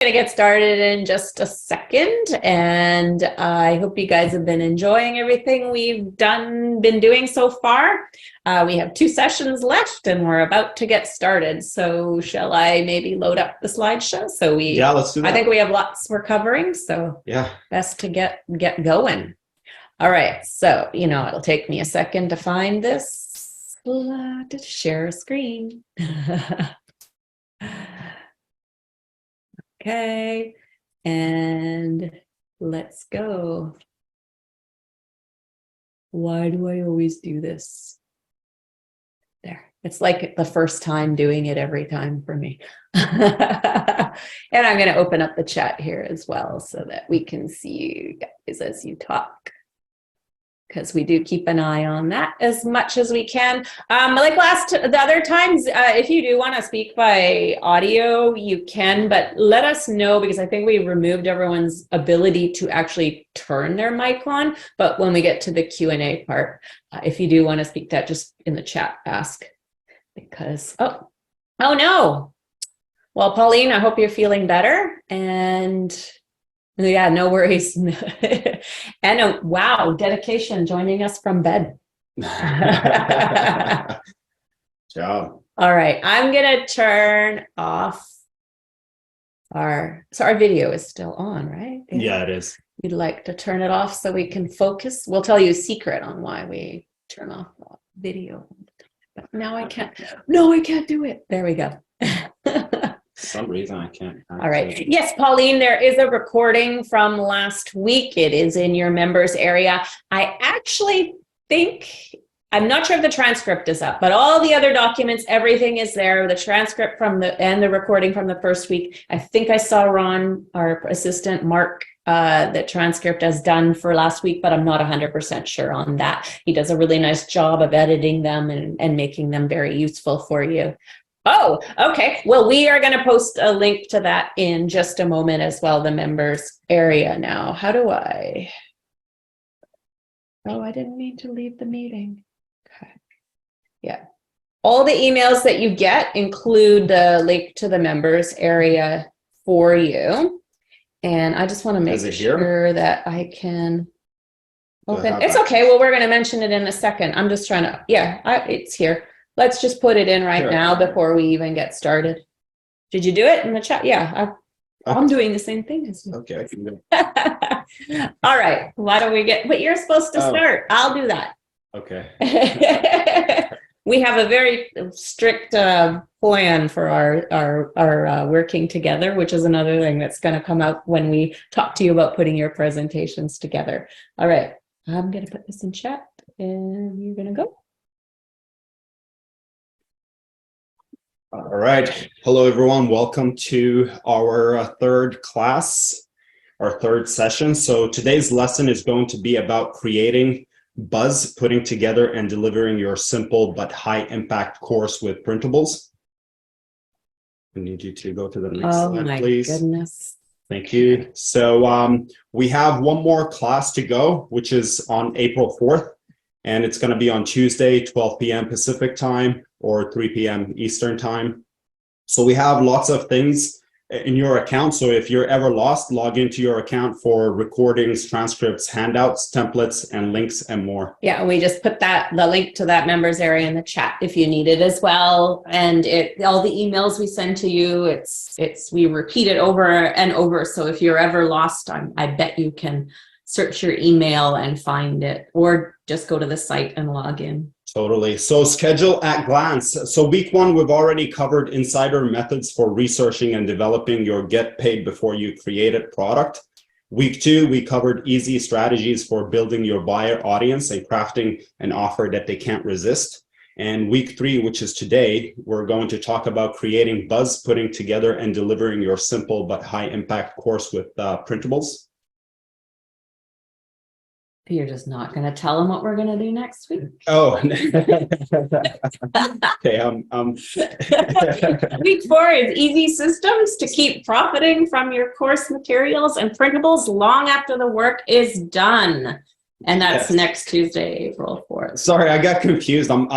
Going to get started in just a second, and I hope you guys have been enjoying everything we've been doing so far. We have 2 sessions left, and we're about to get started. So, shall I maybe load up the slideshow? Yeah, let's do that. I think we have lots we're covering, so yeah, best to get going. All right, so it'll take me a second to find this. To share a screen. Okay, and let's go. Why do I always do this? There, it's like the first time doing it every time for me. And I'm going to open up the chat here as well so that we can see you guys as you talk, because we do keep an eye on that as much as we can. Like the other times, if you do want to speak by audio, you can, but let us know, because I think we removed everyone's ability to actually turn their mic on. But when we get to the Q&A part, if you do want to speak that, just in the chat, ask. Because, oh no. Well, Pauline, I hope you're feeling better. And yeah, no worries. And wow, dedication, joining us from bed. Ciao. All right, I'm gonna turn off our video is still on, right? Yeah, it is. We'd like to turn it off so we can focus. We'll tell you a secret on why we turn off the video. But now I can't. No, I can't do it. There we go. For some reason I can't. All right. Yes, Pauline, there is a recording from last week. It is in your members area. I actually think, I'm not sure if the transcript is up, but all the other documents, everything is there. The transcript and the recording from the first week. I think I saw Ron, our assistant, mark the transcript as done for last week, but I'm not 100% sure on that. He does a really nice job of editing them and making them very useful for you. Oh, okay. Well, we are going to post a link to that in just a moment as well, the members area. Now, how do I? Oh, I didn't mean to leave the meeting. Okay. Yeah. All the emails that you get include the link to the members area for you. And I just want to make sure that I can open. It's okay. Well, we're going to mention it in a second. I'm just trying to, it's here. Let's just put it in right now before we even get started. Did you do it in the chat? Yeah, I'm doing the same thing as you. Okay, I can do it. All right. Why don't we but you're supposed to start. I'll do that. Okay. We have a very strict plan for our working together, which is another thing that's going to come up when we talk to you about putting your presentations together. All right. I'm going to put this in chat and you're going to go. All right. Hello, everyone. Welcome to our third class, our third session. So today's lesson is going to be about creating buzz, putting together and delivering your simple but high impact course with printables. I need you to go to the next slide, please. Oh my goodness. Thank you. So we have one more class to go, which is on April 4th. And it's going to be on Tuesday, 12 p.m. Pacific time or 3 p.m. Eastern time. So we have lots of things in your account. So if you're ever lost, log into your account for recordings, transcripts, handouts, templates, and links and more. Yeah, we just put the link to that members area in the chat if you need it as well. And all the emails we send to you, we repeat it over and over. So if you're ever lost, I bet you can search your email and find it, or just go to the site and log in. Totally. So schedule at glance. So week 1, we've already covered insider methods for researching and developing your get paid before you create it product. Week 2, we covered easy strategies for building your buyer audience and crafting an offer that they can't resist. And week 3, which is today, we're going to talk about creating buzz, putting together and delivering your simple but high impact course with printables. You're just not going to tell them what we're going to do next week. Oh, okay. Week 4 is easy systems to keep profiting from your course materials and printables long after the work is done. And that's next Tuesday, April 4th. Sorry, I got confused. I'm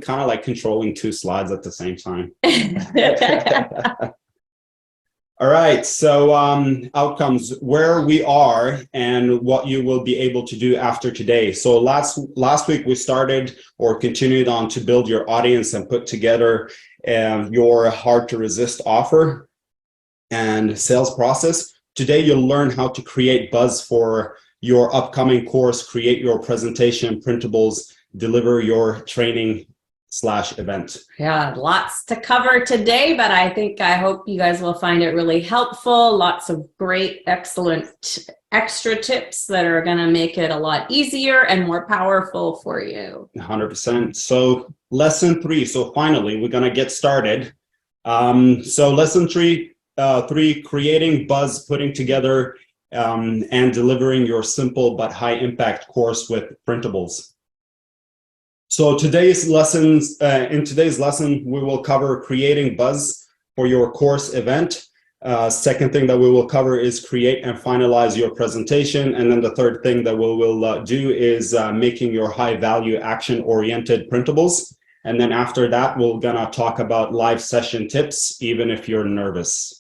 kind of like controlling 2 slides at the same time. All right, so outcomes, where we are and what you will be able to do after today. So last week we started or continued on to build your audience and put together your hard to resist offer and sales process. Today you'll learn how to create buzz for your upcoming course, create your presentation, printables, deliver your training/event. Yeah, lots to cover today, but I hope you guys will find it really helpful. Lots of great, excellent extra tips that are going to make it a lot easier and more powerful for you. 100%. So lesson 3. So finally, we're going to get started. So lesson 3, creating buzz, putting together and delivering your simple but high impact course with printables. So in today's lesson, we will cover creating buzz for your course event. Second thing that we will cover is create and finalize your presentation. And then the third thing that we will do is making your high value action oriented printables. And then after that, we're gonna talk about live session tips, even if you're nervous.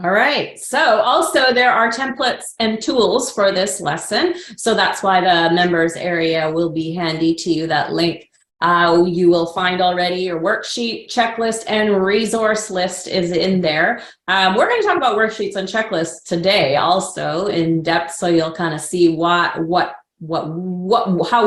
All right. So also there are templates and tools for this lesson. So that's why the members area will be handy to you, that link. You will find already your worksheet, checklist, and resource list is in there. We're going to talk about worksheets and checklists today also in depth, so you'll kind of see how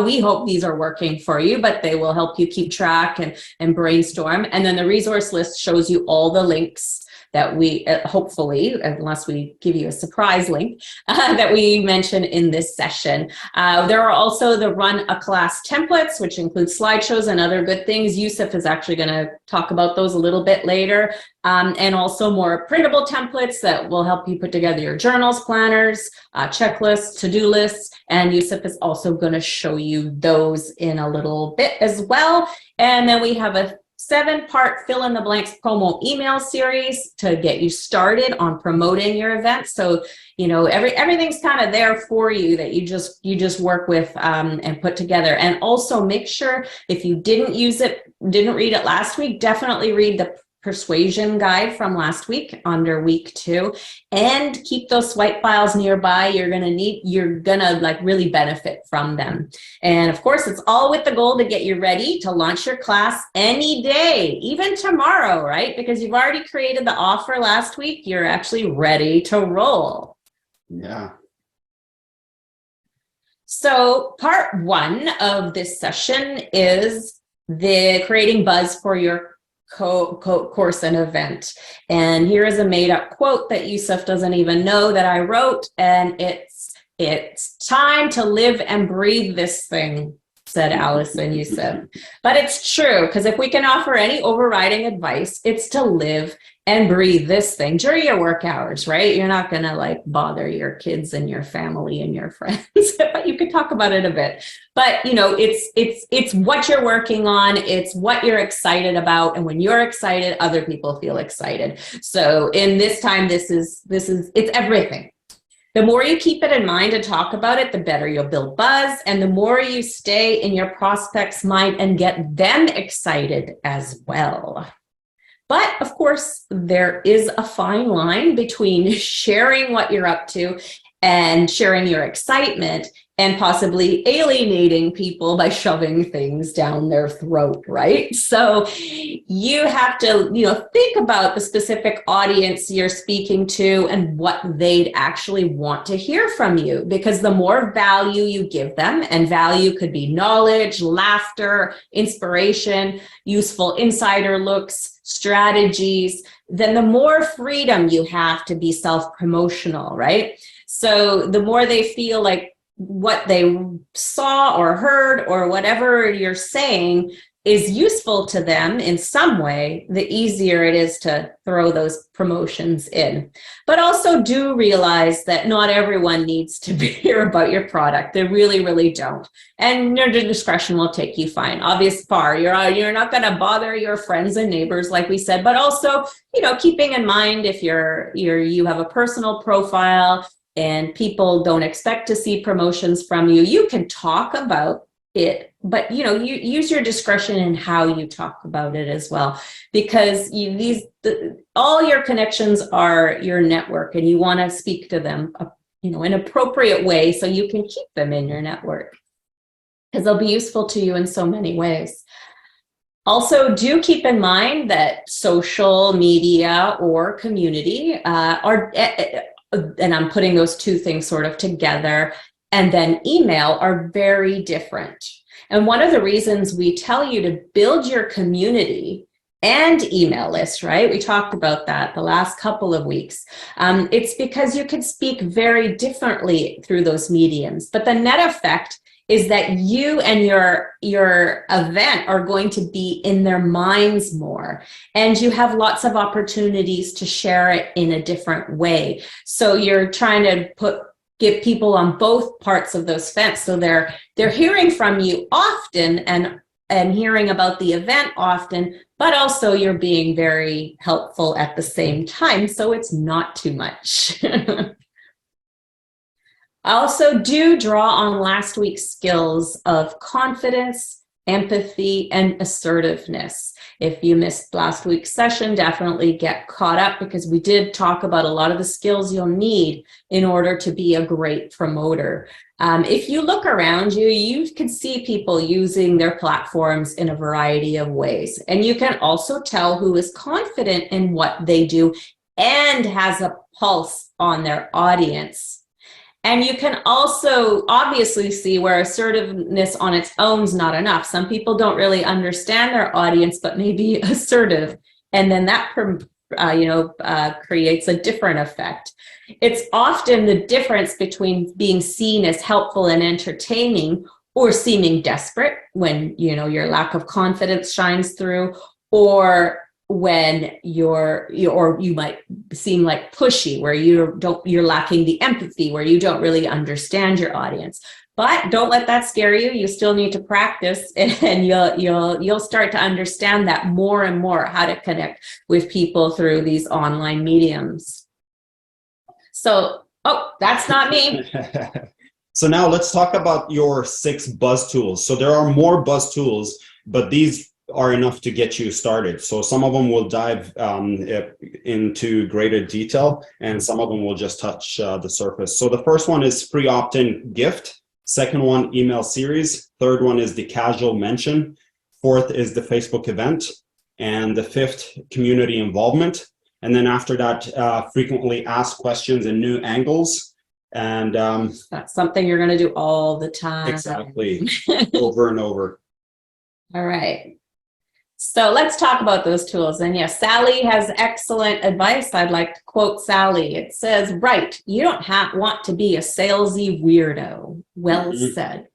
we hope these are working for you, but they will help you keep track and brainstorm. And then the resource list shows you all the links that we hopefully, unless we give you a surprise link, that we mention in this session. There are also the run a class templates, which include slideshows and other good things. Yusuf is actually going to talk about those a little bit later. And also more printable templates that will help you put together your journals, planners, checklists, to-do lists. And Yusuf is also going to show you those in a little bit as well. And then we have a 7-part fill in the blanks promo email series to get you started on promoting your event. So, you know, everything's kind of there for you that you just work with and put together. And also make sure if you didn't read it last week, definitely read the persuasion guide from last week under week 2, and keep those swipe files nearby. You're gonna like really benefit from them. And of course, it's all with the goal to get you ready to launch your class any day, even tomorrow, right? Because you've already created the offer last week, you're actually ready to roll. Yeah. So part 1 of this session is the creating buzz for your course and event. And here is a made-up quote that Yusuf doesn't even know that I wrote, and it's time to live and breathe this thing, said Allison Yusuf. But it's true, because if we can offer any overriding advice, it's to live and breathe this thing during your work hours, right? You're not going to like bother your kids and your family and your friends, but you could talk about it a bit. But you know, it's what you're working on, it's what you're excited about, and when you're excited, other people feel excited. So in this time, it's everything. The more you keep it in mind and talk about it, the better you'll build buzz, and the more you stay in your prospect's mind and get them excited as well. But of course, there is a fine line between sharing what you're up to and sharing your excitement and possibly alienating people by shoving things down their throat, right? So you have to, think about the specific audience you're speaking to and what they'd actually want to hear from you, because the more value you give them, and value could be knowledge, laughter, inspiration, useful insider looks, strategies, then the more freedom you have to be self-promotional, right? So the more they feel like what they saw or heard or whatever you're saying is useful to them in some way, the easier it is to throw those promotions in. But also do realize that not everyone needs to hear about your product. They really, really don't. And your discretion will take you fine. Obvious far, you're not going to bother your friends and neighbors, like we said, but also, keeping in mind if you have a personal profile and people don't expect to see promotions from you, you can talk about it, but you use your discretion in how you talk about it as well, because all your connections are your network, and you want to speak to them in an appropriate way so you can keep them in your network, because they'll be useful to you in so many ways. Also, do keep in mind that social media or community and I'm putting those two things sort of together, and then email are very different. And one of the reasons we tell you to build your community and email list, right? We talked about that the last couple of weeks. It's because you can speak very differently through those mediums, but the net effect is that you and your event are going to be in their minds more, and you have lots of opportunities to share it in a different way. So you're trying to get people on both parts of those fence, so they're hearing from you often and hearing about the event often, but also you're being very helpful at the same time, so it's not too much. Also, do draw on last week's skills of confidence, empathy, and assertiveness. If you missed last week's session, definitely get caught up, because we did talk about a lot of the skills you'll need in order to be a great promoter. If you look around you, you can see people using their platforms in a variety of ways. And you can also tell who is confident in what they do and has a pulse on their audience. And you can also obviously see where assertiveness on its own is not enough. Some people don't really understand their audience, but may be assertive. And then that creates a different effect. It's often the difference between being seen as helpful and entertaining, or seeming desperate when your lack of confidence shines through, or when you might seem like pushy, where you're lacking the empathy, where you don't really understand your audience. But don't let that scare you. You still need to practice, and you'll start to understand that more and more, how to connect with people through these online mediums. So, that's not me. So now let's talk about your 6 buzz tools. So there are more buzz tools, but these are enough to get you started. So some of them will dive into greater detail, and some of them will just touch the surface. So the first one is free opt-in gift. Second one, email series. Third one is the casual mention. Fourth is the Facebook event. And the fifth, community involvement. And then after that, frequently asked questions and new angles. And that's something you're going to do all the time. Exactly. Over and over. All right. So let's talk about those tools. And yes, Sally has excellent advice. I'd like to quote Sally. It says, right, you don't want to be a salesy weirdo. Well said.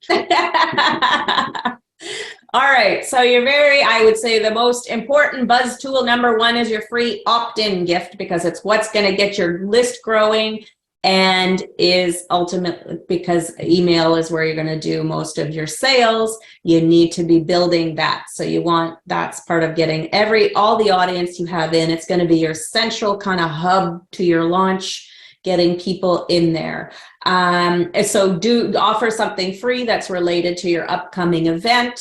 All right, so I would say the most important buzz tool, number 1, is your free opt-in gift, because it's what's going to get your list growing, and is ultimately, because email is where you're going to do most of your sales, you need to be building that. So that's part of getting all the audience you have in. It's going to be your central kind of hub to your launch, getting people in there. So do offer something free that's related to your upcoming event.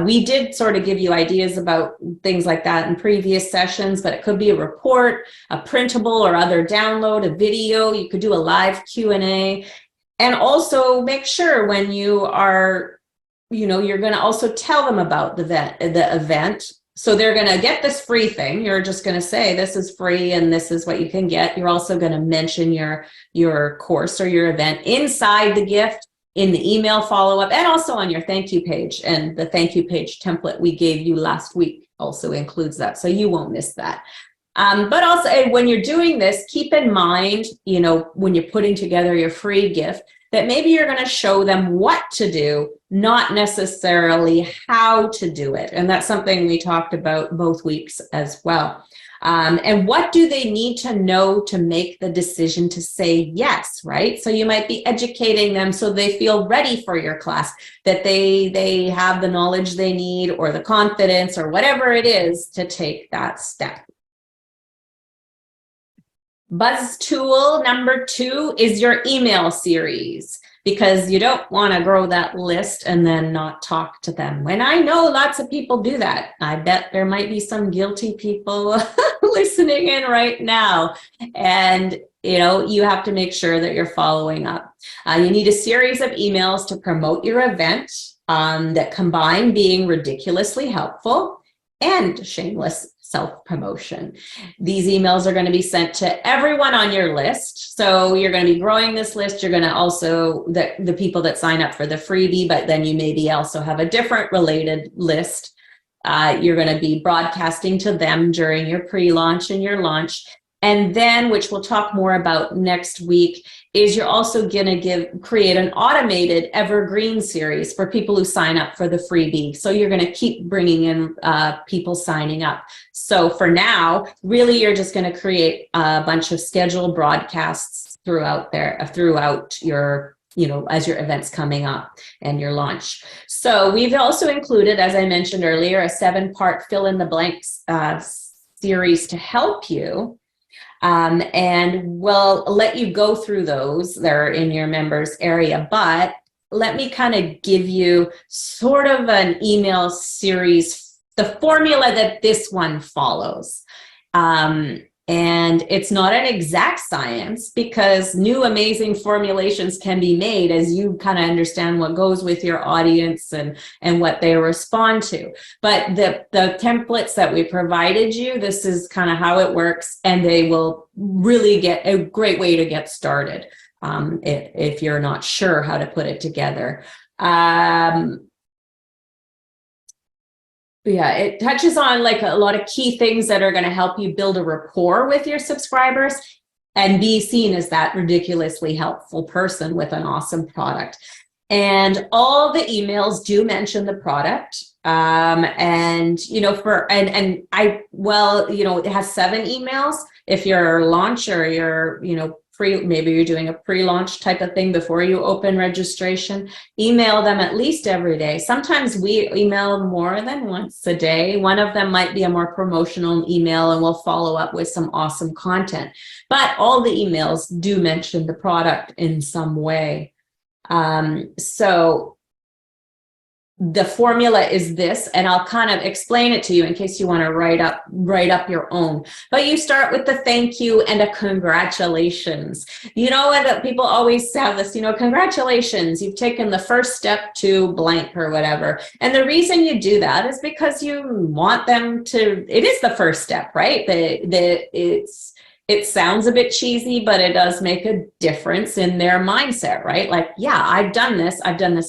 We did sort of give you ideas about things like that in previous sessions, but it could be a report, a printable or other download, a video. You could do a live Q&A. And also make sure when you are, you're going to also tell them about the event. So they're going to get this free thing. You're just going to say, this is free and this is what you can get. You're also going to mention your course or your event inside the gift, in the email follow-up, and also on your thank you page. And the thank you page template we gave you last week also includes that, so you won't miss that. But also, when you're doing this, keep in mind, when you're putting together your free gift, that maybe you're going to show them what to do, not necessarily how to do it. And that's something we talked about both weeks as well. And what do they need to know to make the decision to say yes, right? So you might be educating them so they feel ready for your class, that they have the knowledge they need, or the confidence, or whatever it is to take that step. Buzz tool number 2 is your email series, because you don't want to grow that list and then not talk to them. And I know lots of people do that. I bet there might be some guilty people listening in right now. And you have to make sure that you're following up. You need a series of emails to promote your event that combine being ridiculously helpful and shameless self-promotion. These emails are going to be sent to everyone on your list. So you're going to be growing this list. You're going to also, the people that sign up for the freebie, but then you maybe also have a different related list. You're going to be broadcasting to them during your pre-launch and your launch. And then, which we'll talk more about next week, is you're also going to create an automated evergreen series for people who sign up for the freebie. So you're going to keep bringing in people signing up. So for now, really, you're just going to create a bunch of scheduled broadcasts throughout your, as your event's coming up and your launch. So we've also included, as I mentioned earlier, a 7-part fill in the blanks series to help you. And we'll let you go through those. They're in your members area, but let me kind of give you sort of an email series, the formula that this one follows. And it's not an exact science, because new amazing formulations can be made as you kind of understand what goes with your audience and what they respond to. But the templates that we provided you, this is kind of how it works, and they will really get a great way to get started if you're not sure how to put it together. Yeah, it touches on like a lot of key things that are going to help you build a rapport with your subscribers and be seen as that ridiculously helpful person with an awesome product. And all the emails do mention the product. It has 7 emails. If you're launch or you're, maybe you're doing a pre-launch type of thing before you open registration, email them at least every day. Sometimes we email more than once a day. One of them might be a more promotional email, and we'll follow up with some awesome content. But all the emails do mention the product in some way. So the formula is this, and I'll kind of explain it to you in case you want to write up your own. But you start with the thank you and a congratulations. And people always have this, congratulations, you've taken the first step to blank or whatever. And the reason you do that is because you want them to, it is the first step, right? It sounds a bit cheesy, but it does make a difference in their mindset, right? Like, yeah, I've done this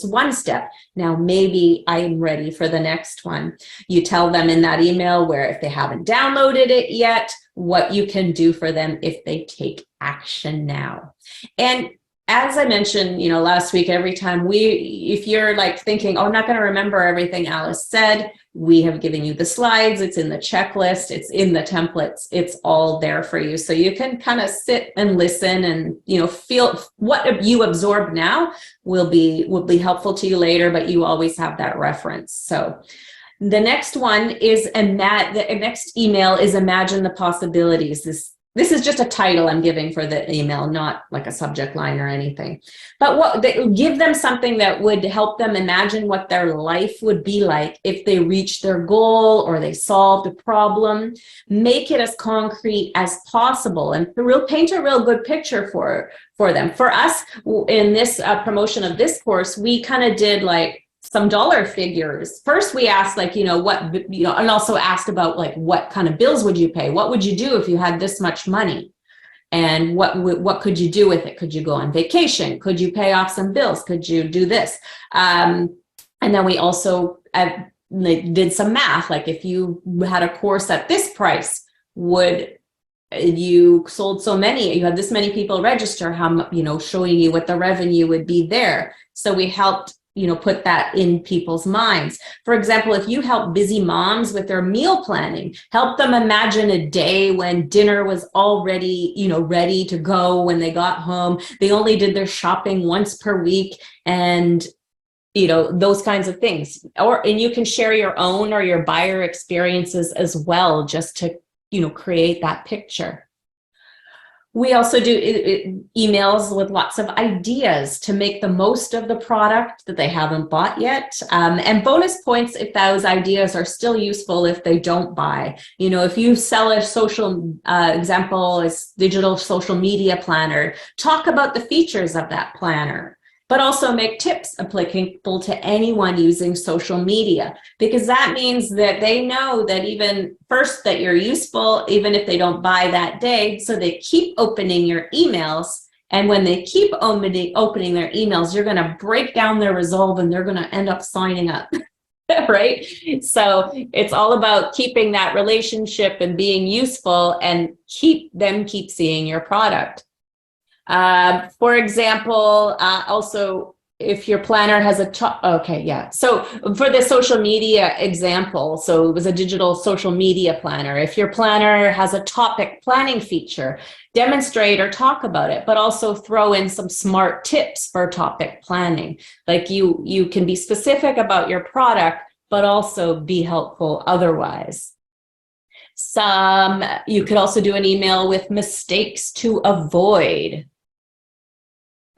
one step. Now maybe I'm ready for the next one. You tell them in that email where, if they haven't downloaded it yet, what you can do for them if they take action now. And as I mentioned, last week, every time if you're like thinking, oh, I'm not going to remember everything Alice said, we have given you the slides, it's in the checklist, it's in the templates, it's all there for you. So you can kind of sit and listen and, feel what you absorb now will be helpful to you later, but you always have that reference. So the next one is, the next email is Imagine the Possibilities. This is just a title I'm giving for the email, not like a subject line or anything. But give them something that would help them imagine what their life would be like if they reached their goal or they solved a problem. Make it as concrete as possible and paint a real good picture for them. For us, in this promotion of this course, we kind of did like some dollar figures. First, we asked and also asked about like, what kind of bills would you pay? What would you do if you had this much money? And what could you do with it? Could you go on vacation? Could you pay off some bills? Could you do this? And then we also did some math. Like, if you had a course at this price, would you sold so many, you had this many people register, how, showing you what the revenue would be there. So we helped put that in people's minds. For example, if you help busy moms with their meal planning, help them imagine a day when dinner was already, ready to go when they got home. They only did their shopping once per week, and those kinds of things. And you can share your own or your buyer experiences as well, just to, create that picture. We also do emails with lots of ideas to make the most of the product that they haven't bought yet. And bonus points if those ideas are still useful if they don't buy. You know, if you sell a social example is digital social media planner, talk about the features of that planner, but also make tips applicable to anyone using social media, because that means that they know that even first that you're useful, even if they don't buy that day, so they keep opening your emails. And when they keep opening their emails, you're going to break down their resolve and they're going to end up signing up. Right? So it's all about keeping that relationship and being useful and keep seeing your product. For example, also, if your planner has a okay, yeah. So for the social media example, so it was a digital social media planner. If your planner has a topic planning feature, demonstrate or talk about it, but also throw in some smart tips for topic planning. Like you can be specific about your product, but also be helpful otherwise. You could also do an email with mistakes to avoid.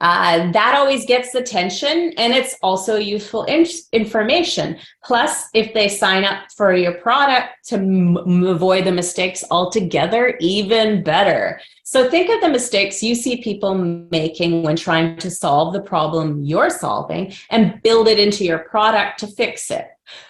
That always gets attention, and it's also useful information. Plus, if they sign up for your product, to avoid the mistakes altogether, even better. So think of the mistakes you see people making when trying to solve the problem you're solving and build it into your product to fix it.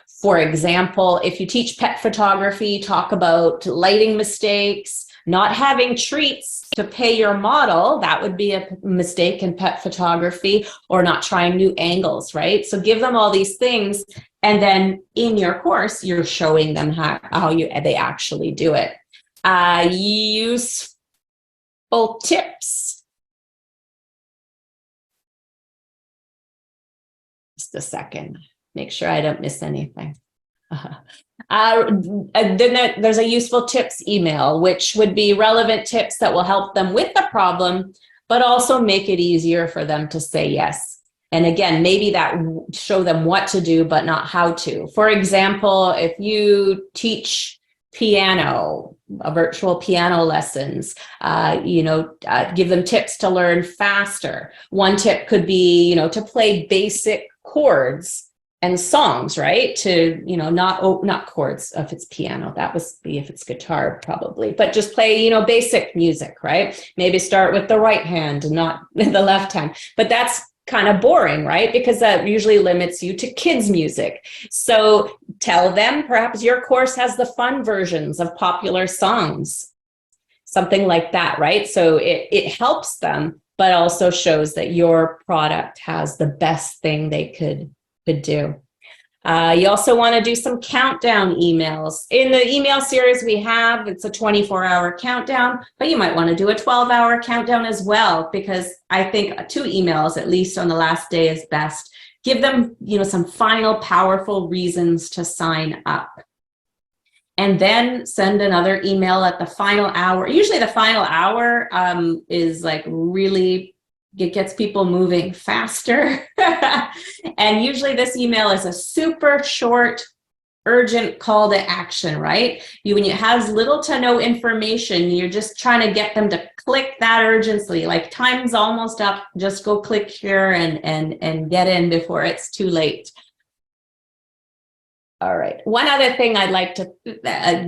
For example, if you teach pet photography, talk about lighting mistakes, not having treats to pay your model. That would be a mistake in pet photography, or not trying new angles, right? So give them all these things, and then in your course, you're showing them how they actually do it. Useful tips. Just a second, make sure I don't miss anything. Then there's a useful tips email, which would be relevant tips that will help them with the problem, but also make it easier for them to say yes. And again, maybe that show them what to do, but not how to. For example, if you teach piano, virtual piano lessons, give them tips to learn faster. One tip could be, to play basic chords and songs, right? To, not chords if it's piano, that would be if it's guitar probably, but just play, basic music, right? Maybe start with the right hand and not the left hand, but that's kind of boring, right? Because that usually limits you to kids' music. So tell them perhaps your course has the fun versions of popular songs, something like that, right? So it helps them, but also shows that your product has the best thing they could do. You also want to do some countdown emails. In the email series we have, it's a 24-hour countdown, but you might want to do a 12-hour countdown as well, because I think 2 emails, at least on the last day, is best. Give them, some final powerful reasons to sign up. And then send another email at the final hour. Usually the final hour is like really, it gets people moving faster. And usually this email is a super short, urgent call to action, right? When it has little to no information, you're just trying to get them to click that urgently, like time's almost up, just go click here and get in before it's too late. All right. One other thing I'd like to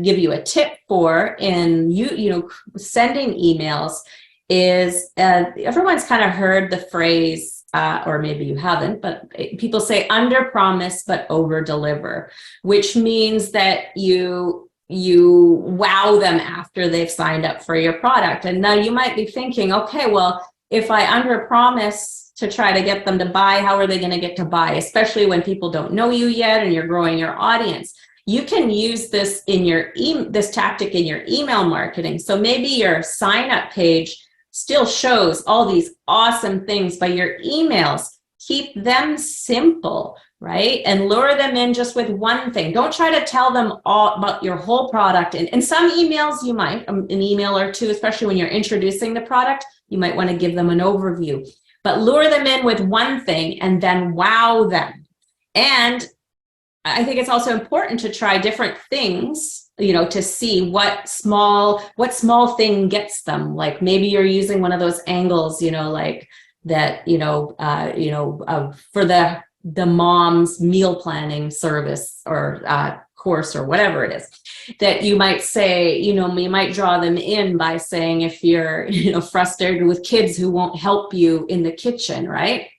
give you a tip for in sending emails is everyone's kind of heard the phrase, or maybe you haven't, but people say under promise but over deliver, which means that you wow them after they've signed up for your product. And now you might be thinking, okay, well, if I under promise to try to get them to buy, how are they going to get to buy, especially when people don't know you yet and you're growing your audience? You can use this in this tactic in your email marketing. So maybe your sign up page still shows all these awesome things, but your emails, keep them simple, right? And lure them in just with one thing. Don't try to tell them all about your whole product. And in some emails, you might, an email or two, especially when you're introducing the product, you might want to give them an overview. But lure them in with one thing and then wow them. And I think it's also important to try different things, you know, to see what small thing gets them. Like maybe you're using one of those angles, you know, like that, for the mom's meal planning service or course or whatever it is, that you might say, you know, you might draw them in by saying, if you're, you know, frustrated with kids who won't help you in the kitchen, right?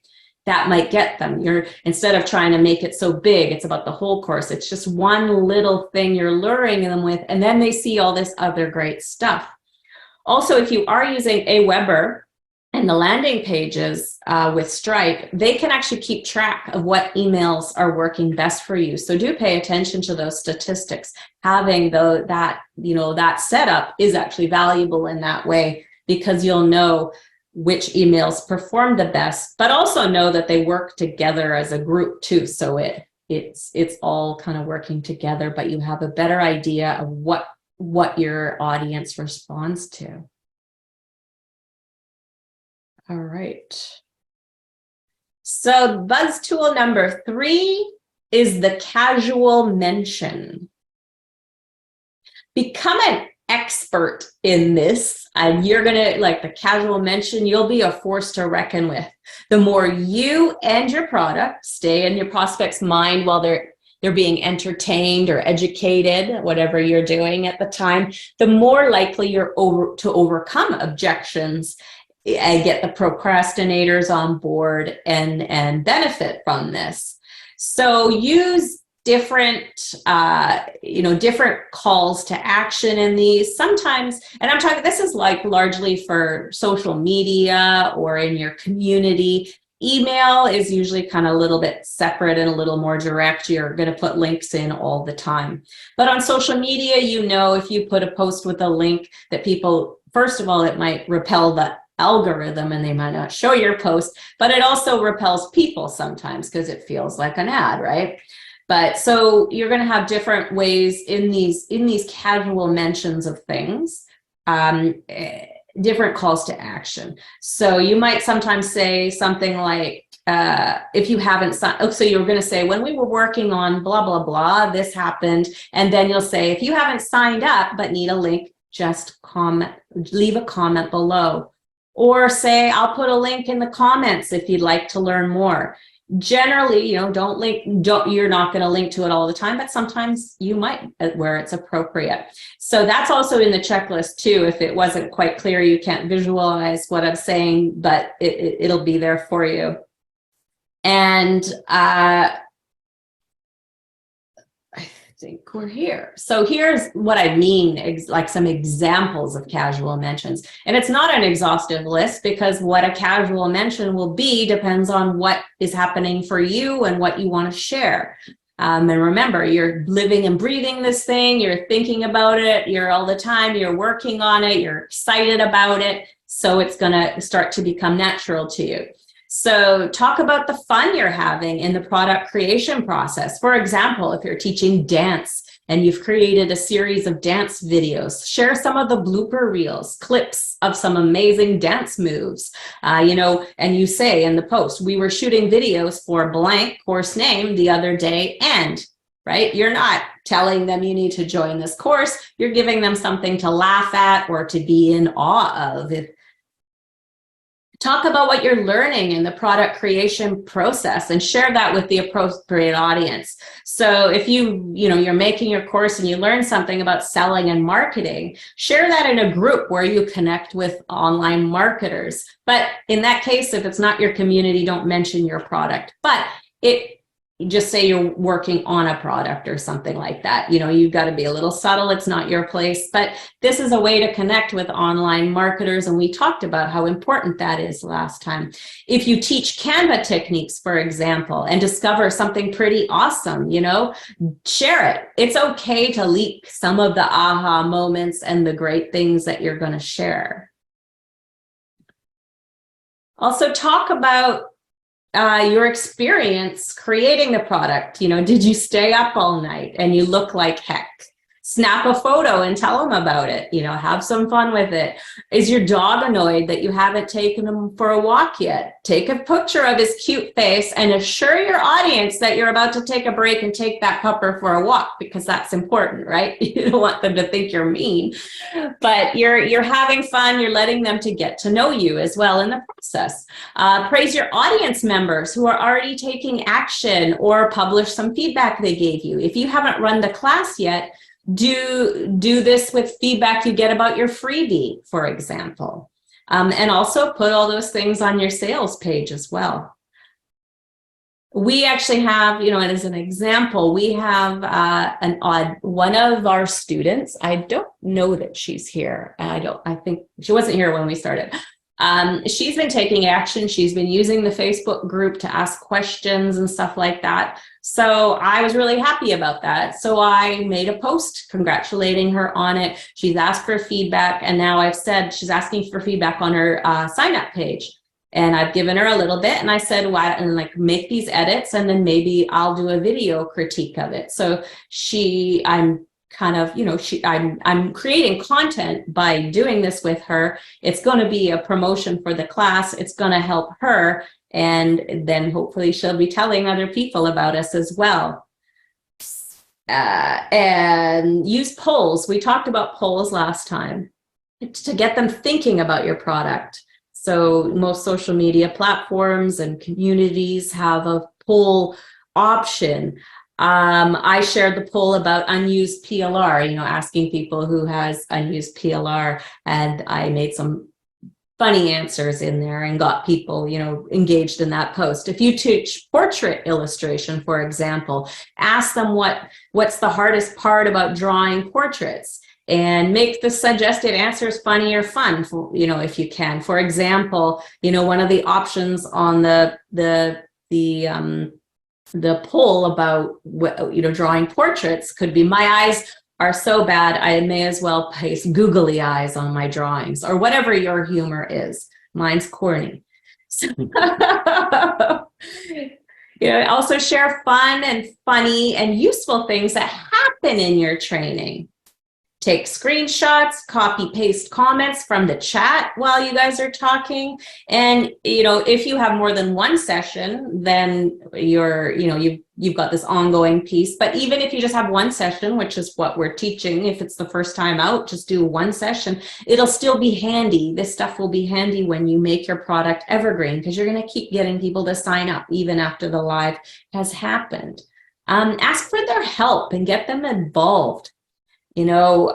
That might get them. You're, instead of trying to make it so big, it's about the whole course. It's just one little thing you're luring them with, and then they see all this other great stuff. Also, if you are using Aweber and the landing pages with Stripe, they can actually keep track of what emails are working best for you. So do pay attention to those statistics. Having that setup is actually valuable in that way, because you'll know which emails perform the best, but also know that they work together as a group too. So it's all kind of working together, but you have a better idea of what your audience responds to. All right. So buzz tool number 3 is the casual mention. Become an expert in this, and you're gonna, like the casual mention, you'll be a force to reckon with. The more you and your product stay in your prospect's mind while they're being entertained or educated, whatever you're doing at the time, the more likely you're to overcome objections and get the procrastinators on board and benefit from this. So use different calls to action in these sometimes. And I'm talking, this is like largely for social media or in your community. Email is usually kind of a little bit separate and a little more direct. You're going to put links in all the time. But on social media, you know, if you put a post with a link that people, first of all, it might repel the algorithm and they might not show your post, but it also repels people sometimes because it feels like an ad, right? But so you're going to have different ways in these casual mentions of things, different calls to action. So you might sometimes say something like, if you haven't signed, so you're going to say, when we were working on blah, blah, blah, this happened. And then you'll say, if you haven't signed up but need a link, just leave a comment below. Or say, I'll put a link in the comments if you'd like to learn more. Generally, you know, you're not going to link to it all the time, but sometimes you might where it's appropriate. So that's also in the checklist too. If it wasn't quite clear, you can't visualize what I'm saying, but it'll be there for you. And I think we're here. So here's what I mean, like some examples of casual mentions. And it's not an exhaustive list, because what a casual mention will be depends on what is happening for you and what you want to share. And remember, you're living and breathing this thing, you're thinking about it, you're all the time, you're working on it, you're excited about it. So it's going to start to become natural to you. So talk about the fun you're having in the product creation process. For example, if you're teaching dance and you've created a series of dance videos, share some of the blooper reels, clips of some amazing dance moves, and you say in the post, we were shooting videos for blank course name the other day, and right? You're not telling them you need to join this course. You're giving them something to laugh at or to be in awe of. Talk about what you're learning in the product creation process and share that with the appropriate audience. So if you're making your course and you learn something about selling and marketing, share that in a group where you connect with online marketers. But in that case, if it's not your community, don't mention your product. But just say you're working on a product or something like that. You've got to be a little subtle. It's not your place, but this is a way to connect with online marketers. And we talked about how important that is last time. If you teach Canva techniques, for example, and discover something pretty awesome, share it. It's okay to leak some of the aha moments and the great things that you're going to share. Also talk about your experience creating the product. Did you stay up all night and you look like heck? snap a photo and tell them about it. You know, have some fun with it. Is your dog annoyed that you haven't taken him for a walk yet? Take a picture of his cute face and assure your audience that you're about to take a break and take that pupper for a walk, because that's important, right? You don't want them to think you're mean, but you're having fun. You're letting them to get to know you as well in the process. Praise your audience members who are already taking action or publish some feedback they gave you. If you haven't run the class yet, do this with feedback you get about your freebie, for example. And also put all those things on your sales page as well. We actually have, you know, and as an example, we have one of our students. I don't know that she's here. I think she wasn't here when we started. She's been taking action. She's been using the Facebook group to ask questions and stuff like that. So I was really happy about that. So I made a post congratulating her on it. She's asked for feedback, and now I've said she's asking for feedback on her sign up page. And I've given her a little bit, and I said, why, and like, make these edits, and then maybe I'll do a video critique of it. So I'm kind of, you know, I'm creating content by doing this with her. It's going to be a promotion for the class. It's going to help her. And then hopefully she'll be telling other people about us as well. And use polls. We talked about polls last time to get them thinking about your product. So most social media platforms and communities have a poll option. I shared the poll about unused PLR, you know, asking people who has unused PLR, and I made some funny answers in there and got people, you know, engaged in that post. If you teach portrait illustration, for example, ask them what's the hardest part about drawing portraits, and make the suggested answers funny or fun, you know, if you can. For example, you know, one of the options on the poll about, you know, drawing portraits could be, my eyes are so bad I may as well paste googly eyes on my drawings, or whatever your humor is. Mine's corny. So, you know, also share fun and funny and useful things that happen in your training. Take screenshots, copy paste comments from the chat while you guys are talking. And, you know, if you have more than one session, then you've got this ongoing piece. But even if you just have one session, which is what we're teaching, if it's the first time out, just do one session. It'll still be handy. This stuff will be handy when you make your product evergreen, because you're going to keep getting people to sign up even after the live has happened. Ask for their help and get them involved. You know,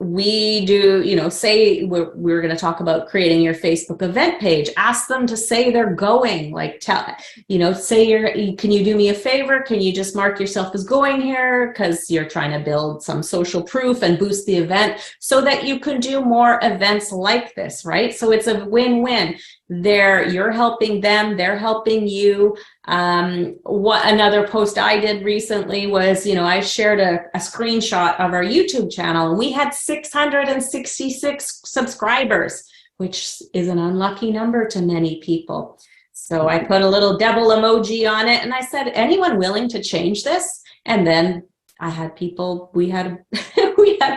we do, you know, say we're going to talk about creating your Facebook event page. Ask them to say they're going, like, say can you do me a favor? Can you just mark yourself as going here? Because you're trying to build some social proof and boost the event so that you can do more events like this, right? So it's a win-win. You're helping them, they're helping you. What another post I did recently was, you know, I shared a screenshot of our YouTube channel, and we had 666 subscribers, which is an unlucky number to many people. So I put a little devil emoji on it, and I said, anyone willing to change this? And then I had people, we had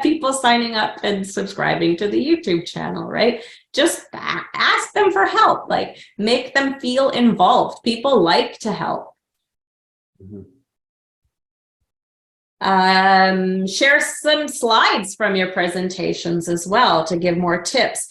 people signing up and subscribing to the YouTube channel, right? Just ask them for help, like, make them feel involved. People like to help. Mm-hmm. Share some slides from your presentations as well to give more tips.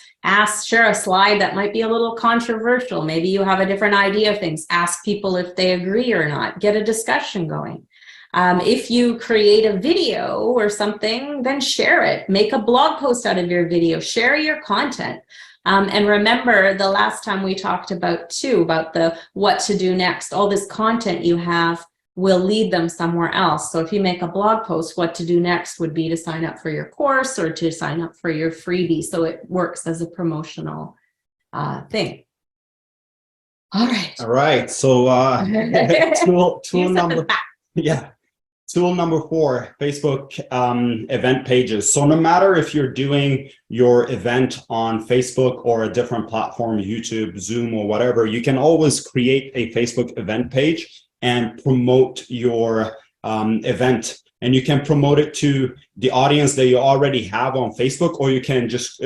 Share a slide that might be a little controversial. Maybe you have a different idea of things. Ask people if they agree or not. Get a discussion going. If you create a video or something, then share it. Make a blog post out of your video. Share your content. And remember, the last time we talked about the what to do next. All this content you have will lead them somewhere else. So if you make a blog post, what to do next would be to sign up for your course or to sign up for your freebie. So it works as a promotional thing. All right. So tool number 4, Facebook event pages. So no matter if you're doing your event on Facebook or a different platform, YouTube, Zoom, or whatever, you can always create a Facebook event page and promote your event and you can promote it to the audience that you already have on Facebook, or you can just,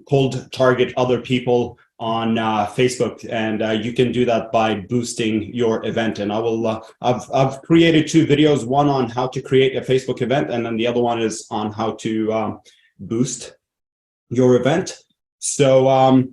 cold target other people on Facebook, and you can do that by boosting your event. And I've created 2 videos, one on how to create a Facebook event, and then the other one is on how to boost your event. So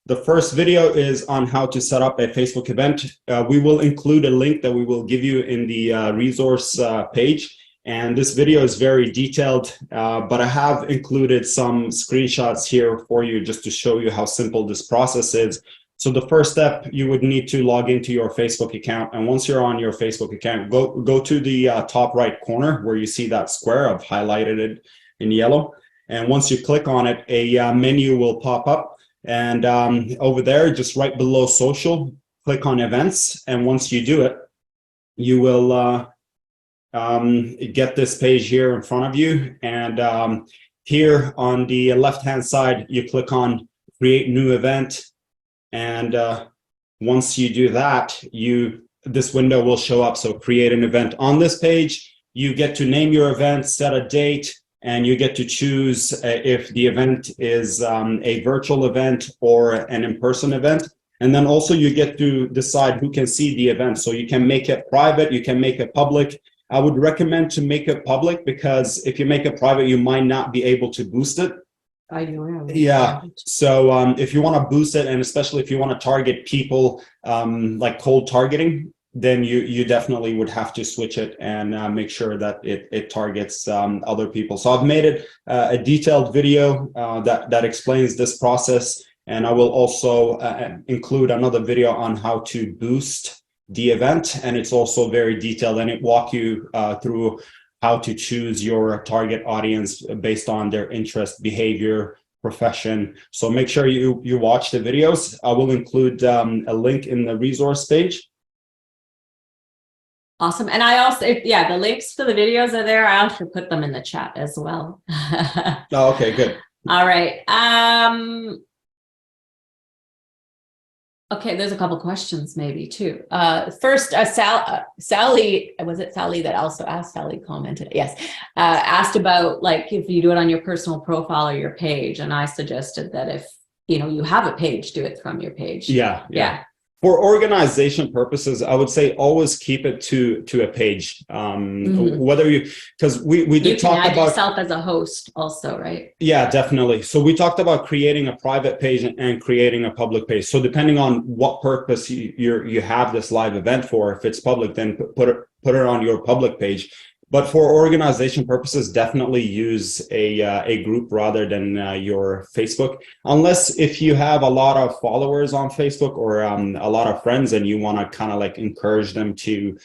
the first video is on how to set up a Facebook event. We will include a link that we will give you in the resource page. And this video is very detailed, but I have included some screenshots here for you just to show you how simple this process is. So the first step, you would need to log into your Facebook account. And once you're on your Facebook account, go to the top right corner where you see that square. I've highlighted it in yellow. And once you click on it, a menu will pop up. And over there, just right below social, click on events. And once you do it, you will get this page here in front of you. And here on the left-hand side, you click on create new event. And once you do that, this window will show up. So create an event. On this page, you get to name your event, set a date, and you get to choose if the event is a virtual event or an in-person event. And then also you get to decide who can see the event. So you can make it private, you can make it public. I would recommend to make it public, because if you make it private, you might not be able to boost it. I do. Yeah. So if you want to boost it, and especially if you want to target people like cold targeting, then you definitely would have to switch it and make sure that it targets other people. So I've made it a detailed video that explains this process. And I will also include another video on how to boost the event. And it's also very detailed, and it walks you through how to choose your target audience based on their interest, behavior, profession. So make sure you watch the videos. I will include a link in the resource page. Awesome. And I also, the links to the videos are there. I also put them in the chat as well. Oh, okay, good. All right. Okay, there's a couple questions maybe too. First, Sally, was it Sally that also asked? Sally commented, yes, asked about like if you do it on your personal profile or your page. And I suggested that if you have a page, do it from your page. Yeah. For organization purposes, I would say always keep it to a page. Whether because we did talk about yourself as a host also, right? Yeah, definitely. So we talked about creating a private page and creating a public page. So depending on what purpose you have this live event for, if it's public, then put it on your public page. But for organization purposes, definitely use a group rather than your Facebook. Unless if you have a lot of followers on Facebook or a lot of friends and you want to kind of like encourage them to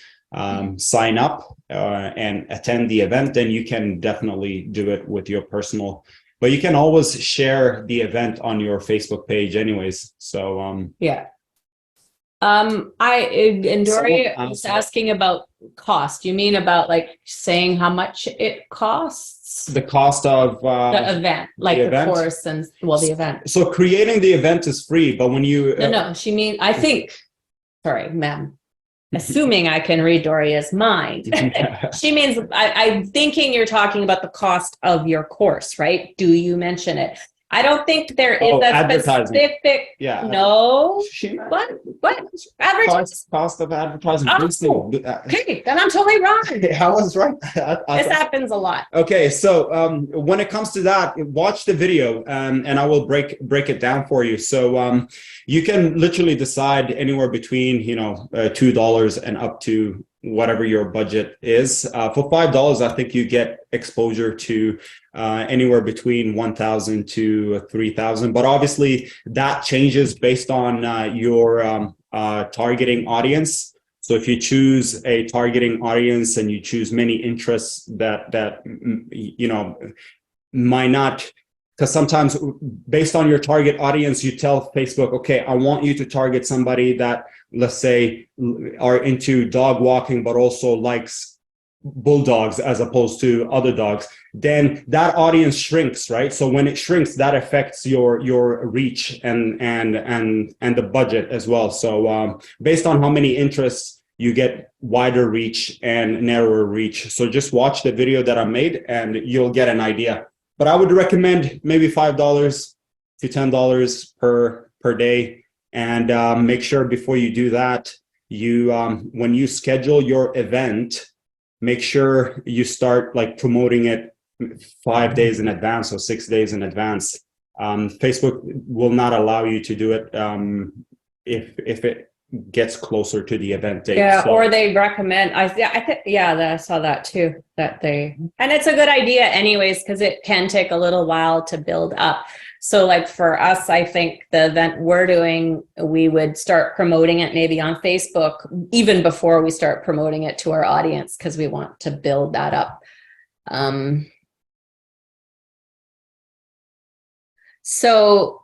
sign up and attend the event, then you can definitely do it with your personal. But you can always share the event on your Facebook page anyways. So yeah. Dory was asking about cost. You mean about like saying how much it costs? The cost of the event, like the course and the event. So creating the event is free, but when you no, she means I think. Sorry, ma'am. Assuming I can read Doria's mind, she means I'm thinking you're talking about the cost of your course, right? Do you mention it? I don't think there is a specific. Yeah. No. What? Advertising. Cost of advertising. Oh, okay, then I'm totally wrong. I was right. This happens a lot. Okay, so when it comes to that, watch the video, and I will break it down for you. So you can literally decide anywhere between $2 and up to whatever your budget is. For $5, I think you get exposure to anywhere between 1,000 to 3,000. But obviously that changes based on your targeting audience. So if you choose a targeting audience and you choose many interests that might not, because sometimes based on your target audience, you tell Facebook, okay, I want you to target somebody that, let's say, are into dog walking, but also likes bulldogs as opposed to other dogs. Then that audience shrinks, right? So when it shrinks, that affects your reach and the budget as well. So based on how many interests you get wider reach and narrower reach. So just watch the video that I made and you'll get an idea. But I would recommend maybe $5 to $10 per day. And make sure before you do that, you when you schedule your event, make sure you start like promoting it 5 days in advance or 6 days in advance. Facebook will not allow you to do it if it gets closer to the event date. Yeah, So, or they recommend. I think I saw that too. That and it's a good idea, anyways, because it can take a little while to build up. So, like for us, I think the event we're doing, we would start promoting it maybe on Facebook even before we start promoting it to our audience because we want to build that up. So.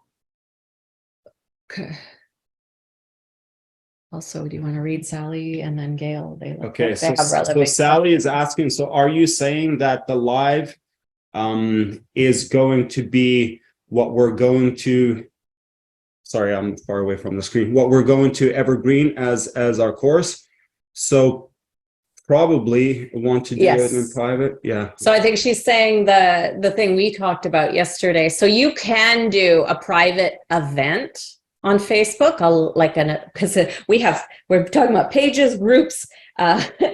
Also, do you want to read Sally and then Gail? okay, so Sally is asking, so are you saying that the live is going to be what we're going to, sorry, I'm far away from the screen, what we're going to evergreen as our course? So probably want to do it in private. Yeah. So I think she's saying the thing we talked about yesterday. So you can do a private event on Facebook, because we're talking about pages, groups,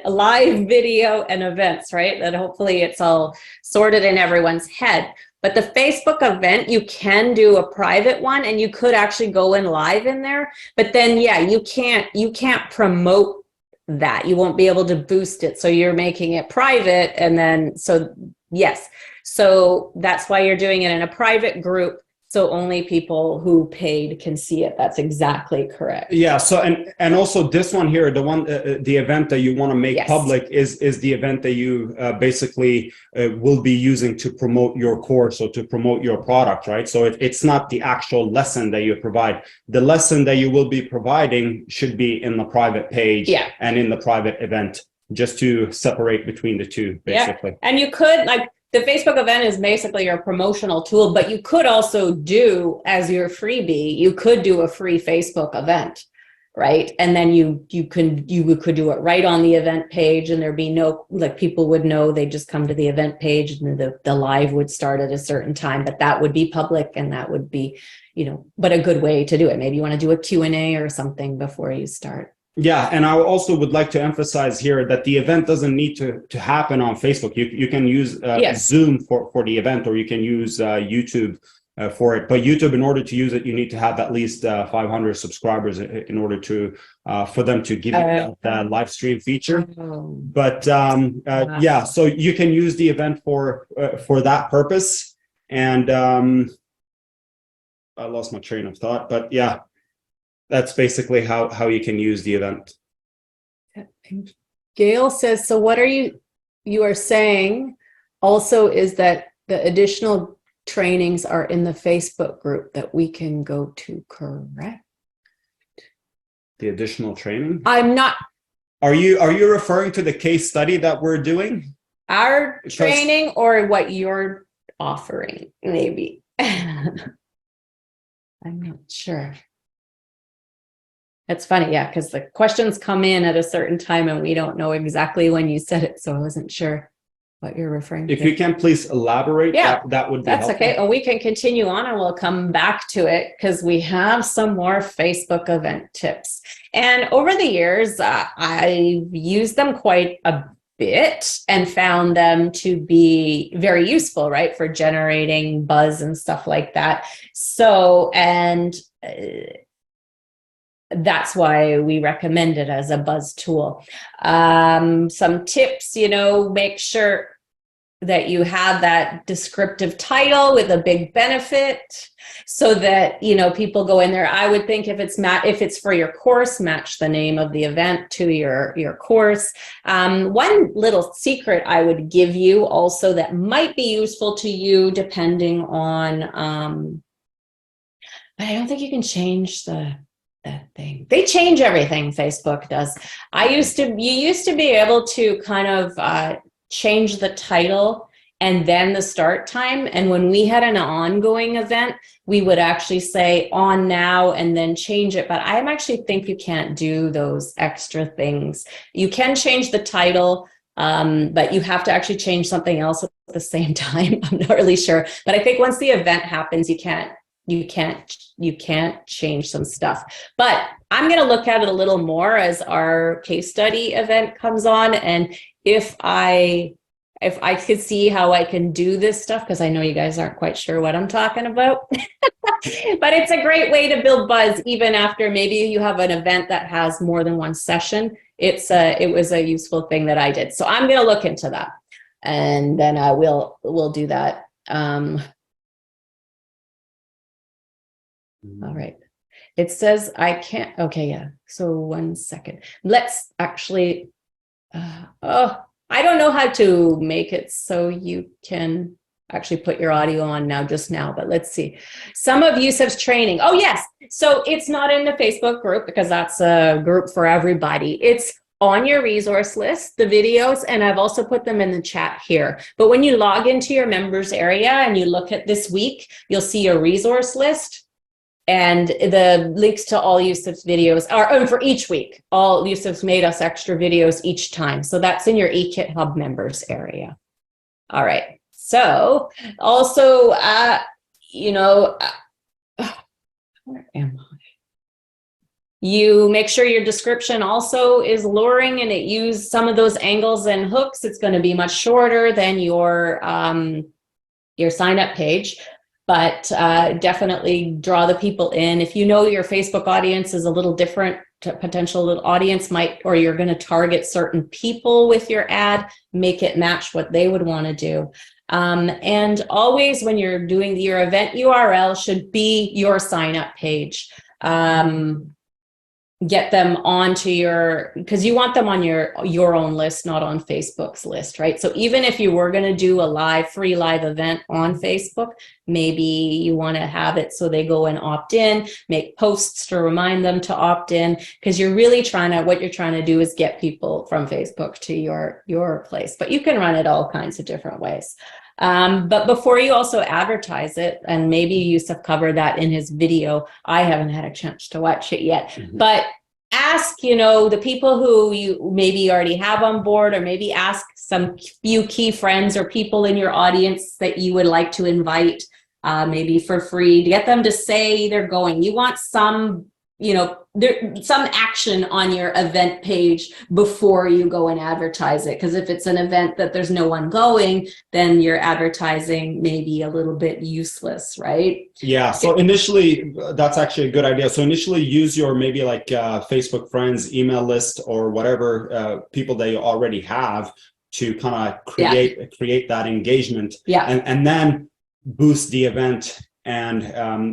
live video and events, right? That hopefully it's all sorted in everyone's head. But the Facebook event, you can do a private one and you could actually go in live in there. But then, yeah, you can't promote that. You won't be able to boost it. So you're making it private. And then, so yes. So that's why you're doing it in a private group. So only people who paid can see it. That's exactly correct. Yeah. So and also this one here, the event that you want to make public is the event that you basically will be using to promote your course or to promote your product, right? So it's not the actual lesson that you provide. The lesson that you will be providing should be in the private page and in the private event, just to separate between the two, basically. Yeah. And you could the Facebook event is basically your promotional tool, but you could also do as your freebie, you could do a free Facebook event, right? And then you could do it right on the event page and there'd be no, people would know, they just come to the event page and the live would start at a certain time, but that would be public and that would be, but a good way to do it. Maybe you want to do a Q&A or something before you start. Yeah, and I also would like to emphasize here that the event doesn't need to happen on Facebook. You can use Zoom for the event, or you can use YouTube for it. But YouTube, in order to use it, you need to have at least 500 subscribers in order to for them to give you that live stream feature. But yeah, so you can use the event for that purpose. And I lost my train of thought, but yeah. That's basically how you can use the event. Gail says, so what you are saying also is that the additional trainings are in the Facebook group that we can go to, correct? The additional training? I'm not. Are you referring to the case study that we're doing? Our training or what you're offering, maybe. I'm not sure. It's funny, yeah, because the questions come in at a certain time and we don't know exactly when you said it, so I wasn't sure what you're referring to. If you can please elaborate, that would be helpful. Okay. Well, we can continue on and we'll come back to it because we have some more Facebook event tips. And over the years, I've used them quite a bit and found them to be very useful, right, for generating buzz and stuff like that. So, and that's why we recommend it as a buzz tool. Some tips, make sure that you have that descriptive title with a big benefit so that, people go in there. I would think if it's for your course, match the name of the event to your course. One little secret I would give you also that might be useful to you depending on, but I don't think you can change that thing. They change everything, Facebook does. You used to be able to kind of change the title and then the start time. And when we had an ongoing event, we would actually say on now and then change it. But I actually think you can't do those extra things. You can change the title, but you have to actually change something else at the same time. I'm not really sure. But I think once the event happens, you can't change some stuff. But I'm going to look at it a little more as our case study event comes on. And if I could see how I can do this stuff, because I know you guys aren't quite sure what I'm talking about, but it's a great way to build buzz, even after maybe you have an event that has more than one session. It was a useful thing that I did. So I'm going to look into that, and then we'll do that. All right. It says I can't. Okay, yeah. So 1 second. Let's actually. I don't know how to make it so you can actually put your audio on just now, but let's see. Some of Yusuf's training. Oh, yes. So it's not in the Facebook group because that's a group for everybody. It's on your resource list, the videos, and I've also put them in the chat here. But when you log into your members area and you look at this week, you'll see a resource list. And the links to all Yusuf's videos are for each week. All Yusuf's made us extra videos each time. So that's in your eKit Hub members area. All right. So also, where am I? You make sure your description also is luring and it uses some of those angles and hooks. It's going to be much shorter than your sign up page. But definitely draw the people in. If you know your Facebook audience is a little different, potential audience or you're going to target certain people with your ad, make it match what they would want to do. And always when you're doing your event URL should be your sign up page. Get them onto because you want them on your own list, not on Facebook's list, right? So even if you were going to do a free live event on Facebook, maybe you want to have it so they go and opt in, make posts to remind them to opt in, because what you're trying to do is get people from Facebook to your place. But you can run it all kinds of different ways. But before you also advertise it, and maybe Yusuf covered that in his video, I haven't had a chance to watch it yet, but ask, the people who you maybe already have on board, or maybe ask some few key friends or people in your audience that you would like to invite, maybe for free, to get them to say they're going. You want some action on your event page before you go and advertise it. Because if it's an event that there's no one going, then your advertising may be a little bit useless, right? Yeah. So initially, that's actually a good idea. So initially use your maybe like Facebook friends, email list, or whatever people that you already have to kind of create that engagement. Yeah. And then boost the event and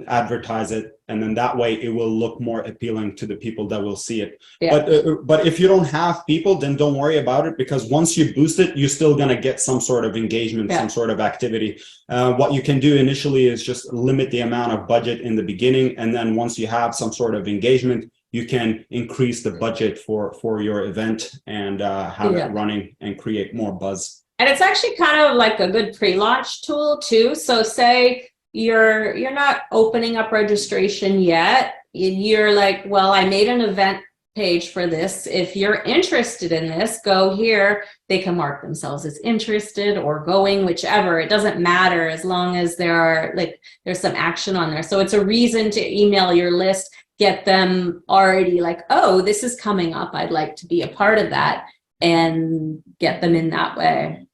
advertise it, and then that way it will look more appealing to the people that will see it. Yeah. But if you don't have people, then don't worry about it, because once you boost it, you're still going to get some sort of engagement, some sort of activity. What you can do initially is just limit the amount of budget in the beginning, and then once you have some sort of engagement, you can increase the budget for your event and have it running and create more buzz. And it's actually kind of like a good pre-launch tool too. So say you're not opening up registration yet. You're like, well, I made an event page for this. If you're interested in this, go here. They can mark themselves as interested or going, whichever. It doesn't matter, as long as there's some action on there. So it's a reason to email your list, get them already like, oh, this is coming up, I'd like to be a part of that, and get them in that way.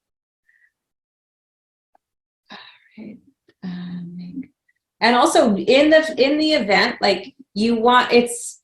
All right. And also in the event, like it's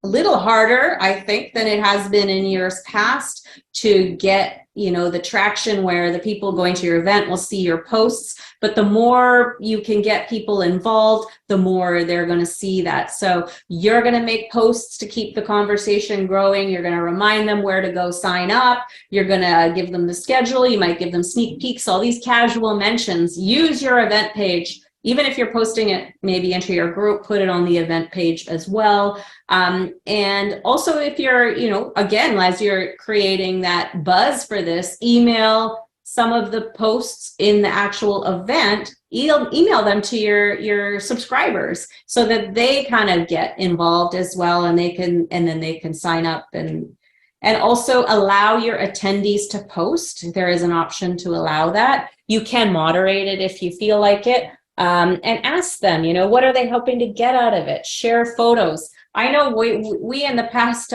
a little harder, I think, than it has been in years past to get, the traction where the people going to your event will see your posts. But the more you can get people involved, the more they're going to see that. So you're going to make posts to keep the conversation growing. You're going to remind them where to go sign up. You're going to give them the schedule. You might give them sneak peeks, all these casual mentions. Use your event page. Even if you're posting it maybe into your group, put it on the event page as well. And also if you're, again, as you're creating that buzz for this, email some of the posts in the actual event, email them to your subscribers so that they kind of get involved as well, and then they can sign up and also allow your attendees to post. There is an option to allow that. You can moderate it if you feel like it, and ask them, what are they hoping to get out of it? Share photos. I know we in the past,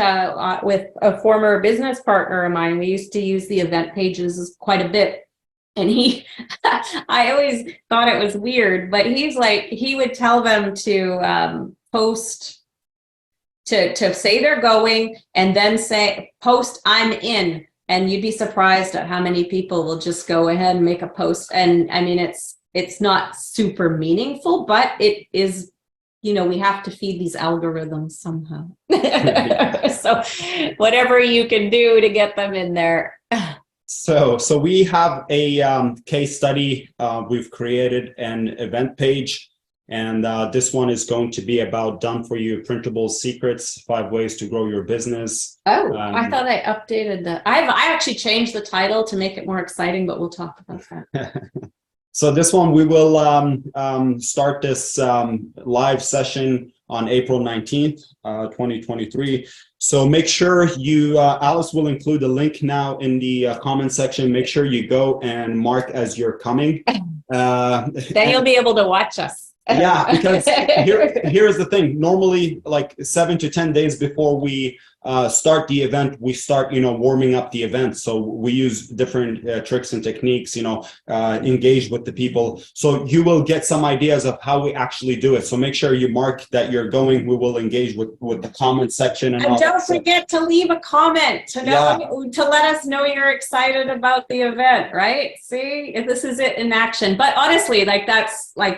with a former business partner of mine, we used to use the event pages quite a bit. And I always thought it was weird, but he would tell them to post, to say they're going, and then post, I'm in. And you'd be surprised at how many people will just go ahead and make a post. And I mean, it's not super meaningful, but it is, we have to feed these algorithms somehow. So whatever you can do to get them in there. So we have a case study. We've created an event page, and this one is going to be about done for you printable secrets, 5 ways to grow your business. Oh, I thought I updated that. I actually changed the title to make it more exciting, but we'll talk about that. So this one, we will start this live session on April 19th, 2023. So make sure Alice will include a link now in the comment section. Make sure you go and mark as you're coming. Then you'll be able to watch us. Yeah, because here's the thing. Normally, like 7 to 10 days before we start the event, we start, warming up the event. So we use different tricks and techniques, engage with the people. So you will get some ideas of how we actually do it. So make sure you mark that you're going. We will engage with the comment section. And don't forget to leave a comment to let us know you're excited about the event, right? See, if this is it in action. But honestly,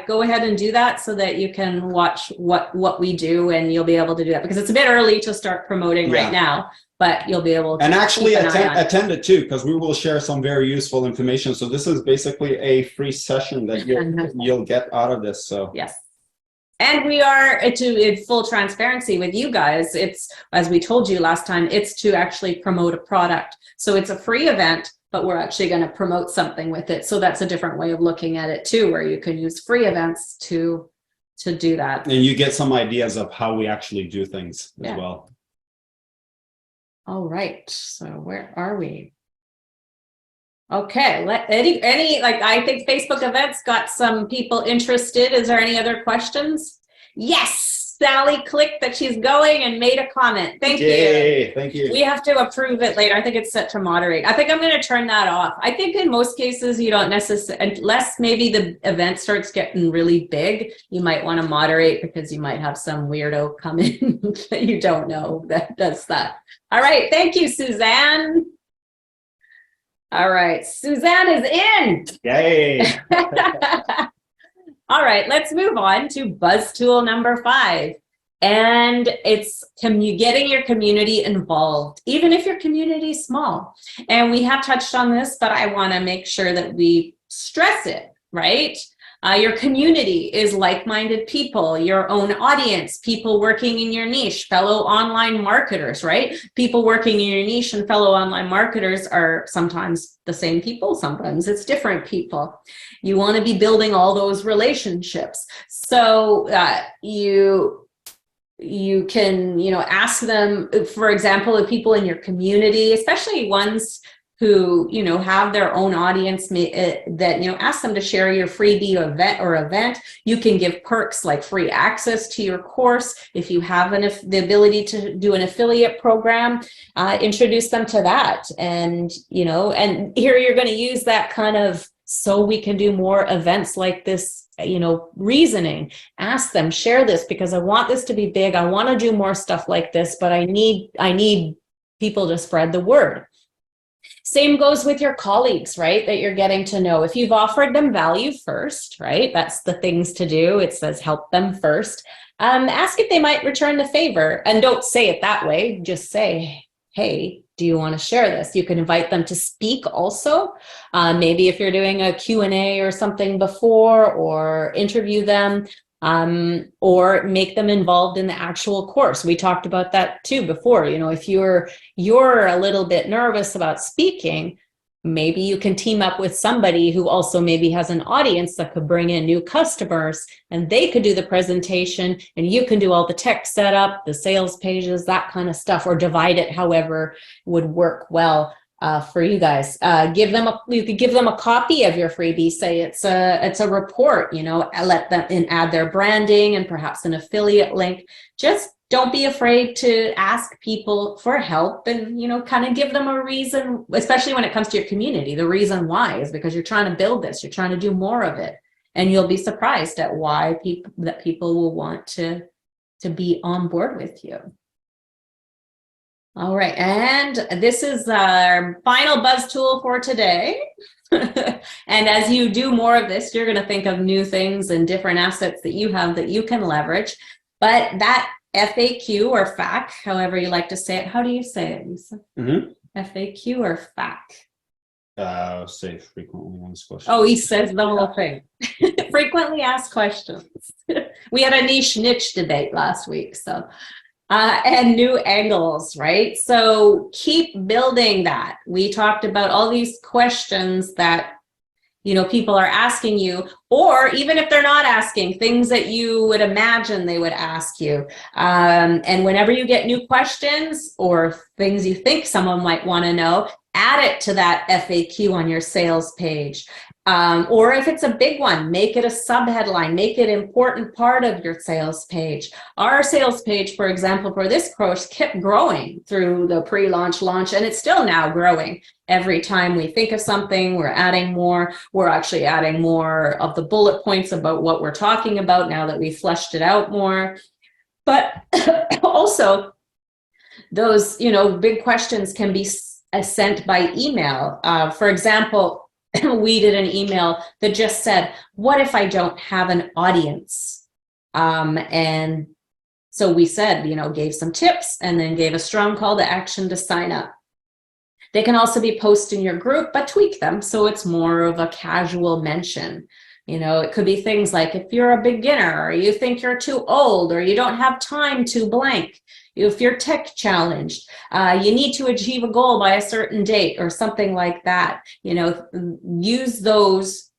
go ahead and do that so that you can watch what we do, and you'll be able to do that, because it's a bit early to start promoting right now, but you'll be able to. And actually attend it too, because we will share some very useful information. So this is basically a free session that you'll get out of this. So yes. And we are, in full transparency with you guys, it's, as we told you last time, it's to actually promote a product. So it's a free event, but we're actually going to promote something with it. So that's a different way of looking at it too, where you can use free events to do that. And you get some ideas of how we actually do things as well. All right. So where are we? Okay. I think Facebook events got some people interested. Is there any other questions? Yes. Sally clicked that she's going and made a comment. Thank you. Thank you. We have to approve it later. I think it's set to moderate. I think I'm going to turn that off. I think in most cases you don't necessarily, unless maybe the event starts getting really big, you might want to moderate, because you might have some weirdo come in that you don't know that does that. All right. Thank you, Suzanne. All right. Suzanne is in. Yay. All right, let's move on to buzz tool number 5. And it's getting your community involved, even if your community is small. And we have touched on this, but I want to make sure that we stress it, right? Your community is like-minded people, your own audience, people working in your niche, fellow online marketers, right? People working in your niche and fellow online marketers are sometimes the same people, sometimes it's different people. You want to be building all those relationships. So you can, ask them, for example, the people in your community, especially ones who, have their own audience, that, ask them to share your freebie event. You can give perks like free access to your course. If you have the ability to do an affiliate program, introduce them to that. And, and here you're going to use that kind of, so we can do more events like this, reasoning. Ask them, share this, because I want this to be big. I want to do more stuff like this, but I need people to spread the word. Same goes with your colleagues, right? That you're getting to know. If you've offered them value first, right? That's the things to do. It says help them first. Ask if they might return the favor. And don't say it that way. Just say, hey, do you want to share this? You can invite them to speak also. Maybe if you're doing a Q&A or something before, or interview them. Or make them involved in the actual course. We talked about that too before. If you're a little bit nervous about speaking, maybe you can team up with somebody who also maybe has an audience that could bring in new customers, and they could do the presentation and you can do all the tech setup, the sales pages, that kind of stuff, or divide it however would work well for you guys. You could give them a copy of your freebie, say it's a report, let them and add their branding and perhaps an affiliate link. Just don't be afraid to ask people for help and, kind of give them a reason, especially when it comes to your community. The reason why is because you're trying to build this, you're trying to do more of it. And you'll be surprised at why people will want to be on board with you. All right, and this is our final buzz tool for today. And as you do more of this, you're going to think of new things and different assets that you have that you can leverage. But that FAQ or FAQ, however you like to say it, how do you say it, Lisa? FAQ or FAQ? Say frequently asked questions. Oh, he says the whole thing. Frequently asked questions. We had a niche debate last week, so. And new angles, right? So keep building that. We talked about all these questions that, people are asking you, or even if they're not asking, things that you would imagine they would ask you. And whenever you get new questions or things you think someone might want to know, add it to that FAQ on your sales page. Or if it's a big one, make it a subheadline, make it an important part of your sales page. Our sales page, for example, for this course kept growing through the pre-launch, launch, and it's still now growing. Every time we think of something, we're adding more. We're actually adding more of the bullet points about what we're talking about now that we've fleshed it out more. But also, those, big questions can be sent by email. For example, we did an email that just said, what if I don't have an audience? And so we said, gave some tips and then gave a strong call to action to sign up. They can also be posted in your group, but tweak them so it's more of a casual mention. It could be things like if you're a beginner or you think you're too old or you don't have time to blank. If you're tech challenged, you need to achieve a goal by a certain date or something like that. Use those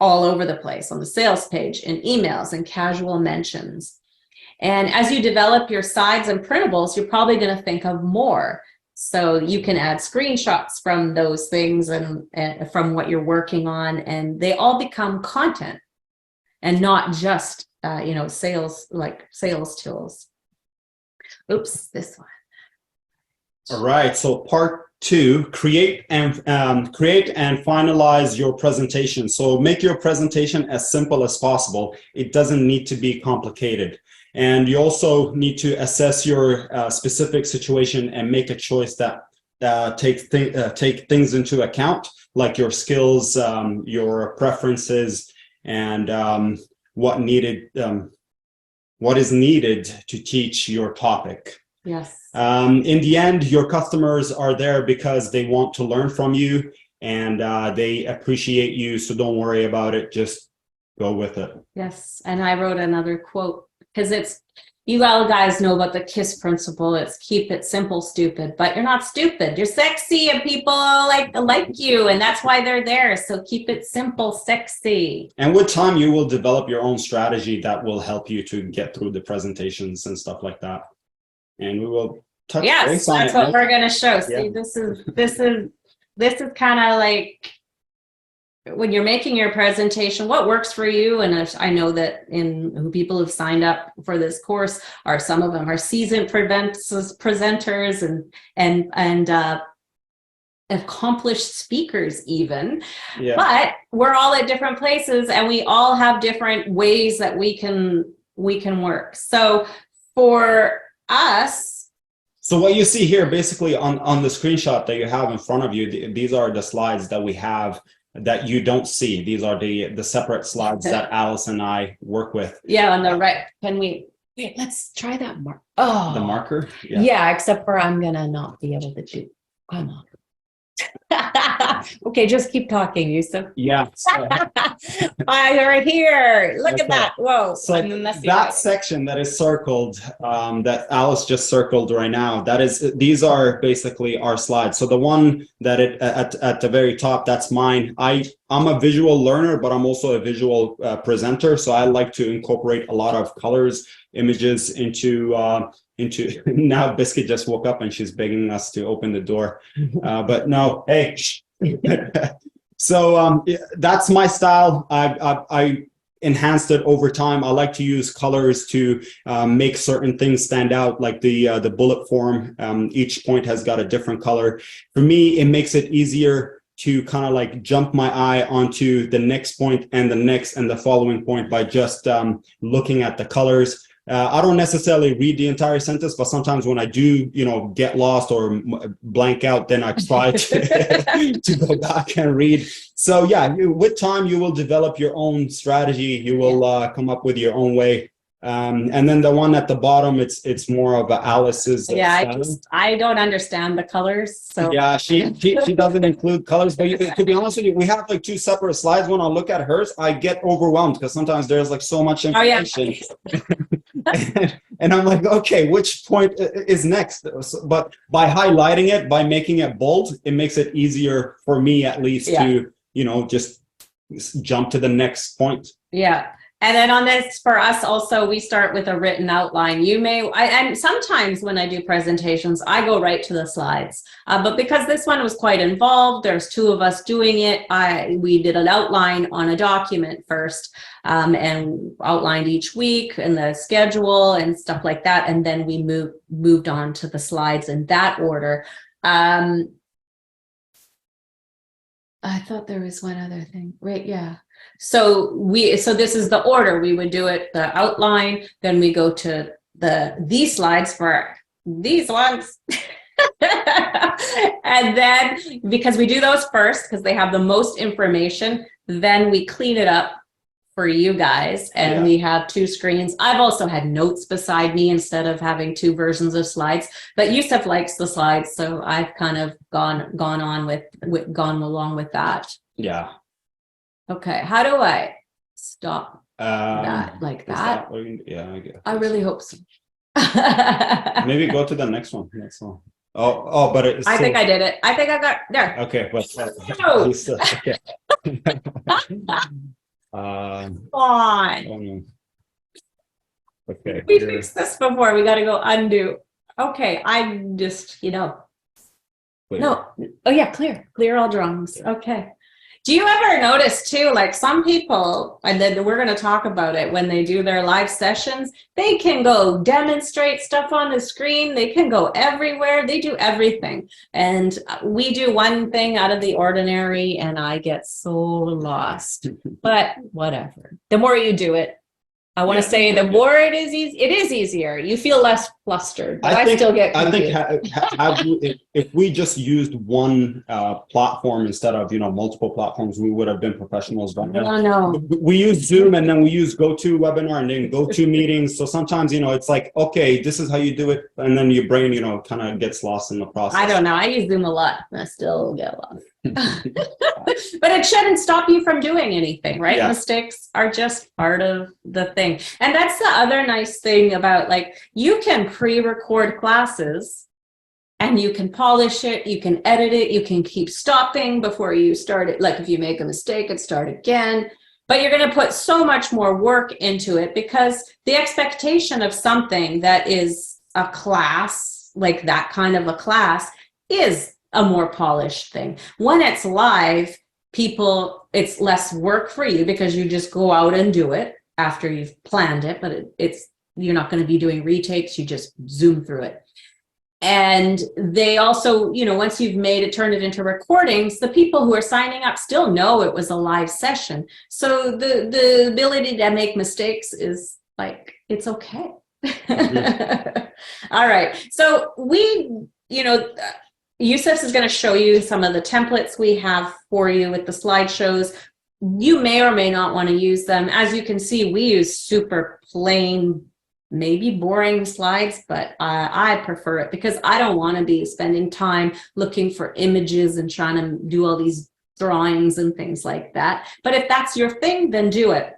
all over the place on the sales page, in emails and casual mentions. And as you develop your sides and printables, you're probably going to think of more. So you can add screenshots from those things and from what you're working on, and they all become content and not just, sales tools. Oops, this one. All right, so part 2, create and finalize your presentation. So make your presentation as simple as possible. It doesn't need to be complicated. And you also need to assess your specific situation and make a choice that take things into account, like your skills, your preferences, and what is needed to teach your topic. Yes. In the end, your customers are there because they want to learn from you and they appreciate you. So don't worry about it. Just go with it. Yes. And I wrote another quote because you all guys know about the KISS principle. It's keep it simple, stupid, but you're not stupid. You're sexy and people like you, and that's why they're there. So keep it simple, sexy. And with time, you will develop your own strategy that will help you to get through the presentations and stuff like that. And we will touch base on it. Yes, that's what we're going to show. See, this is kind of like when you're making your presentation, what works for you. And I know that who people who've signed up for this course are, some of them are seasoned presenters and accomplished speakers even. Yeah. But we're all at different places and we all have different ways that we can work. So for us, so what you see here basically on the screenshot that you have in front of you, these are the slides that we have that you don't see. These are the separate slides that Alice and I work with. Yeah, on the right. Wait, let's try that mark. Oh, the marker? Yeah, except for I'm gonna not be able to do. Come on. Okay, just keep talking, Yusuf. Yeah. So, Right here. Look at okay. that. Whoa. So I'm messing that up. section that is circled, that Alice just circled right now, these are basically our slides. So the one that at the very top, that's mine. I'm a visual learner, but I'm also a visual presenter. So I like to incorporate a lot of colors, images into now Biscuit just woke up and she's begging us to open the door. But no, hey. So that's my style. I enhanced it over time. I like to use colors to make certain things stand out, like the bullet form. Each point has got a different color. For me, it makes it easier to kind of like jump my eye onto the next point and the next and the following point by just looking at the colors. I don't necessarily read the entire sentence, but sometimes when I do, get lost or blank out, then I try to go back and read. So yeah, with time, you will develop your own strategy. You will come up with your own way. And then the one at the bottom, it's more of Alice's. Yeah, I don't understand the colors. So yeah, she doesn't include colors. But to be honest with you, we have like two separate slides. When I look at hers, I get overwhelmed because sometimes there's like so much information. Oh, yeah. And I'm like, okay, which point is next? But by highlighting it, by making it bold, it makes it easier for me at least to, just jump to the next point. Yeah. And then on this, for us also, we start with a written outline. And sometimes when I do presentations, I go right to the slides. But because this one was quite involved, there's two of us doing it. We did an outline on a document first, and outlined each week and the schedule and stuff like that. And then we moved on to the slides in that order. I thought there was one other thing, right? Yeah. So this is the order we would do it, the outline, then we go to these slides for these ones. And then because we do those first, because they have the most information, then we clean it up for you guys and we have two screens. I've also had notes beside me instead of having two versions of slides, but Yusuf likes the slides, so I've kind of gone along with that. Yeah. Okay, how do I stop that like that? Yeah, I guess. I really hope so. Maybe go to the next one. Oh, but it's I think I did it. I think I got there. Okay, but No. okay. Come on. Oh no. Okay. We fixed this before. We got to go undo. Okay, I just, Clear. no. Oh yeah, clear all drawings. Okay. Do you ever notice too, like some people, and then we're going to talk about it when they do their live sessions, they can go demonstrate stuff on the screen. They can go everywhere. They do everything. And we do one thing out of the ordinary and I get so lost, but whatever. The more you do it, I want to say the more it is easier. You feel less flustered. But I still get confused. I think if we just used one platform instead of multiple platforms, we would have been professionals by now. I know. We use Zoom and then we use GoToWebinar and then GoToMeetings. So sometimes it's like, okay, this is how you do it, and then your brain kind of gets lost in the process. I don't know. I use Zoom a lot, and I still get lost. But it shouldn't stop you from doing anything, right? Yeah. Mistakes are just part of the thing. And that's the other nice thing about, like, you can pre-record classes and you can polish it, you can edit it, you can keep stopping before you start it. Like if you make a mistake and start again, but you're going to put so much more work into it because the expectation of something that is a class, like that kind of a class, is a more polished thing. When it's live, it's less work for you because you just go out and do it after you've planned it, but you're not going to be doing retakes, you just zoom through it. And they also, once you've turned it into recordings, the people who are signing up still know it was a live session. So the ability to make mistakes is like, it's okay. Mm-hmm. All right. So Yusuf is going to show you some of the templates we have for you with the slideshows. You may or may not want to use them. As you can see, we use super plain maybe boring slides, but I prefer it because I don't want to be spending time looking for images and trying to do all these drawings and things like that. But if that's your thing, then do it.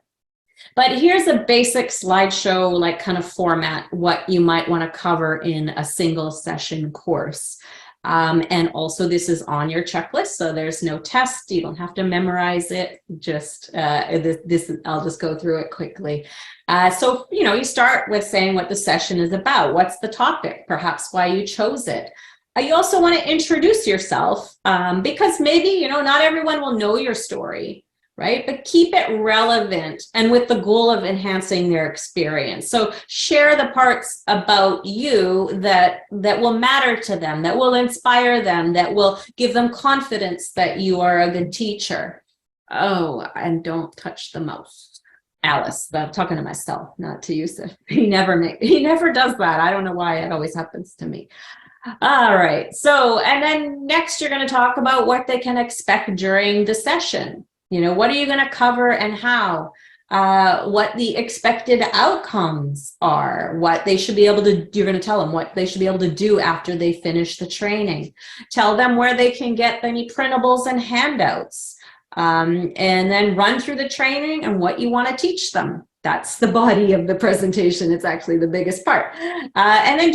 But here's a basic slideshow, like kind of format, what you might want to cover in a single session course. And also this is on your checklist, so there's no test. You don't have to memorize it. Just I'll just go through it quickly. So, you start with saying what the session is about. What's the topic? Perhaps why you chose it. You also want to introduce yourself because maybe, not everyone will know your story, right? But keep it relevant and with the goal of enhancing their experience. So share the parts about you that will matter to them, that will inspire them, that will give them confidence that you are a good teacher. Oh, and don't touch the mouse. Alice, I'm talking to myself, not to Yusuf. He never does that. I don't know why it always happens to me. All right. So, and then next you're going to talk about what they can expect during the session. What are you going to cover and how? What the expected outcomes are, what they should be able to, you're going to tell them what they should be able to do after they finish the training. Tell them where they can get any printables and handouts. And then run through the training and what you want to teach them. That's the body of the presentation. It's actually the biggest part. And then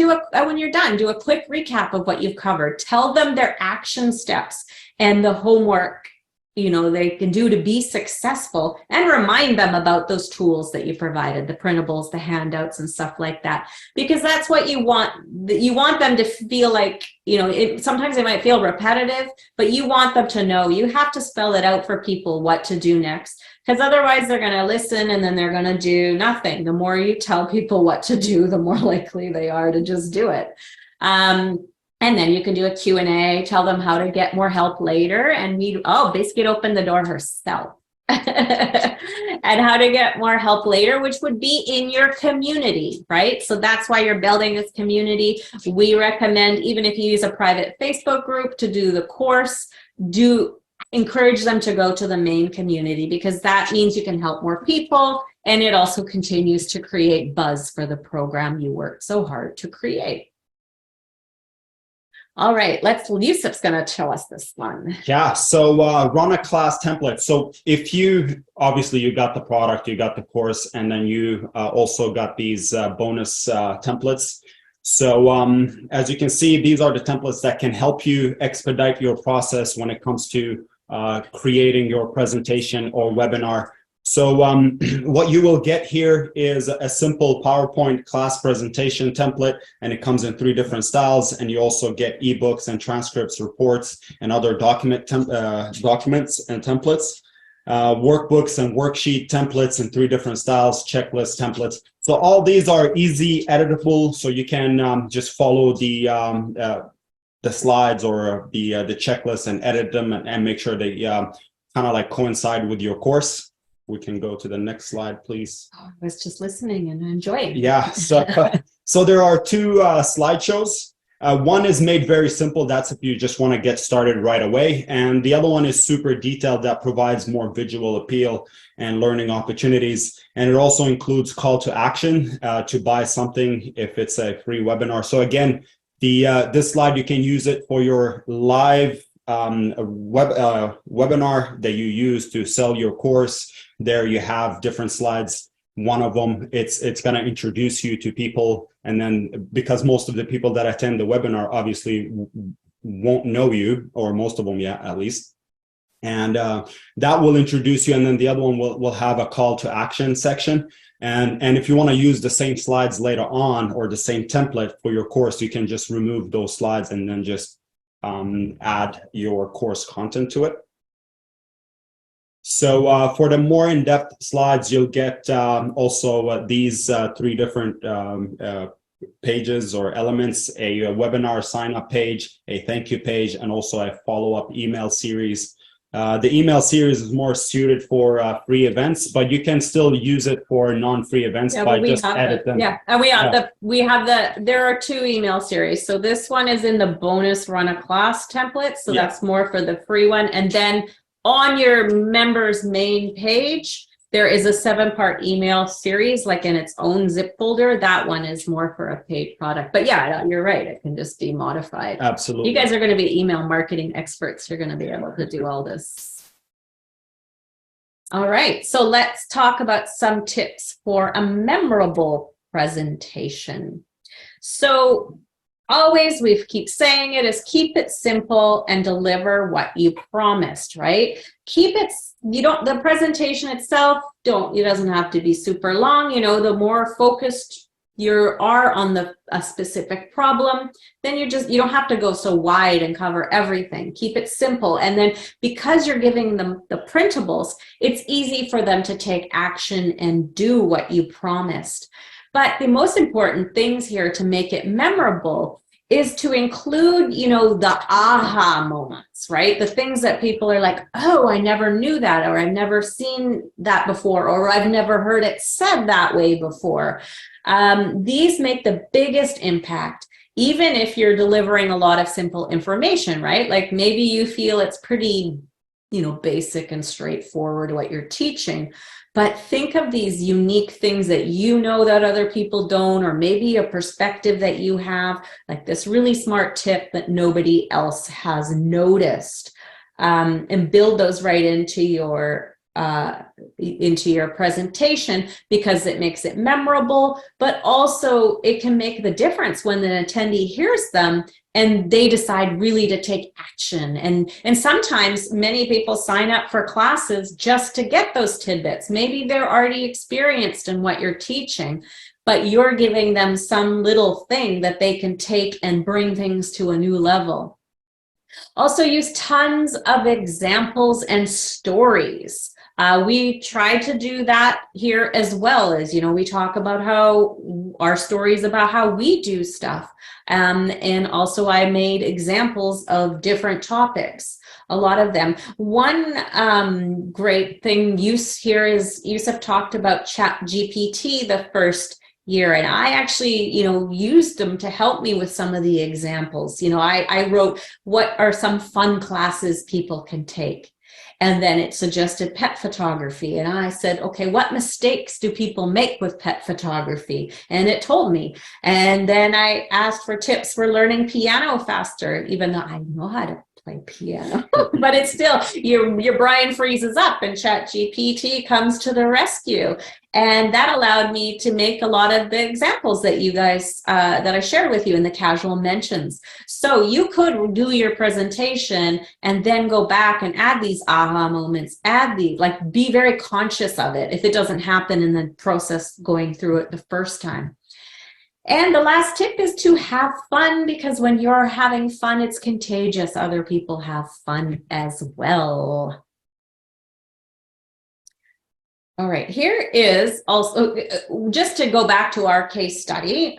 when you're done, do a quick recap of what you've covered. Tell them their action steps and the homework they can do to be successful, and remind them about those tools that you provided, the printables, the handouts, and stuff like that, because that's what you want. You want them to feel like, sometimes they might feel repetitive, but you want them to know. You have to spell it out for people what to do next, because otherwise they're going to listen and then they're going to do nothing. The more you tell people what to do, the more likely they are to just do it. And then you can do a Q&A, tell them how to get more help later. And Biscuit opened the door herself. And how to get more help later, which would be in your community, right? So that's why you're building this community. We recommend, even if you use a private Facebook group to do the course, encourage them to go to the main community, because that means you can help more people. And it also continues to create buzz for the program you worked so hard to create. All right, Yusuf's going to show us this one. Yeah, so run a class template. So if you got the product, you got the course, and then you also got these bonus templates. So as you can see, these are the templates that can help you expedite your process when it comes to creating your presentation or webinar. So what you will get here is a simple PowerPoint class presentation template, and it comes in 3 different styles. And you also get ebooks and transcripts, reports, and other documents and templates, workbooks and worksheet templates in 3 different styles, checklist templates. So all these are easy editable, so you can just follow the slides or the checklist and edit them and make sure they kind of like coincide with your course. We can go to the next slide, please. I was just listening and enjoying. Yeah, so there are 2 slideshows. One is made very simple. That's if you just want to get started right away. And the other one is super detailed, that provides more visual appeal and learning opportunities. And it also includes call to action to buy something if it's a free webinar. So again, this slide, you can use it for your live webinar that you use to sell your course. There you have different slides. One of them, it's going to introduce you to people, and then because most of the people that attend the webinar obviously won't know you, or most of them, at least, and that will introduce you. And then the other one will have a call to action section, and if you want to use the same slides later on or the same template for your course, you can just remove those slides and then just add your course content to it. So for the more in-depth slides, you'll get also these 3 different pages or elements: a webinar sign-up page, a thank you page, and also a follow-up email series. The email series is more suited for free events, but you can still use it for non-free events by just edit them. Yeah, and there are 2 email series. So this one is in the bonus run a class template. So that's more for the free one. And then on your members main page, There is a 7-part email series, like in its own zip folder. That one is more for a paid product. But yeah, you're right. It can just be modified. Absolutely. You guys are going to be email marketing experts. You're going to be able to do all this. All right. So let's talk about some tips for a memorable presentation. So always, we keep saying it, is keep it simple and deliver what you promised, right? Keep it, the presentation itself, it doesn't have to be super long. The more focused you are on a specific problem, then you don't have to go so wide and cover everything. Keep it simple. And then because you're giving them the printables, it's easy for them to take action and do what you promised. But the most important things here to make it memorable is to include, the aha moments, right? The things that people are like, oh, I never knew that, or I've never seen that before, or I've never heard it said that way before. These make the biggest impact, even if you're delivering a lot of simple information, right? Like maybe you feel it's pretty, basic and straightforward what you're teaching. But think of these unique things that that other people don't, or maybe a perspective that you have, like this really smart tip that nobody else has noticed, and build those right into your presentation, because it makes it memorable, but also it can make the difference when the attendee hears them and they decide really to take action. And sometimes many people sign up for classes just to get those tidbits. Maybe they're already experienced in what you're teaching, but you're giving them some little thing that they can take and bring things to a new level. Also, use tons of examples and stories. We try to do that here as well. As we talk about how our stories about how we do stuff. And also I made examples of different topics, a lot of them. One great thing here is Yusuf talked about ChatGPT the first year, and I actually, used them to help me with some of the examples. I wrote, what are some fun classes people can take? And then it suggested pet photography. And I said, okay, what mistakes do people make with pet photography? And it told me. And then I asked for tips for learning piano faster, even though I know how to play piano. But it's still, your brain freezes up and ChatGPT comes to the rescue. And that allowed me to make a lot of the examples that you guys, that I shared with you in the casual mentions. So you could do your presentation and then go back and add these aha moments, be very conscious of it if it doesn't happen in the process going through it the first time. And the last tip is to have fun, because when you're having fun, it's contagious. Other people have fun as well. All right, here is also, just to go back to our case study.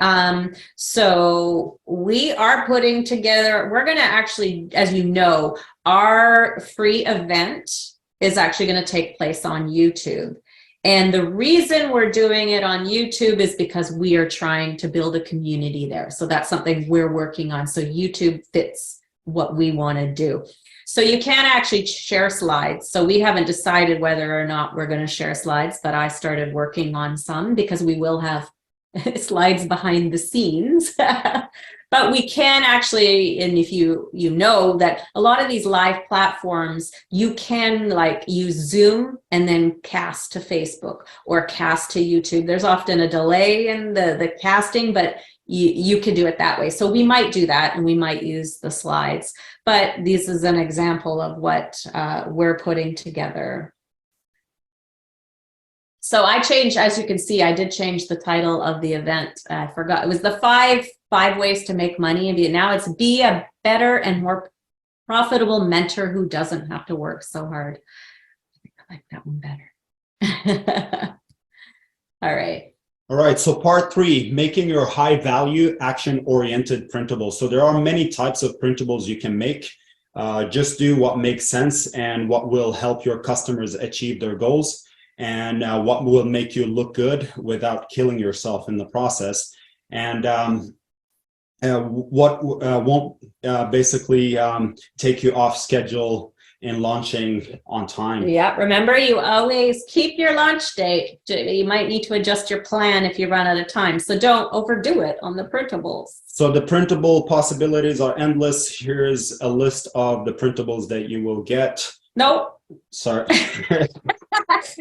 So we are putting together, we're going to actually, as you know, our free event is actually going to take place on YouTube. And the reason we're doing it on YouTube is because we are trying to build a community there. So that's something we're working on. So YouTube fits what we want to do. So you can actually share slides. So we haven't decided whether or not we're going to share slides, but I started working on some because we will have slides behind the scenes. But we can actually, and if you know that a lot of these live platforms, you can use Zoom and then cast to Facebook or cast to YouTube. There's often a delay in the casting, but you can do it that way. So we might do that, and we might use the slides. But this is an example of what we're putting together. So I changed, as you can see, I did change the title of the event. I forgot. It was the five ways to make money. And now it's be a better and more profitable mentor who doesn't have to work so hard. I think I like that one better. All right. All right, so part 3, making your high value action oriented printables. So there are many types of printables you can make. Just do what makes sense and what will help your customers achieve their goals, and what will make you look good without killing yourself in the process. And what won't basically take you off schedule in launching on time. Yeah, remember, you always keep your launch date. You might need to adjust your plan if you run out of time. So don't overdo it on the printables. So the printable possibilities are endless. Here's a list of the printables that you will get. Nope. Sorry.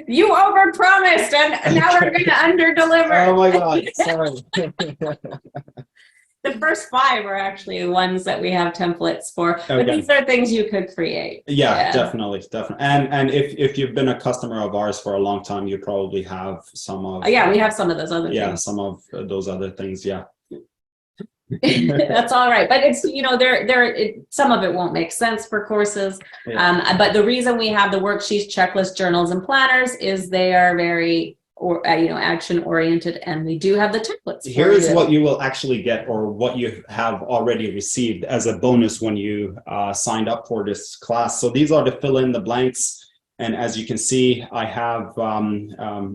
You overpromised and now we're going to underdeliver. Oh my God, sorry. The first 5 are actually ones that we have templates for, but Okay. these are things you could create. Yeah, definitely. And if you've been a customer of ours for a long time, you probably have some of. Yeah, we have some of those other Yeah, things. some of those other things. Yeah. That's all right, but it's, you know, some of it won't make sense for courses. Yeah. But the reason we have the worksheets, checklists, journals, and planners is they are very action oriented, and we do have the templates. Here's what you will actually get, or what you have already received as a bonus when you signed up for this class. So these are the fill in the blanks, and as you can see, I have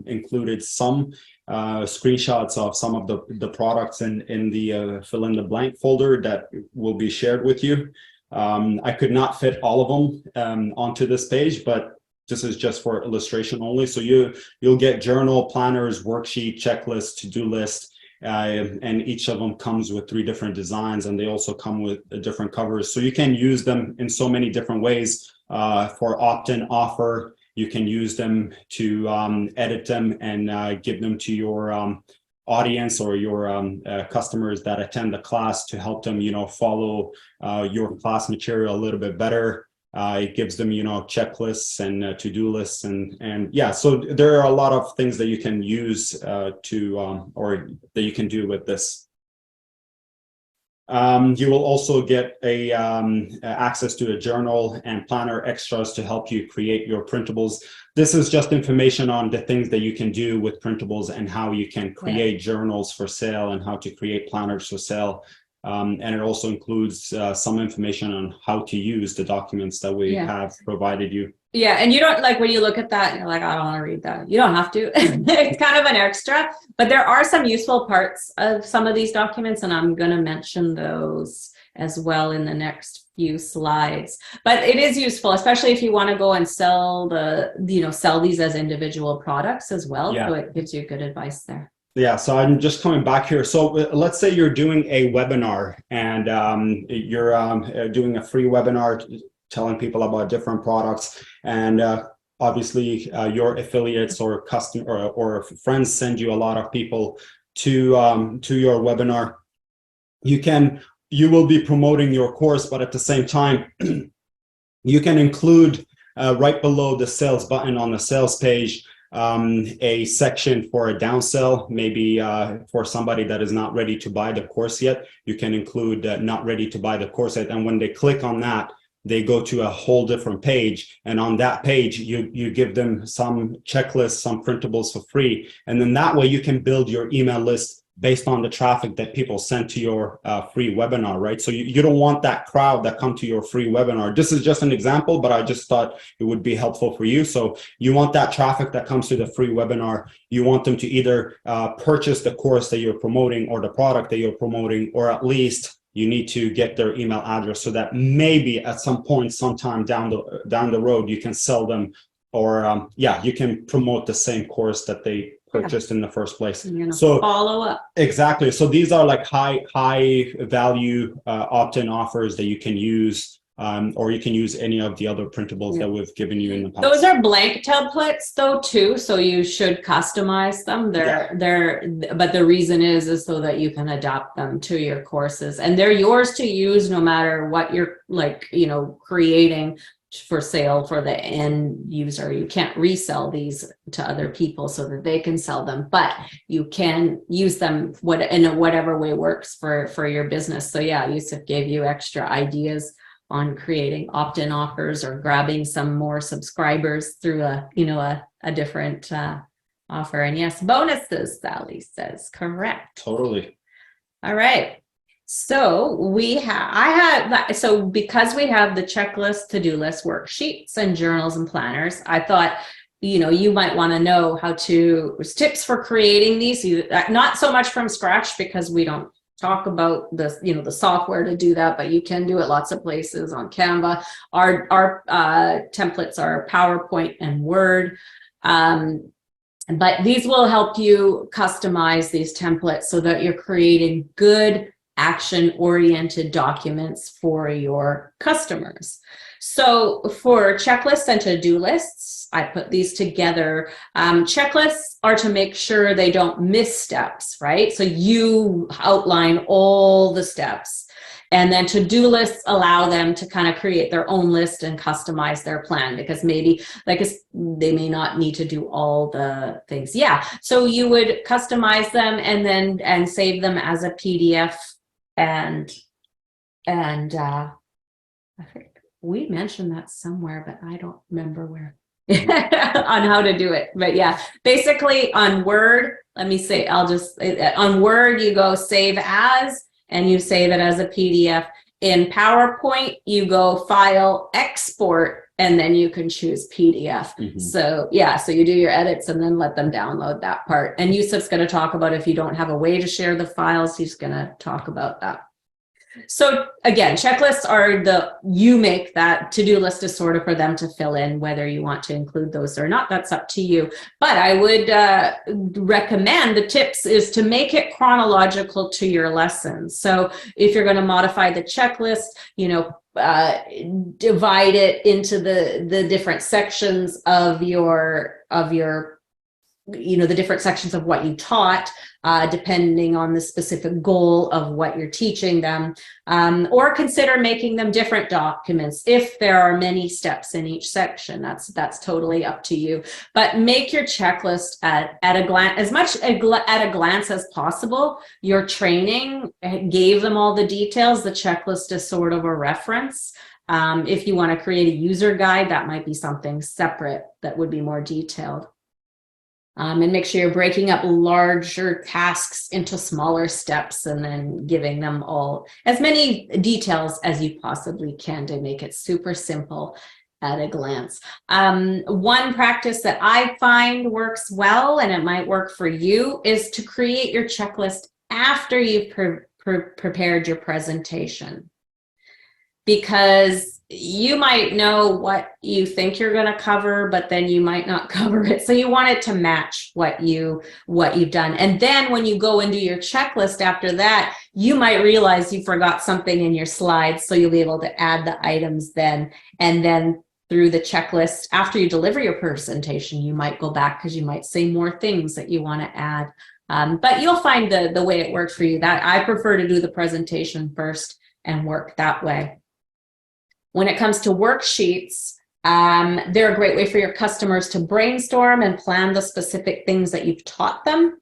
included some screenshots of some of the products in the fill in the blank folder that will be shared with you. I could not fit all of them onto this page, but this is just for illustration only. So you'll get journal, planners, worksheet, checklist, to-do list, and each of them comes with 3 different designs, and they also come with different covers. So you can use them in so many different ways. For opt-in offer, you can use them to edit them and give them to your audience or your customers that attend the class, to help them, you know, follow your class material a little bit better. It gives them, you know, checklists and to-do lists, and yeah, so there are a lot of things that you can use or that you can do with this. You will also get access to a journal and planner extras to help you create your printables. This is just information on the things that you can do with printables and how you can create journals for sale and how to create planners for sale. And it also includes some information on how to use the documents that we have provided you. Yeah, and you don't, like, when you look at that, you're like, I don't want to read that. You don't have to. It's kind of an extra, but there are some useful parts of some of these documents, and I'm going to mention those as well in the next few slides. But it is useful, especially if you want to go and sell sell these as individual products as well. So it gives you good advice there. Yeah, so I'm just coming back here. So let's say you're doing a webinar, and you're doing a free webinar telling people about different products, and obviously your affiliates or or friends send you a lot of people to your webinar. You will be promoting your course, but at the same time, you can include right below the sales button on the sales page a section for a downsell, maybe for somebody that is not ready to buy the course yet. You can include not ready to buy the course yet, and when they click on that, they go to a whole different page, and on that page you give them some checklists, some printables for free, and then that way you can build your email list based on the traffic that people send to your free webinar, right? So you don't want that crowd that come to your free webinar. This is just an example, but I just thought it would be helpful for you. So you want that traffic that comes to the free webinar. You want them to either purchase the course that you're promoting or the product that you're promoting, or at least you need to get their email address so that maybe at some point, sometime down the road, you can sell them, or you can promote the same course that they purchased in the first place. So follow up. Exactly. So these are like high value opt-in offers that you can use, or you can use any of the other printables that we've given you in the past. Those are blank templates though too, so you should customize them. But the reason is so that you can adapt them to your courses, and they're yours to use no matter what you're creating for sale for the end user. You can't resell these to other people so that they can sell them, but you can use them in whatever way works for your business. So yeah, Yusuf gave you extra ideas on creating opt-in offers or grabbing some more subscribers through a different offer. And yes, bonuses, Sally says, correct. Totally. All right. So because we have the checklist, to-do list, worksheets, and journals and planners, I thought, you might want to know tips for creating these, not so much from scratch because we don't talk about the, the software to do that, but you can do it lots of places on Canva. Our templates are PowerPoint and Word. But these will help you customize these templates so that you're creating good action-oriented documents for your customers. So for checklists and to-do lists, I put these together. Checklists are to make sure they don't miss steps, right? So you outline all the steps. And then to-do lists allow them to kind of create their own list and customize their plan, because maybe they may not need to do all the things. Yeah, so you would customize them and save them as a PDF. And I think we mentioned that somewhere, but I don't remember where on how to do it. But yeah, basically on Word, on Word, you go save as, and you save it as a PDF. In PowerPoint, you go file, export, and then you can choose PDF. Mm-hmm. So yeah, so you do your edits and then let them download that part. And Yusuf's going to talk about if you don't have a way to share the files, he's going to talk about that. So again, checklists are you make that to-do list is sort of for them to fill in, whether you want to include those or not, that's up to you. But I would recommend the tips is to make it chronological to your lessons. So if you're going to modify the checklist, divide it into the different sections of your the different sections of what you taught, depending on the specific goal of what you're teaching them, or consider making them different documents if there are many steps in each section. That's totally up to you. But make your checklist at a glance, as much at a glance as possible. Your training gave them all the details. The checklist is sort of a reference. If you want to create a user guide, that might be something separate that would be more detailed. And make sure you're breaking up larger tasks into smaller steps and then giving them all as many details as you possibly can to make it super simple at a glance. One practice that I find works well, and it might work for you, is to create your checklist after you've prepared your presentation. Because you might know what you think you're going to cover, but then you might not cover it. So you want it to match what you've done. And then when you go and do your checklist after that, you might realize you forgot something in your slides. So you'll be able to add the items then. And then through the checklist, after you deliver your presentation, you might go back because you might say more things that you want to add. But you'll find the way it works for you. That I prefer to do the presentation first and work that way. When it comes to worksheets, they're a great way for your customers to brainstorm and plan the specific things that you've taught them.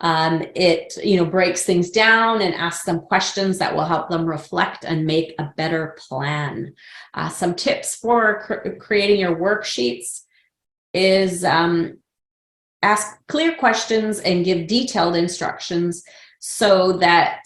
It breaks things down and asks them questions that will help them reflect and make a better plan. Some tips for creating your worksheets is ask clear questions and give detailed instructions so that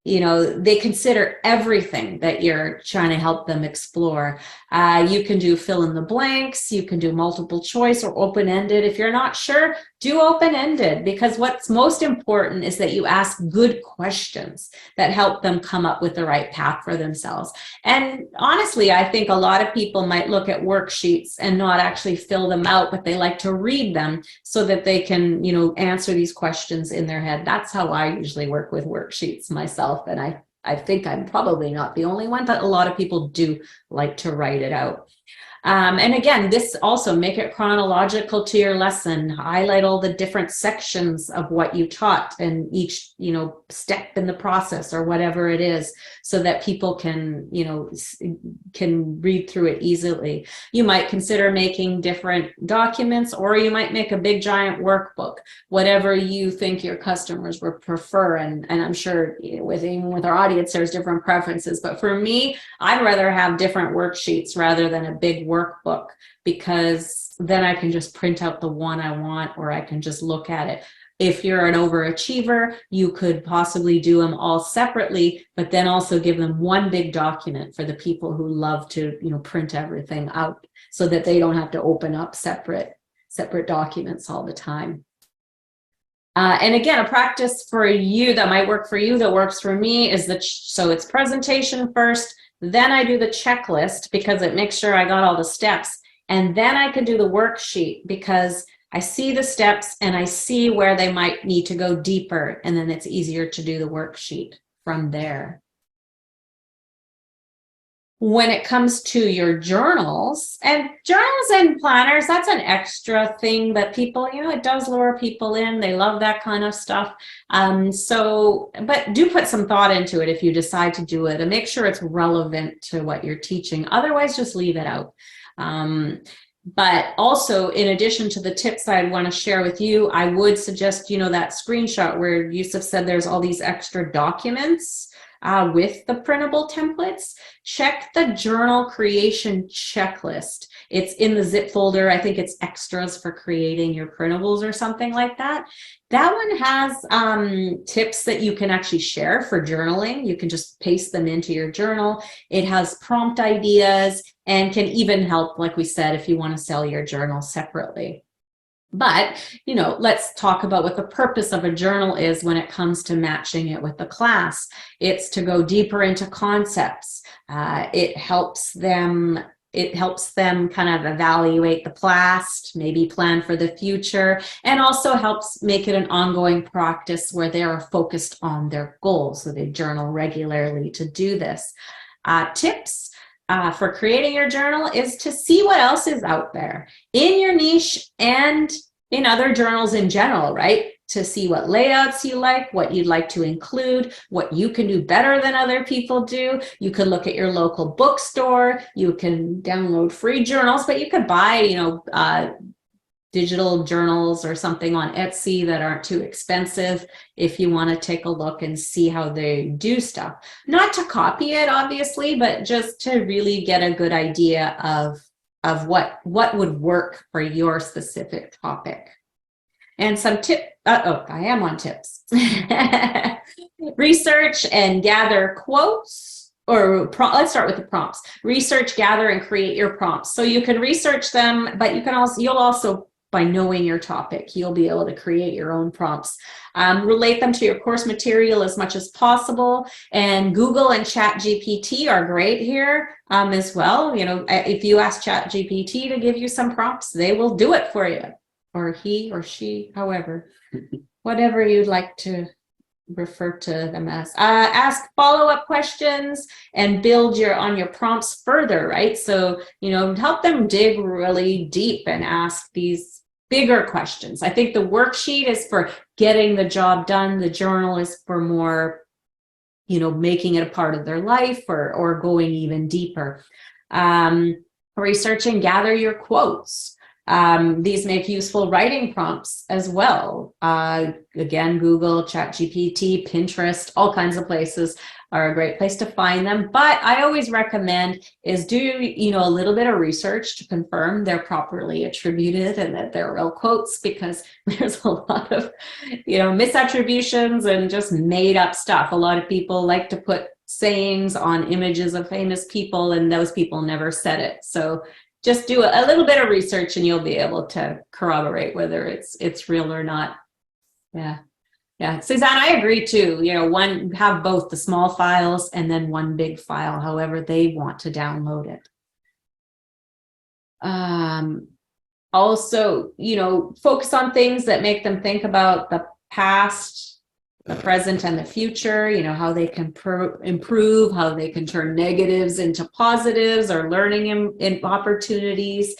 they consider everything that you're trying to help them explore. You can do fill in the blanks, you can do multiple choice or open-ended. If you're not sure, do open-ended, because what's most important is that you ask good questions that help them come up with the right path for themselves. And honestly, I think a lot of people might look at worksheets and not actually fill them out, but they like to read them so that they can, answer these questions in their head. That's how I usually work with worksheets myself. And I think I'm probably not the only one, but a lot of people do like to write it out. And again, this also make it chronological to your lesson, highlight all the different sections of what you taught and each, step in the process or whatever it is, so that people can read through it easily. You might consider making different documents, or you might make a big giant workbook, whatever you think your customers would prefer. And I'm sure even with our audience, there's different preferences, but for me, I'd rather have different worksheets rather than a big workbook, because then I can just print out the one I want, or I can just look at it. If you're an overachiever, you could possibly do them all separately, but then also give them one big document for the people who love to, print everything out, so that they don't have to open up separate documents all the time. And again, a practice for you that might work for you, that works for me, is so it's presentation first, then I do the checklist because it makes sure I got all the steps. And then I can do the worksheet because I see the steps and I see where they might need to go deeper. And then it's easier to do the worksheet from there. When it comes to your journals and planners, that's an extra thing that people, it does lure people in. They love that kind of stuff. But do put some thought into it if you decide to do it, and make sure it's relevant to what you're teaching. Otherwise, just leave it out. But also, in addition to the tips I'd want to share with you, I would suggest, that screenshot where Yusuf said there's all these extra documents with the printable templates. Check the journal creation checklist. It's in the zip folder. I think it's extras for creating your printables or something like that. That one has tips that you can actually share for journaling. You can just paste them into your journal. It has prompt ideas and can even help, like we said, if you want to sell your journal separately. But, let's talk about what the purpose of a journal is when it comes to matching it with the class. It's to go deeper into concepts. It helps them kind of evaluate the past, maybe plan for the future, and also helps make it an ongoing practice where they are focused on their goals. So they journal regularly to do this. Tips for creating your journal is to see what else is out there in your niche and in other journals in general, right? To see what layouts you like, what you'd like to include, what you can do better than other people do. You could look at your local bookstore. You can download free journals, but you could buy, digital journals or something on Etsy that aren't too expensive if you want to take a look and see how they do stuff. Not to copy it, obviously, but just to really get a good idea of what would work for your specific topic. And some I am on tips. Research and gather quotes, let's start with the prompts. Research, gather, and create your prompts. So you can research them, but you'll also, by knowing your topic, you'll be able to create your own prompts. Relate them to your course material as much as possible. And Google and ChatGPT are great here as well. If you ask ChatGPT to give you some prompts, they will do it for you, or he or she, however, whatever you'd like to refer to them as. Ask follow-up questions and build on your prompts further, right? So, help them dig really deep and ask these bigger questions. I think the worksheet is for getting the job done. The journal is for more, making it a part of their life or going even deeper. Research and gather your quotes. These make useful writing prompts as well. Again, Google, ChatGPT, Pinterest, all kinds of places are a great place to find them. But I always recommend is do, a little bit of research to confirm they're properly attributed and that they're real quotes, because there's a lot of, misattributions and just made up stuff. A lot of people like to put sayings on images of famous people, and those people never said it. So just do a little bit of research and you'll be able to corroborate whether it's real or not. Yeah, Suzanne, I agree too. Have both the small files and then one big file, however they want to download it. Also, focus on things that make them think about the past, the present, and the future, how they can improve, how they can turn negatives into positives or learning in opportunities,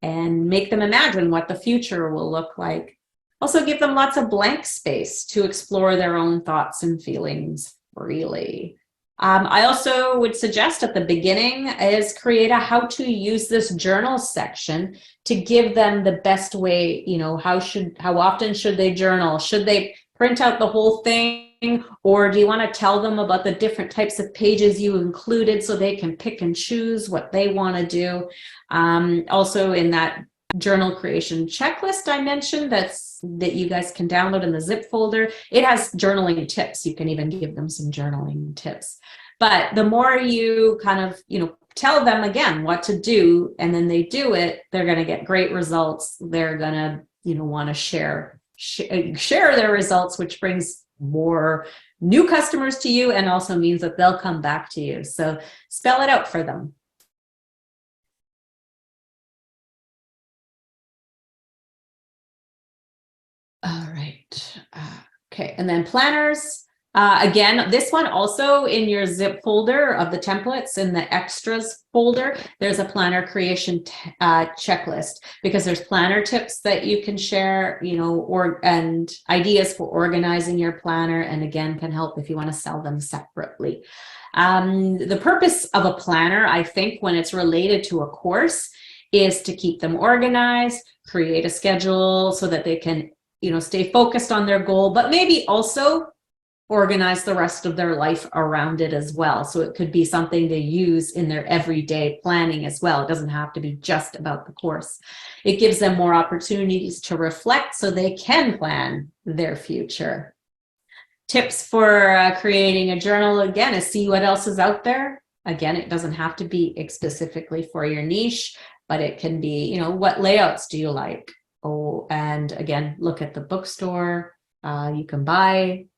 and make them imagine what the future will look like. Also give them lots of blank space to explore their own thoughts and feelings freely. I also would suggest at the beginning is create a how to use this journal section to give them the best way, how often should they journal? Should they print out the whole thing? Or do you want to tell them about the different types of pages you included so they can pick and choose what they want to do? Also in that journal creation checklist I mentioned that you guys can download in the zip folder, it has journaling tips. You can even give them some journaling tips. But the more you kind of, tell them again what to do, and then they do it, they're going to get great results. They're going to, want to share share their results, which brings more new customers to you and also means that they'll come back to you. So spell it out for them. All right. Okay. And then planners. Again, this one also in your zip folder of the templates in the extras folder, there's a planner creation checklist, because there's planner tips that you can share, you know, and ideas for organizing your planner, and again, can help if you want to sell them separately. The purpose of a planner, I think, when it's related to a course, is to keep them organized, create a schedule so that they can, you know, stay focused on their goal, but maybe also organize the rest of their life around it as well. So it could be something they use in their everyday planning as well. It doesn't have to be just about the course. It gives them more opportunities to reflect so they can plan their future. Tips for creating a journal, again, is see what else is out there. Again, it doesn't have to be specifically for your niche, but it can be, you know, what layouts do you like? Oh, and again, look at the bookstore. You can buy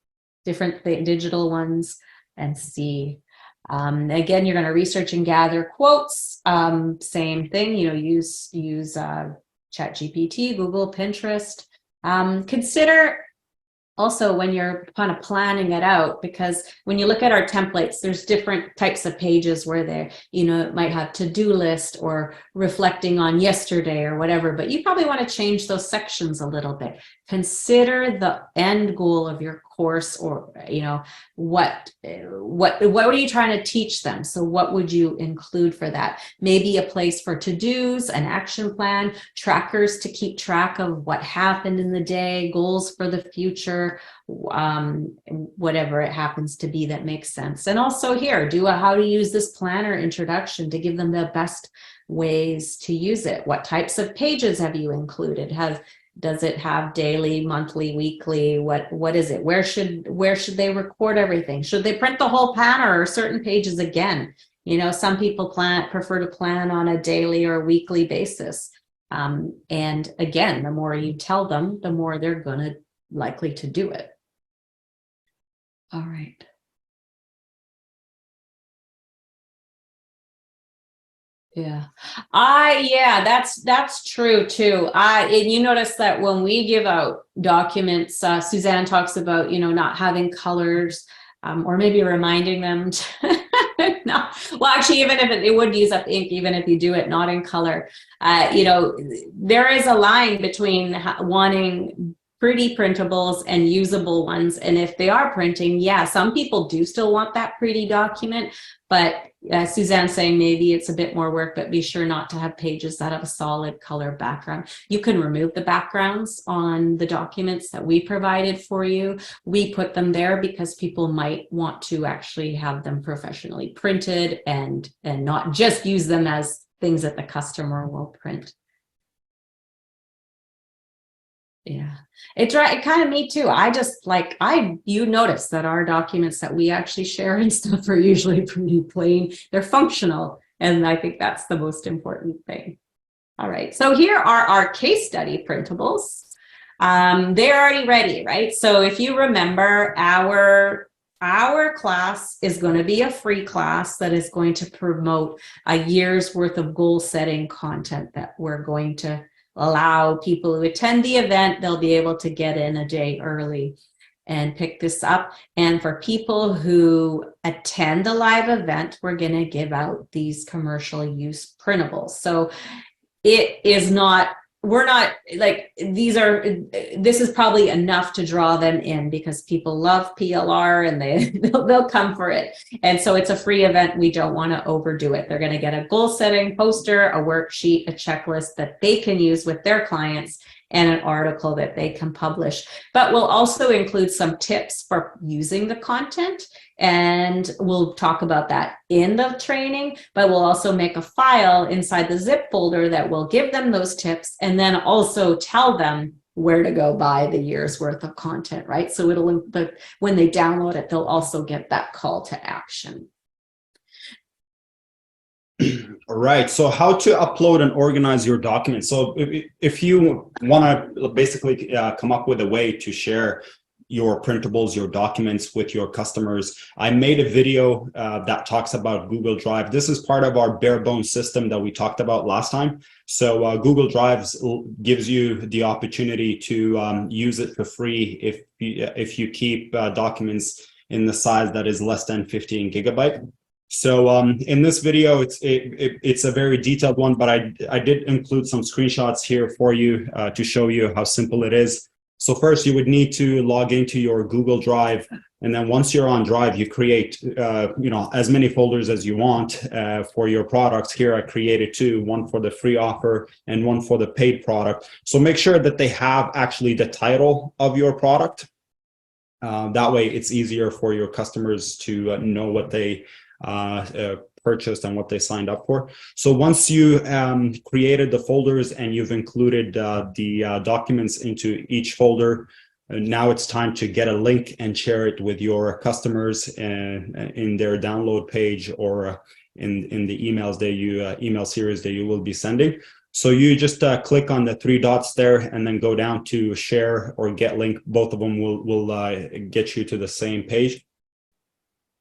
different digital ones and see. Again, you're going to research and gather quotes. Same thing, you know, use ChatGPT, Google, Pinterest. Consider also when you're kind of planning it out, because when you look at our templates, there's different types of pages where they, you know, it might have to-do list or reflecting on yesterday or whatever, but you probably want to change those sections a little bit. Consider the end goal of your course, or, you know, what are you trying to teach them? So what would you include for that? Maybe a place for to-dos, an action plan, trackers to keep track of what happened in the day, goals for the future, whatever it happens to be that makes sense. And also here, do a how to use this planner introduction to give them the best ways to use it. What types of pages have you included? Does it have daily, monthly, weekly? What is it? Where should they record everything? Should they print the whole planner or certain pages again? You know, some people prefer to plan on a daily or weekly basis. And again, the more you tell them, the more they're gonna likely to do it. All right. Yeah. That's true too. And you notice that when we give out documents, Suzanne talks about, you know, not having colors, or maybe reminding them to no, well, actually, even if it would use up ink, even if you do it not in color, you know, there is a line between wanting pretty printables and usable ones. And if they are printing, yeah, some people do still want that pretty document, but Suzanne's saying maybe it's a bit more work, but be sure not to have pages that have a solid color background. You can remove the backgrounds on the documents that we provided for you. We put them there because people might want to actually have them professionally printed and not just use them as things that the customer will print. Yeah, it kind of me too. I just like, you notice that our documents that we actually share and stuff are usually pretty plain. They're functional. And I think that's the most important thing. All right. So here are our case study printables. They're already ready, right? So if you remember, our class is going to be a free class that is going to promote a year's worth of goal setting content that we're going to allow people who attend the event, they'll be able to get in a day early and pick this up. And for people who attend the live event, we're going to give out these commercial use printables. So it is not, we're not like, this is probably enough to draw them in because people love PLR and they'll come for it. And so it's a free event. We don't want to overdo it. They're going to get a goal setting poster, a worksheet, a checklist that they can use with their clients, and an article that they can publish. But we'll also include some tips for using the content, and we'll talk about that in the training, but we'll also make a file inside the zip folder that will give them those tips and then also tell them where to go buy the year's worth of content, right? So when they download it, they'll also get that call to action. All right. So how to upload and organize your documents. So if you want to basically come up with a way to share your printables, your documents with your customers, I made a video that talks about Google Drive. This is part of our bare bones system that we talked about last time. So Google Drives gives you the opportunity to use it for free if you keep documents in the size that is less than 15 gigabyte. So in this video, it's a very detailed one, but I did include some screenshots here for you to show you how simple it is. So first, you would need to log into your Google Drive, and then once you're on Drive, you create as many folders as you want for your products. Here, I created two: one for the free offer and one for the paid product. So make sure that they have actually the title of your product. That way, it's easier for your customers to know what they purchased and what they signed up for. So once you created the folders and you've included the documents into each folder, now it's time to get a link and share it with your customers in their download page or in the emails that you email series that you will be sending. So you just click on the three dots there and then go down to share or get link. Both of them will get you to the same page.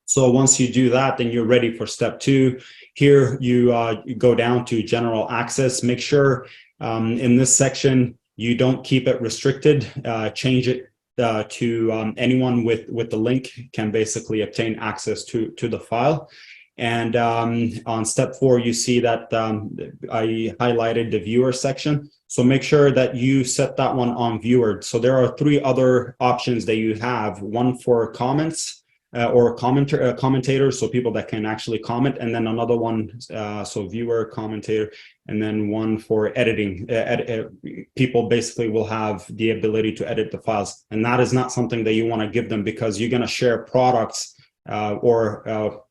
So once you do that, then you're ready for step two. Here you go down to general access. Make sure in this section you don't keep it restricted. Change it to anyone with the link can basically obtain access to the file. And on step 4, you see that I highlighted the viewer section. So make sure that you set that one on viewer. So there are 3 other options that you have: one for comments, or commentators, so people that can actually comment, and then another one, so viewer, commentator, and then one for editing. People basically will have the ability to edit the files, and that is not something that you want to give them, because you're going to share products or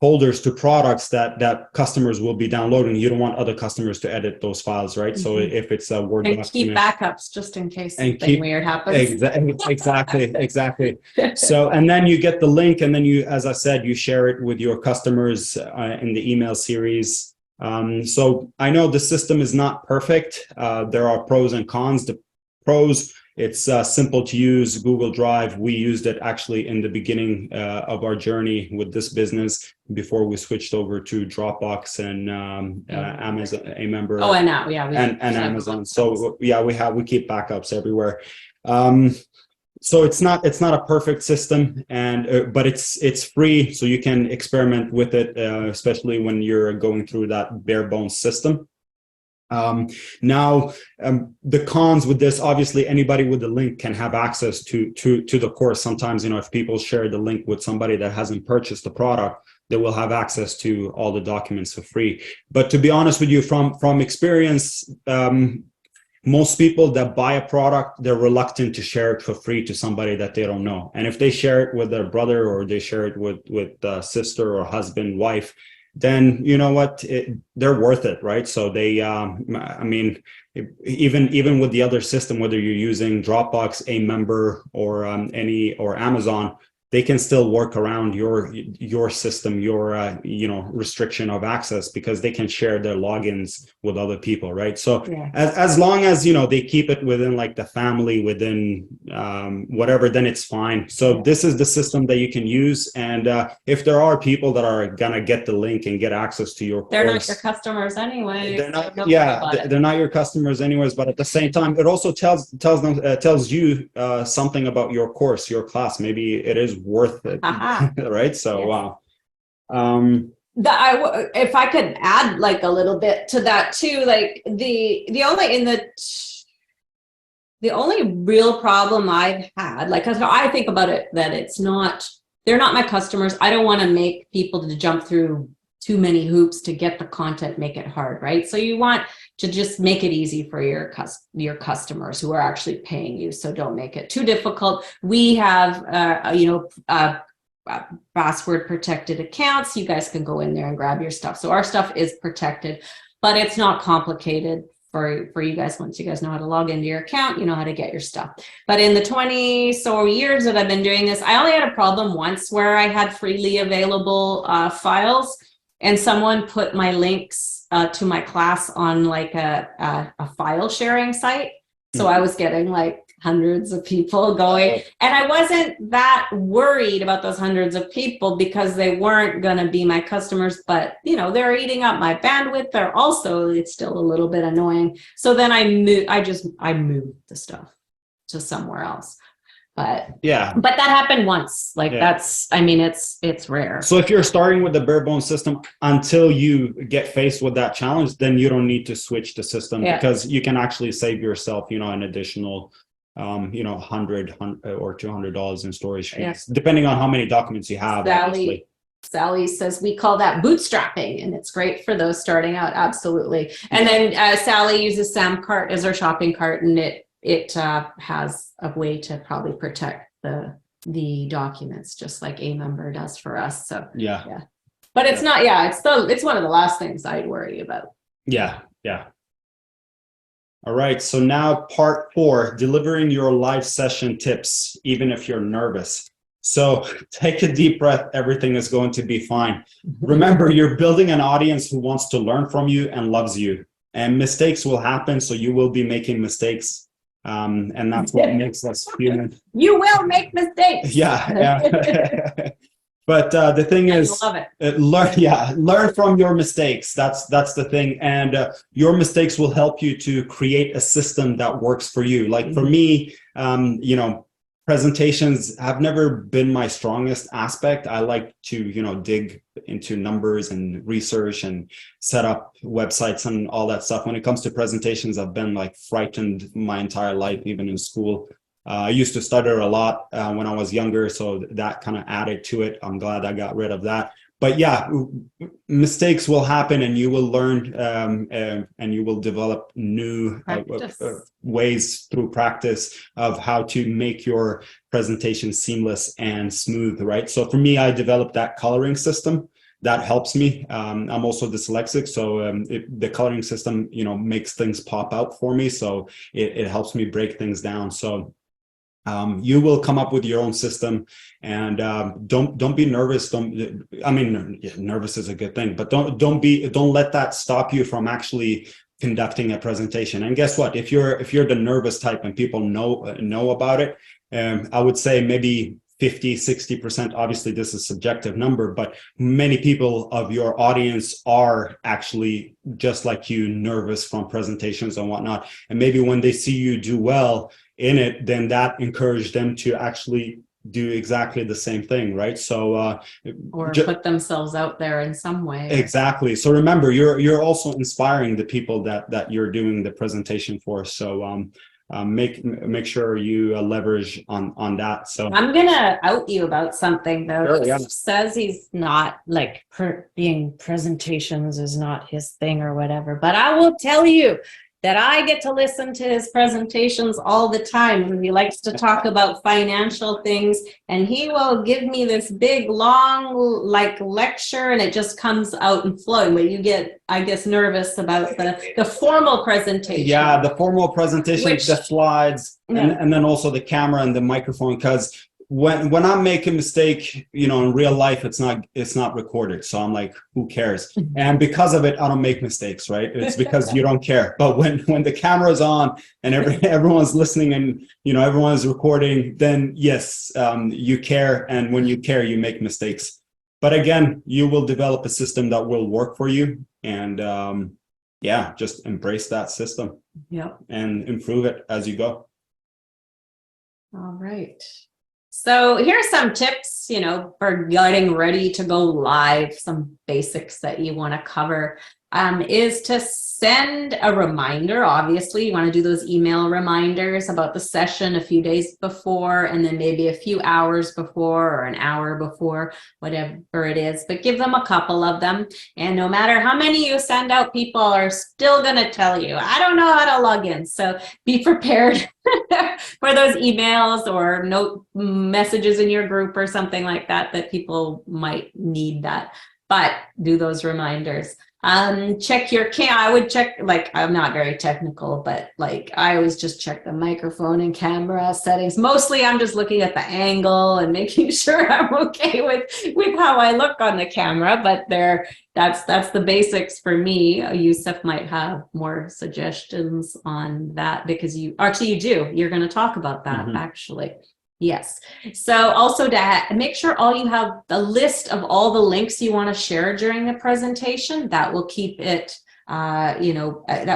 folders to products that customers will be downloading. You don't want other customers to edit those files, right? Mm-hmm. So if it's a Word document, keep backups just in case something weird happens. Exactly. So, and then you get the link, and then you, as I said, you share it with your customers in the email series. So I know the system is not perfect. There are pros and cons. The pros: it's simple to use. Google Drive, we used it actually in the beginning of our journey with this business before we switched over to Dropbox and Amazon, a member. Oh, and now, yeah, and Amazon. So yeah, we keep backups everywhere. So it's not a perfect system, and but it's free, so you can experiment with it, especially when you're going through that bare bones system. Now, the cons with this: obviously anybody with the link can have access to the course. Sometimes, if people share the link with somebody that hasn't purchased the product, they will have access to all the documents for free. But to be honest with you, from experience, most people that buy a product, they're reluctant to share it for free to somebody that they don't know. And if they share it with their brother, or they share it with sister or husband, wife, then you know what, they're worth it, right? So they, I mean, even with the other system, whether you're using Dropbox, a member, or Amazon, they can still work around your system, your restriction of access, because they can share their logins with other people, right? So yeah. as long as they keep it within like the family, within whatever, then it's fine. So yeah. This is the system that you can use, and if there are people that are gonna get the link and get access to your they're course, not your customers anyway. They're not. They're not your customers anyways. But at the same time, it also tells you something about your course, your class. Maybe it is worth it, right? So wow. If I could add like a little bit to that too, like the only real problem I've had, like, because I think about it, that they're not my customers. I don't want to make people to jump through too many hoops to get the content, make it hard, right? So you want to just make it easy for your customers who are actually paying you. So don't make it too difficult. We have, password protected accounts. You guys can go in there and grab your stuff. So our stuff is protected, but it's not complicated for you guys. Once you guys know how to log into your account, you know how to get your stuff. But in the 20 so years that I've been doing this, I only had a problem once where I had freely available files. and someone put my links to my class on like a file sharing site. So I was getting like hundreds of people going, and I wasn't that worried about those hundreds of people because they weren't going to be my customers, but you know, they're eating up my bandwidth. They're also, it's still a little bit annoying. So then I moved the stuff to somewhere else. But that happened once. Like that's, I mean, it's rare. So if you're starting with the bare bones system until you get faced with that challenge, then you don't need to switch the system because you can actually save yourself, you know, an additional, you know, $100 or $200 in storage fees, depending on how many documents you have. Sally says we call that bootstrapping, and it's great for those starting out. Absolutely. And then Sally uses SamCart as her shopping cart, and it has a way to probably protect the documents just like a member does for us. So but it's not, it's one of the last things I'd worry about. All right, so now part 4, delivering your live session tips even if you're nervous. So take a deep breath, everything is going to be fine. Remember, you're building an audience who wants to learn from you and loves you, and mistakes will happen, so you will be making mistakes. And that's what makes us human. You will make mistakes. But the thing is, I love it. Learn from your mistakes. That's the thing. And your mistakes will help you to create a system that works for you. Like for me, you know, presentations have never been my strongest aspect. I like to, you know, dig into numbers and research and set up websites and all that stuff. When it comes to presentations, I've been like frightened my entire life, even in school. I used to stutter a lot when I was younger, so that kind of added to it. I'm glad I got rid of that. But yeah, mistakes will happen, and you will learn and you will develop new ways through practice of how to make your presentation seamless and smooth, right? So for me, I developed that coloring system. That helps me. I'm also dyslexic, so the coloring system, you know, makes things pop out for me. So it helps me break things down. So you will come up with your own system, and don't be nervous. Nervous is a good thing, but don't let that stop you from actually conducting a presentation. And guess what? If you're the nervous type and people know about it, I would say maybe 50-60%, obviously this is a subjective number, but many people of your audience are actually just like you, nervous from presentations and whatnot. And maybe when they see you do well in it, then that encouraged them to actually do exactly the same thing, right? So or put themselves out there in some way. Exactly. So remember, you're also inspiring the people that you're doing the presentation for. So make sure you leverage on that. So I'm gonna out you about something though. Sure, Says he's not like being presentations is not his thing or whatever, but I will tell you that I get to listen to his presentations all the time, and he likes to talk about financial things, and he will give me this big long like lecture, and it just comes out and flowing. But you get, I guess, nervous about the formal presentation. Yeah, the formal presentation, the slides, and then also the camera and the microphone, because when I make a mistake, you know, in real life, it's not recorded. So I'm like, who cares? And because of it, I don't make mistakes, right? It's because you don't care. But when the camera's on and everyone's listening and, you know, everyone's recording, then yes, you care. And when you care, you make mistakes. But again, you will develop a system that will work for you. And just embrace that system and improve it as you go. All right. So here's some tips, you know, for getting ready to go live. Some basics that you want to cover is to send a reminder. Obviously, you want to do those email reminders about the session a few days before, and then maybe a few hours before or an hour before, whatever it is, but give them a couple of them. And no matter how many you send out, people are still going to tell you, I don't know how to log in. So be prepared for those emails or note messages in your group or something like that people might need that. But do those reminders. Check your I would check, like, I'm not very technical, but like I always just check the microphone and camera settings. Mostly I'm just looking at the angle and making sure I'm okay with how I look on the camera, but that's the basics for me. Yusuf might have more suggestions on that because you do. You're going to talk about that actually. Yes. So also to make sure all you have a list of all the links you want to share during the presentation, that will keep it, that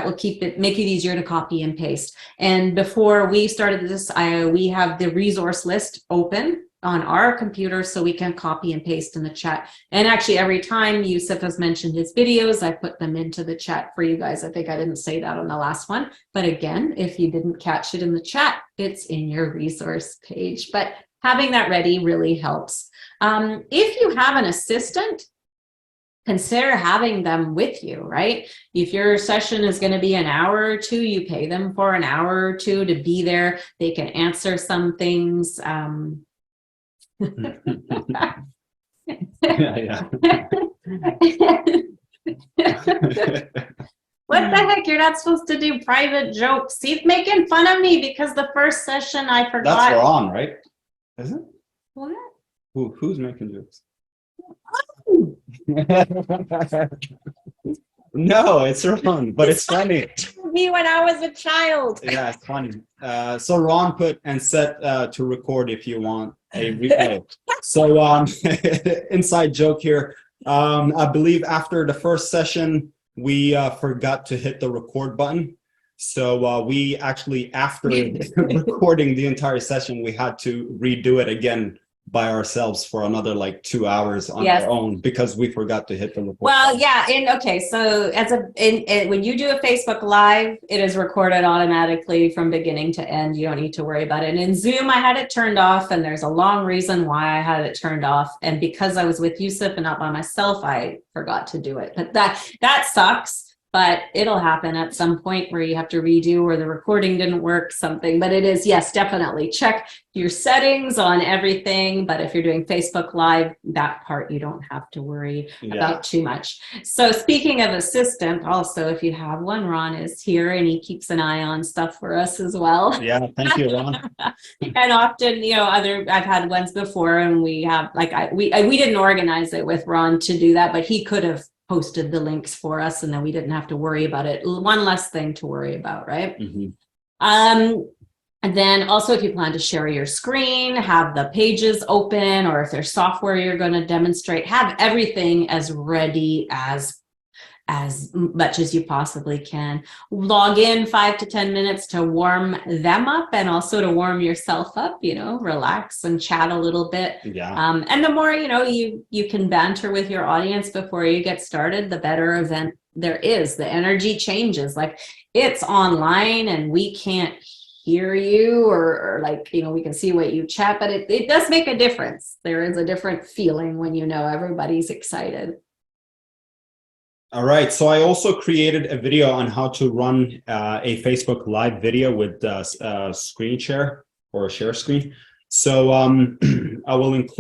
will make it easier to copy and paste. And before we started this, we have the resource list open on our computer so we can copy and paste in the chat. And actually every time Yusuf has mentioned his videos, I put them into the chat for you guys. I think I didn't say that on the last one, but again, if you didn't catch it in the chat, it's in your resource page. But having that ready really helps. If you have an assistant, consider having them with you, right? If your session is going to be an hour or two, you pay them for an hour or two to be there. They can answer some things. Yeah. What the heck? You're not supposed to do private jokes. He's making fun of me because the first session I forgot. That's Ron, right? Is it? What? Who's making jokes? Oh. No, it's Ron, but it's funny. Me when I was a child. Yeah, it's funny. So Ron put and set to record if you want a replay. So inside joke here. I believe after the first session, we forgot to hit the record button. So we actually, after recording the entire session, we had to redo it again by ourselves for another like 2 hours on our own because we forgot to hit the record. Well, yeah, and okay, so when you do a Facebook Live, it is recorded automatically from beginning to end. You don't need to worry about it. And in Zoom, I had it turned off, and there's a long reason why I had it turned off. And because I was with Yusuf and not by myself, I forgot to do it. But that sucks. But it'll happen at some point where you have to redo or the recording didn't work, something. But it is, yes, definitely check your settings on everything. But if you're doing Facebook Live, that part you don't have to worry about too much. So speaking of assistant, also, if you have one, Ron is here and he keeps an eye on stuff for us as well. Yeah, thank you, Ron. And often, I've had ones before and we have, we didn't organize it with Ron to do that, but he could have posted the links for us and then we didn't have to worry about it. One less thing to worry about, right? And then also if you plan to share your screen, have the pages open, or if there's software you're going to demonstrate, have everything as ready as much as you possibly can. Log in 5 to 10 minutes to warm them up and also to warm yourself up, relax and chat a little bit. And the more, you can banter with your audience before you get started, the better event there is. The energy changes. Like it's online and we can't hear you or we can see what you chat, but it does make a difference. There is a different feeling when everybody's excited. All right, so I also created a video on how to run a Facebook Live video with screen share or share screen. So I will make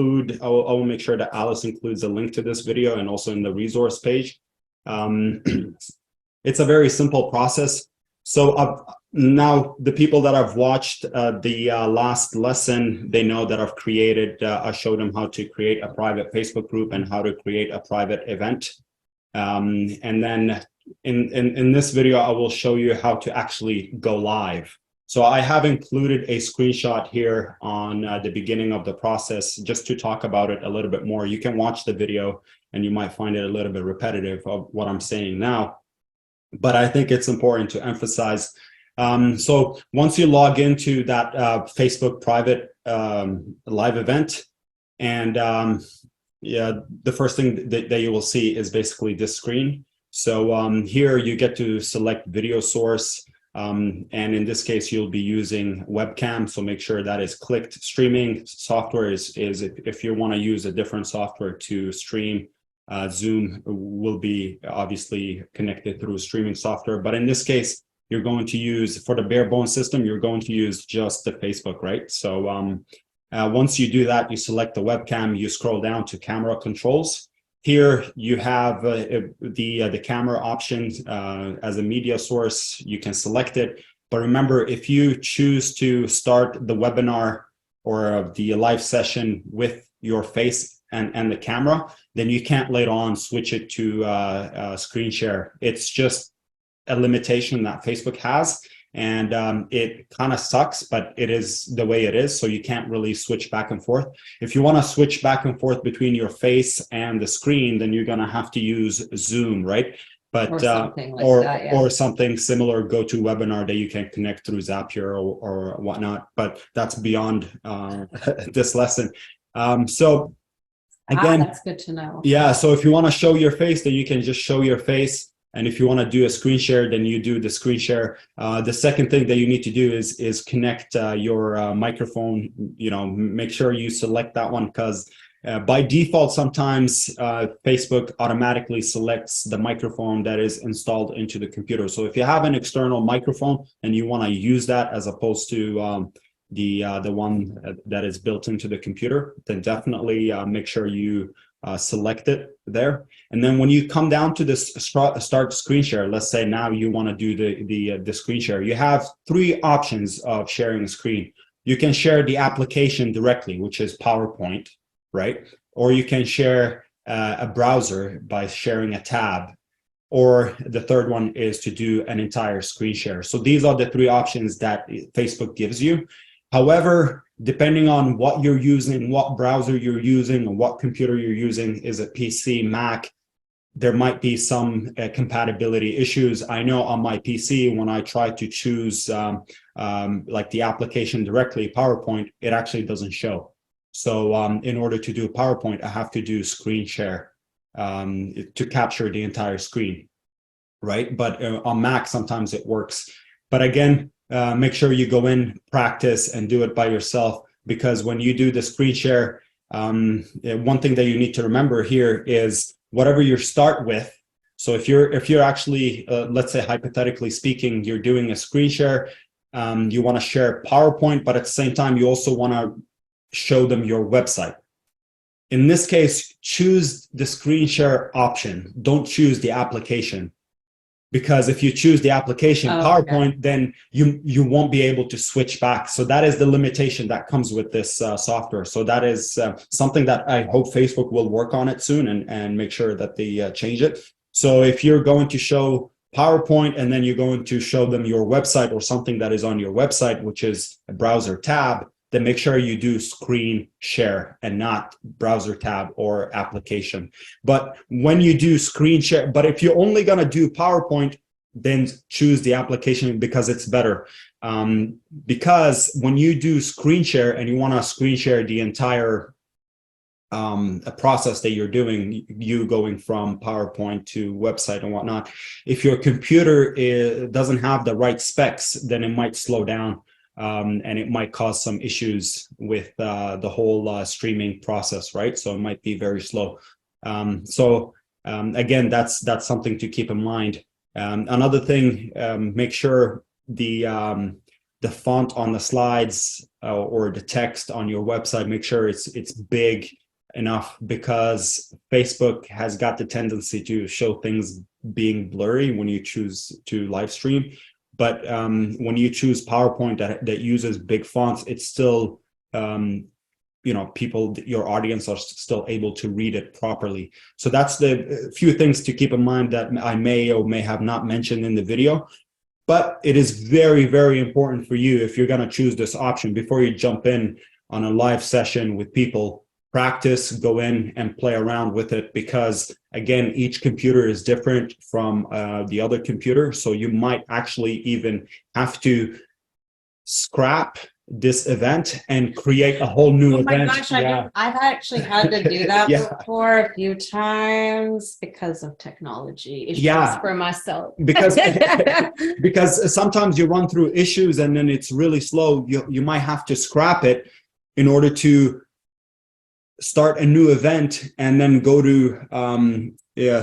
sure that Alice includes a link to this video and also in the resource page. It's a very simple process. So now the people that have watched the last lesson, they know that I showed them how to create a private Facebook group and how to create a private event. And then in this video, I will show you how to actually go live. So I have included a screenshot here on the beginning of the process just to talk about it a little bit more. You can watch the video and you might find it a little bit repetitive of what I'm saying now, but I think it's important to emphasize. So once you log into that Facebook private live event, and the first thing that you will see is basically this screen. So here you get to select video source. And in this case, you'll be using webcam. So make sure that is clicked. Streaming software is if you want to use a different software to stream, Zoom will be obviously connected through streaming software. But in this case, you're going to use, for the bare bones system, you're going to use just the Facebook, right? So once you do that, you select the webcam, you scroll down to camera controls. Here you have the camera option as a media source. You can select it. But remember, if you choose to start the webinar or the live session with your face and the camera, then you can't later on switch it to screen share. It's just a limitation that Facebook has. And it kind of sucks, but it is the way it is. So you can't really switch back and forth. If you want to switch back and forth between your face and the screen, then you're going to have to use Zoom, right? But or something like that, yeah. Or something similar, GoToWebinar that you can connect through Zapier or whatnot. But that's beyond this lesson. So again, that's good to know. Yeah. So if you want to show your face, then you can just show your face. And if you want to do a screen share, then you do the screen share. The second thing that you need to do is connect your microphone. You know, make sure you select that one, because by default, sometimes Facebook automatically selects the microphone that is installed into the computer. So if you have an external microphone and you want to use that as opposed to the one that is built into the computer, then definitely make sure you select it there. And then when you come down to this start screen share, let's say now you want to do the screen share, you have three options of sharing a screen. You can share the application directly, which is PowerPoint, right? Or you can share a browser by sharing a tab. Or the third one is to do an entire screen share. So these are the three options that Facebook gives you. However, depending on what you're using, what browser you're using, or what computer you're using, is it PC, Mac, there might be some compatibility issues. I know on my PC, when I try to choose like the application directly, PowerPoint, it actually doesn't show. So in order to do PowerPoint, I have to do screen share to capture the entire screen, right? But on Mac, sometimes it works. But again, make sure you go in, practice, and do it by yourself, because when you do the screen share, one thing that you need to remember here is whatever you start with. So if you're actually, let's say hypothetically speaking, you're doing a screen share, you want to share PowerPoint, but at the same time, you also want to show them your website. In this case, choose the screen share option. Don't choose the application. Because if you choose the application, PowerPoint, then you won't be able to switch back. So that is the limitation that comes with this software. So that is something that I hope Facebook will work on it soon and make sure that they change it. So if you're going to show PowerPoint and then you're going to show them your website or something that is on your website, which is a browser tab, then make sure you do screen share and not browser tab or application. But when you do screen share, but if you're only going to do PowerPoint, then choose the application because it's better. Because when you do screen share and you want to screen share the entire process that you're doing, you going from PowerPoint to website and whatnot, if your computer doesn't have the right specs, then it might slow down. And it might cause some issues with the whole streaming process, right? So it might be very slow. Again, that's something to keep in mind. Another thing, make sure the font on the slides or the text on your website, make sure it's big enough, because Facebook has got the tendency to show things being blurry when you choose to live stream. But when you choose PowerPoint that uses big fonts, it's still, people, your audience are still able to read it properly. So that's the few things to keep in mind that I may or may have not mentioned in the video. But it is very, very important for you, if you're going to choose this option, before you jump in on a live session with people, practice, go in and play around with it, because again, each computer is different from the other computer. So you might actually even have to scrap this event and create a whole new event. Oh my gosh, I've actually had to do that before a few times because of technology issues for myself. Because sometimes you run through issues and then it's really slow. You might have to scrap it in order to start a new event and then go to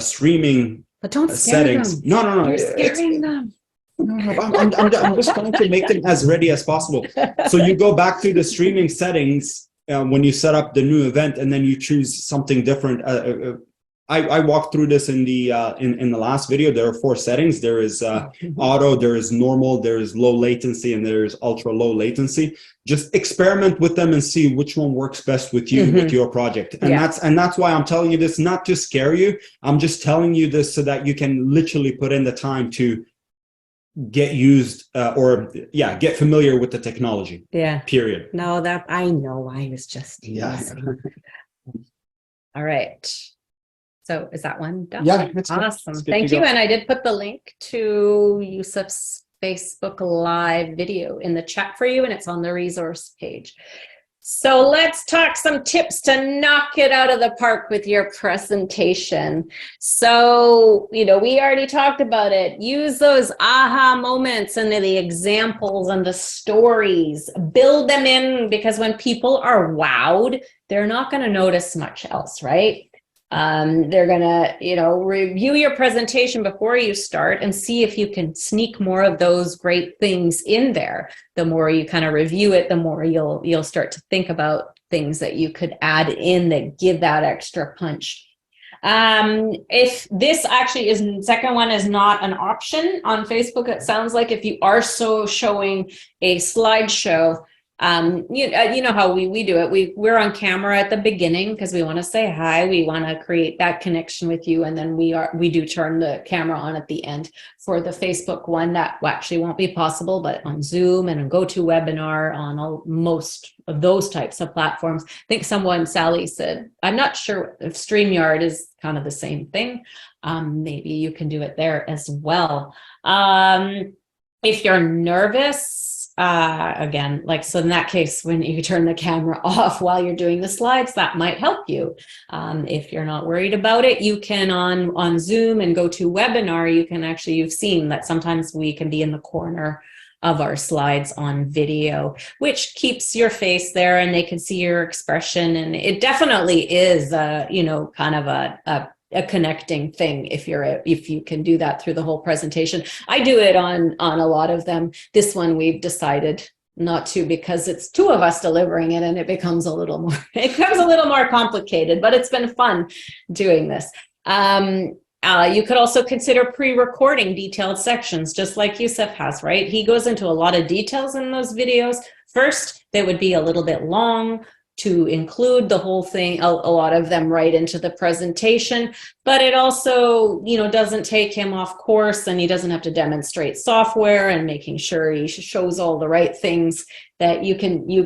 streaming but don't settings. Them. No. You're scaring them. I'm just trying to make them as ready as possible. So you go back to the streaming settings when you set up the new event, and then you choose something different. I walked through this in the last video. There are 4 settings. There is auto, there is normal, there is low latency, and there is ultra low latency. Just experiment with them and see which one works best with you, with your project. And that's why I'm telling you this, not to scare you. I'm just telling you this so that you can literally put in the time to get used get familiar with the technology. Period. No, that I know. I was just All right. So is that one done? Yeah. Awesome. Thank you. And I did put the link to Yusuf's Facebook Live video in the chat for you, and it's on the resource page. So let's talk some tips to knock it out of the park with your presentation. So, we already talked about it. Use those aha moments and the examples and the stories. Build them in, because when people are wowed, they're not going to notice much else, right? They're going to, review your presentation before you start and see if you can sneak more of those great things in there. The more you kind of review it, the more you'll start to think about things that you could add in that give that extra punch. If this actually is, second one is not an option on Facebook, it sounds like, if you are showing a slideshow, you know how we do it. We're on camera at the beginning because we want to say hi. We want to create that connection with you. And then we do turn the camera on at the end. For the Facebook one, that actually won't be possible, but on Zoom and on GoToWebinar, on most of those types of platforms. I think Sally said, I'm not sure if StreamYard is kind of the same thing. Maybe you can do it there as well. If you're nervous, again, so in that case, when you turn the camera off while you're doing the slides, that might help you. If you're not worried about it, you can on Zoom and GoToWebinar, you can actually, you've seen that sometimes we can be in the corner of our slides on video, which keeps your face there and they can see your expression. And it definitely is, kind of a connecting thing if you can do that through the whole presentation. I do it on a lot of them. This one we've decided not to, because it's 2 of us delivering it and it becomes a little more complicated, but it's been fun doing this. You could also consider pre-recording detailed sections, just like Yusuf has, right? He goes into a lot of details in those videos. First, they would be a little bit long to include the whole thing, a lot of them right into the presentation, but it also, doesn't take him off course, and he doesn't have to demonstrate software and making sure he shows all the right things. That you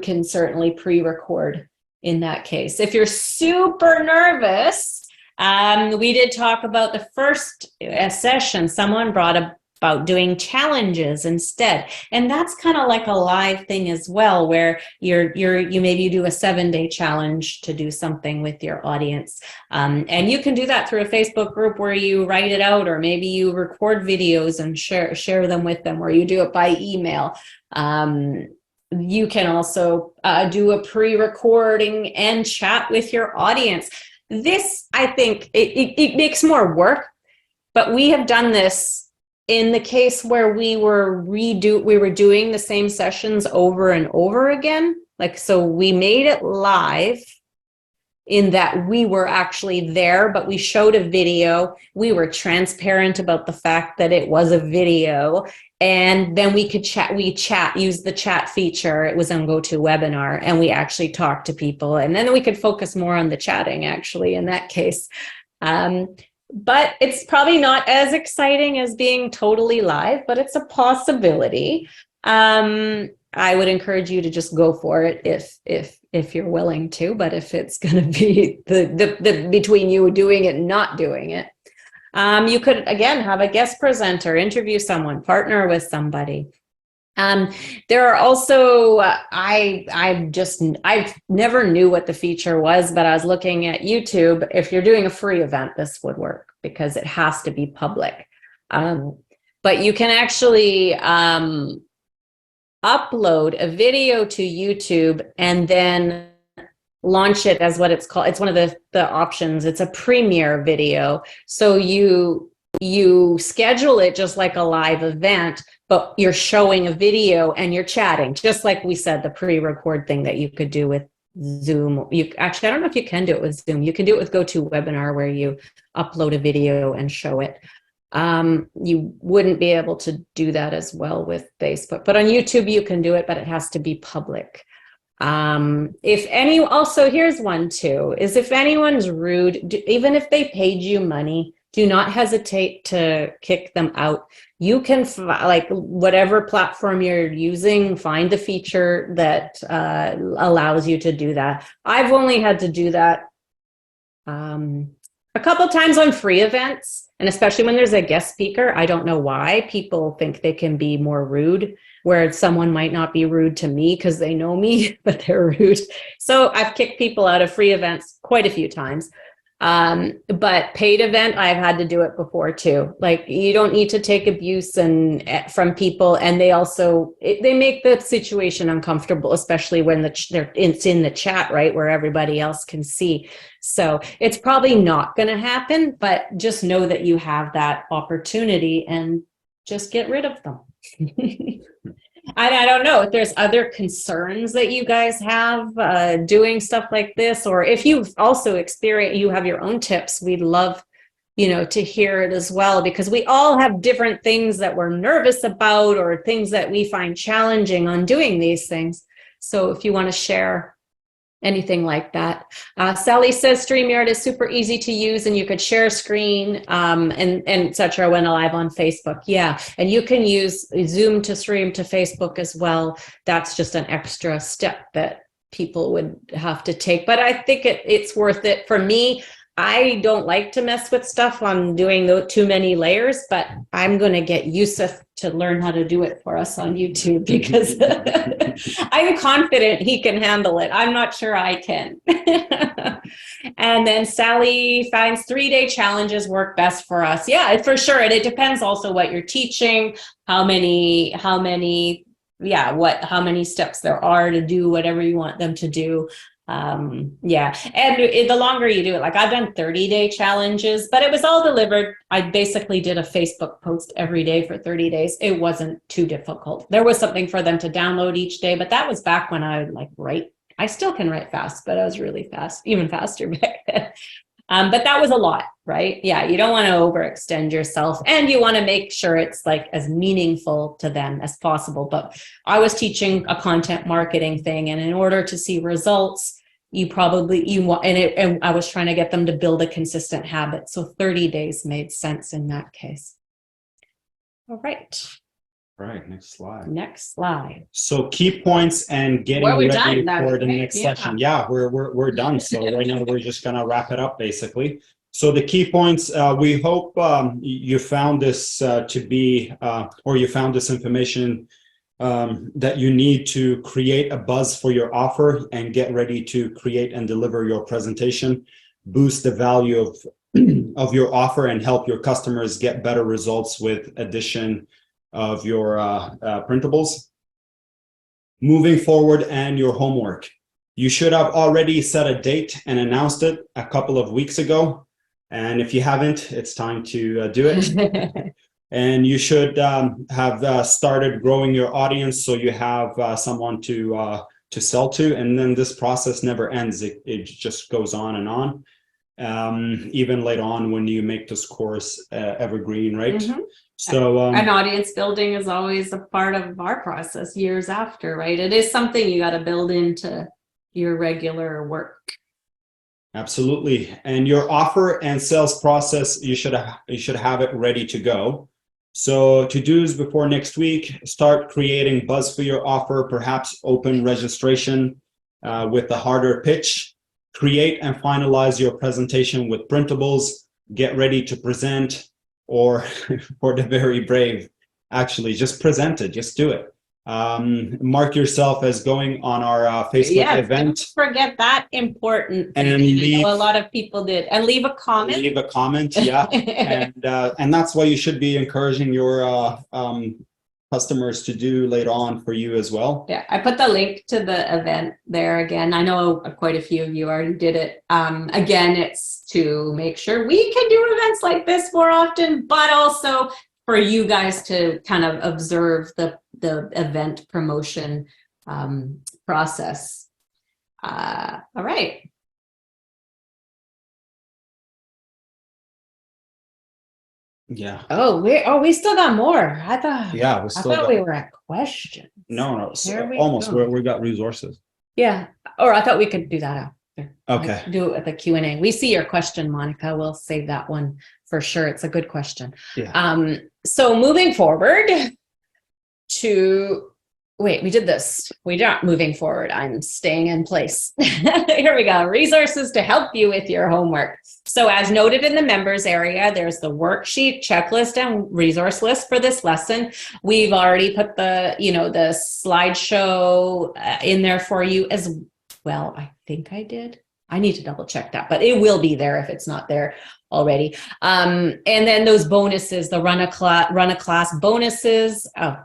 can certainly pre-record in that case. If you're super nervous, we did talk about the first session, someone brought about doing challenges instead. And that's kind of like a live thing as well, where you maybe do a 7-day challenge to do something with your audience. And you can do that through a Facebook group where you write it out, or maybe you record videos and share them with them, or you do it by email. You can also do a pre-recording and chat with your audience. This, I think, it makes more work, but we have done this in the case where we were doing the same sessions over and over again. So we made it live in that we were actually there, but we showed a video. We were transparent about the fact that it was a video, and then we could chat. Use the chat feature. It was on GoToWebinar, and we actually talked to people, and then we could focus more on the chatting actually in that case. But it's probably not as exciting as being totally live, but it's a possibility. I would encourage you to just go for it if you're willing to, but if it's going to be the between you doing it and not doing it, you could again have a guest presenter, interview someone, partner with somebody. There are also, I never knew what the feature was, but I was looking at YouTube. If you're doing a free event, this would work because it has to be public. But you can actually upload a video to YouTube and then launch it as what it's called. It's one of the options. It's a premiere video. So you schedule it just like a live event, but you're showing a video and you're chatting, just like we said, the pre-record thing that you could do Zoom. You actually, I don't know if you can do it with Zoom. You can do it with GoToWebinar where you upload a video and show it. You wouldn't be able to do that as well with Facebook, but on YouTube you can do it, but it has to be public. If any, also here's one too, is if anyone's rude, even if they paid you money, do not hesitate to kick them out. You can, like whatever platform you're using, find the feature that allows you to do that. I've only had to do that a couple times on free events, and especially when there's a guest speaker. I don't know why people think they can be more rude, where someone might not be rude to me because they know me, but they're rude. So I've kicked people out of free events quite a few times. But paid event, I've had to do it before too. Like, you don't need to take abuse and from people, and they also they make the situation uncomfortable, especially when it's in the chat, right, where everybody else can see. So it's probably not going to happen, but just know that you have that opportunity and just get rid of them. I don't know if there's other concerns that you guys have doing stuff like this, or if you've also experienced, you have your own tips. We'd love, to hear it as well, because we all have different things that we're nervous about or things that we find challenging on doing these things. So if you want to share anything like that. Sally says StreamYard is super easy to use, and you could share a screen and etc. when live on Facebook. Yeah, and you can use Zoom to stream to Facebook as well. That's just an extra step that people would have to take, but I think it's worth it. For me, I don't like to mess with stuff on doing too many layers, but I'm going to get Yusuf to learn how to do it for us on YouTube, because I'm confident he can handle it. I'm not sure I can. And then Sally finds 3-day challenges work best for us. Yeah, for sure. And it depends also what you're teaching, how many steps there are to do whatever you want them to do. And the longer you do it, like I've done 30-day challenges, but it was all delivered. I basically did a Facebook post every day for 30 days. It wasn't too difficult. There was something for them to download each day, but that was back when I would write. I still can write fast, but I was really fast, even faster back then. But that was a lot, right? Yeah, you don't want to overextend yourself, and you want to make sure it's as meaningful to them as possible. But I was teaching a content marketing thing, and in order to see results, and I was trying to get them to build a consistent habit. So 30 days made sense in that case. All right. All right, next slide. Next slide. So key points and getting ready for the next session. Yeah, we're done. So right now we're just gonna wrap it up basically. So the key points, we hope you found this you found this information that you need to create a buzz for your offer and get ready to create and deliver your presentation, boost the value of your offer, and help your customers get better results with addition of your printables. Moving forward, and your homework. You should have already set a date and announced it a couple of weeks ago. And if you haven't, it's time to do it. And you should have started growing your audience so you have someone to sell to. And then this process never ends. It just goes on and on. Even later on when you make this course evergreen, right? Mm-hmm. So and audience building is always a part of our process years after, right? It is something you got to build into your regular work. Absolutely. And your offer and sales process, you should have it ready to go. So to-dos before next week: start creating buzz for your offer, perhaps open registration with the harder pitch. Create and finalize your presentation with printables. Get ready to present, or for the very brave, actually just present it, just do it. Mark yourself as going on our Facebook event. Don't forget that important thing. And leave, a lot of people did. And leave a comment. Leave a comment, yeah. And that's what you should be encouraging your customers to do later on for you as well. Yeah, I put the link to the event there again. I know quite a few of you already did it. Again, it's to make sure we can do events like this more often, but also for you guys to kind of observe the event promotion process. All right. Yeah. Oh, we still got more. I thought Yeah, we were at questions. No, Here we almost. go. We got resources. Yeah. Or I thought we could do that after. Okay. Like, do it at the Q&A. We see your question, Monica. We'll save that one for sure. It's a good question. Yeah. So moving forward to, wait, we did this. We're not moving forward. I'm staying in place. Here we go. Resources to help you with your homework. So as noted in the members area, there's the worksheet, checklist, and resource list for this lesson. We've already put the, the slideshow in there for you as well. I think I did. I need to double check that, but it will be there if it's not there already. And then those bonuses, the run a class bonuses. Oh,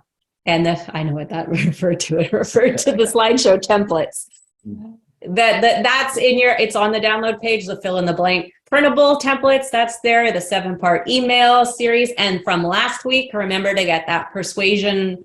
and I know what that referred to. It referred to the slideshow templates. That's it's on the download page, the fill in the blank printable templates, that's there, the 7-part email series. And from last week, remember to get that persuasive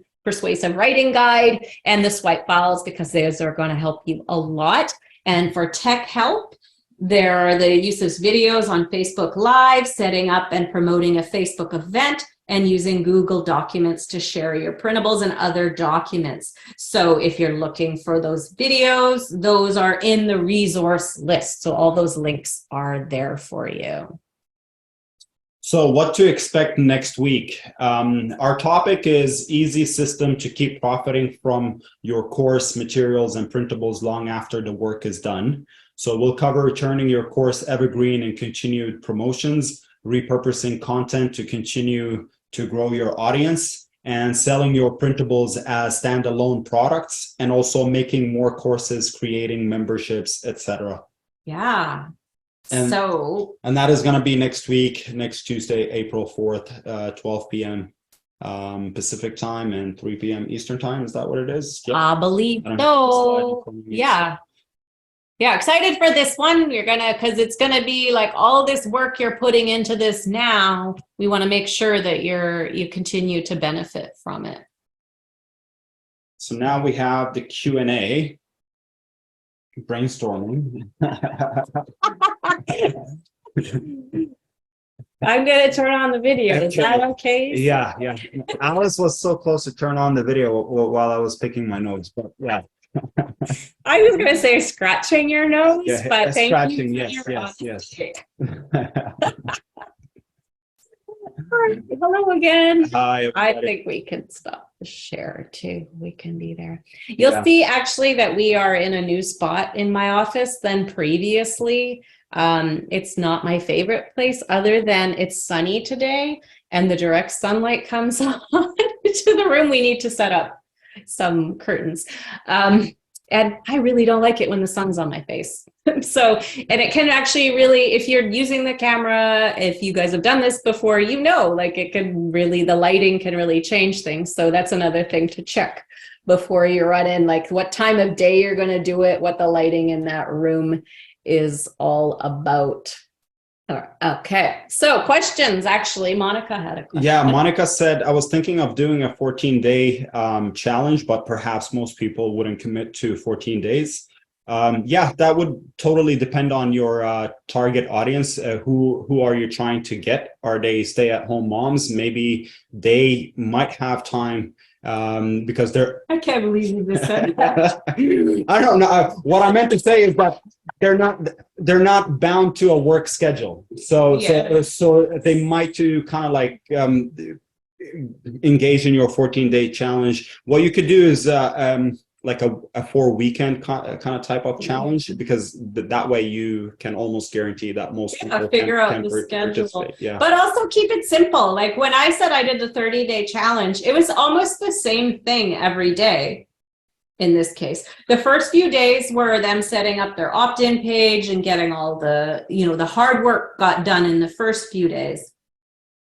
writing guide and the swipe files, because those are going to help you a lot. And for tech help, there are the uses videos on Facebook Live, setting up and promoting a Facebook event, and using Google Documents to share your printables and other documents. So if you're looking for those videos, those are in the resource list. So all those links are there for you. So what to expect next week? Our topic is easy system to keep profiting from your course materials and printables long after the work is done. So we'll cover turning your course evergreen and continued promotions, repurposing content to continue to grow your audience, and selling your printables as standalone products, and also making more courses, creating memberships, etc. Yeah. And that is going to be next week, next Tuesday, April 4th, 12 p.m. Pacific time and 3 p.m. Eastern time. Is that what it is? Yep. I believe so. Yeah. Yeah, excited for this one. Because it's gonna be like all this work you're putting into this now. We want to make sure that you continue to benefit from it. So now we have the Q&A. Brainstorming. I'm gonna turn on the video. Is that okay? Yeah. Alice was so close to turn on the video while I was picking my notes, but yeah. I was going to say scratching your nose, but thank scratching, you. Yes. Hello again. Hi, I think we can stop the share too. We can be there. You'll see actually that we are in a new spot in my office than previously. It's not my favorite place, other than it's sunny today and the direct sunlight comes on to the room. We need to set up some curtains. And I really don't like it when the sun's on my face. So, and it can actually really, if you're using the camera, if you guys have done this before, like it can really, the lighting can really change things. So that's another thing to check before you run in, like what time of day you're going to do it, what the lighting in that room is all about. Okay, so questions. Actually, Monica had a question. Yeah, Monica said, I was thinking of doing a 14-day challenge, but perhaps most people wouldn't commit to 14 days. Yeah, that would totally depend on your target audience. Who are you trying to get? Are they stay-at-home moms? Maybe they might have time because they're... I can't believe you just said that. I don't know. What I meant to say is that they're not bound to a work schedule. So they might to kind of like engage in your 14-day challenge. What you could do is like a 4-weekend kind of type of challenge, because that way you can almost guarantee that most people figure out the schedule. Yeah. But also keep it simple. Like when I said I did the 30-day challenge, it was almost the same thing every day. In this case, the first few days were them setting up their opt-in page and getting all the, the hard work got done in the first few days.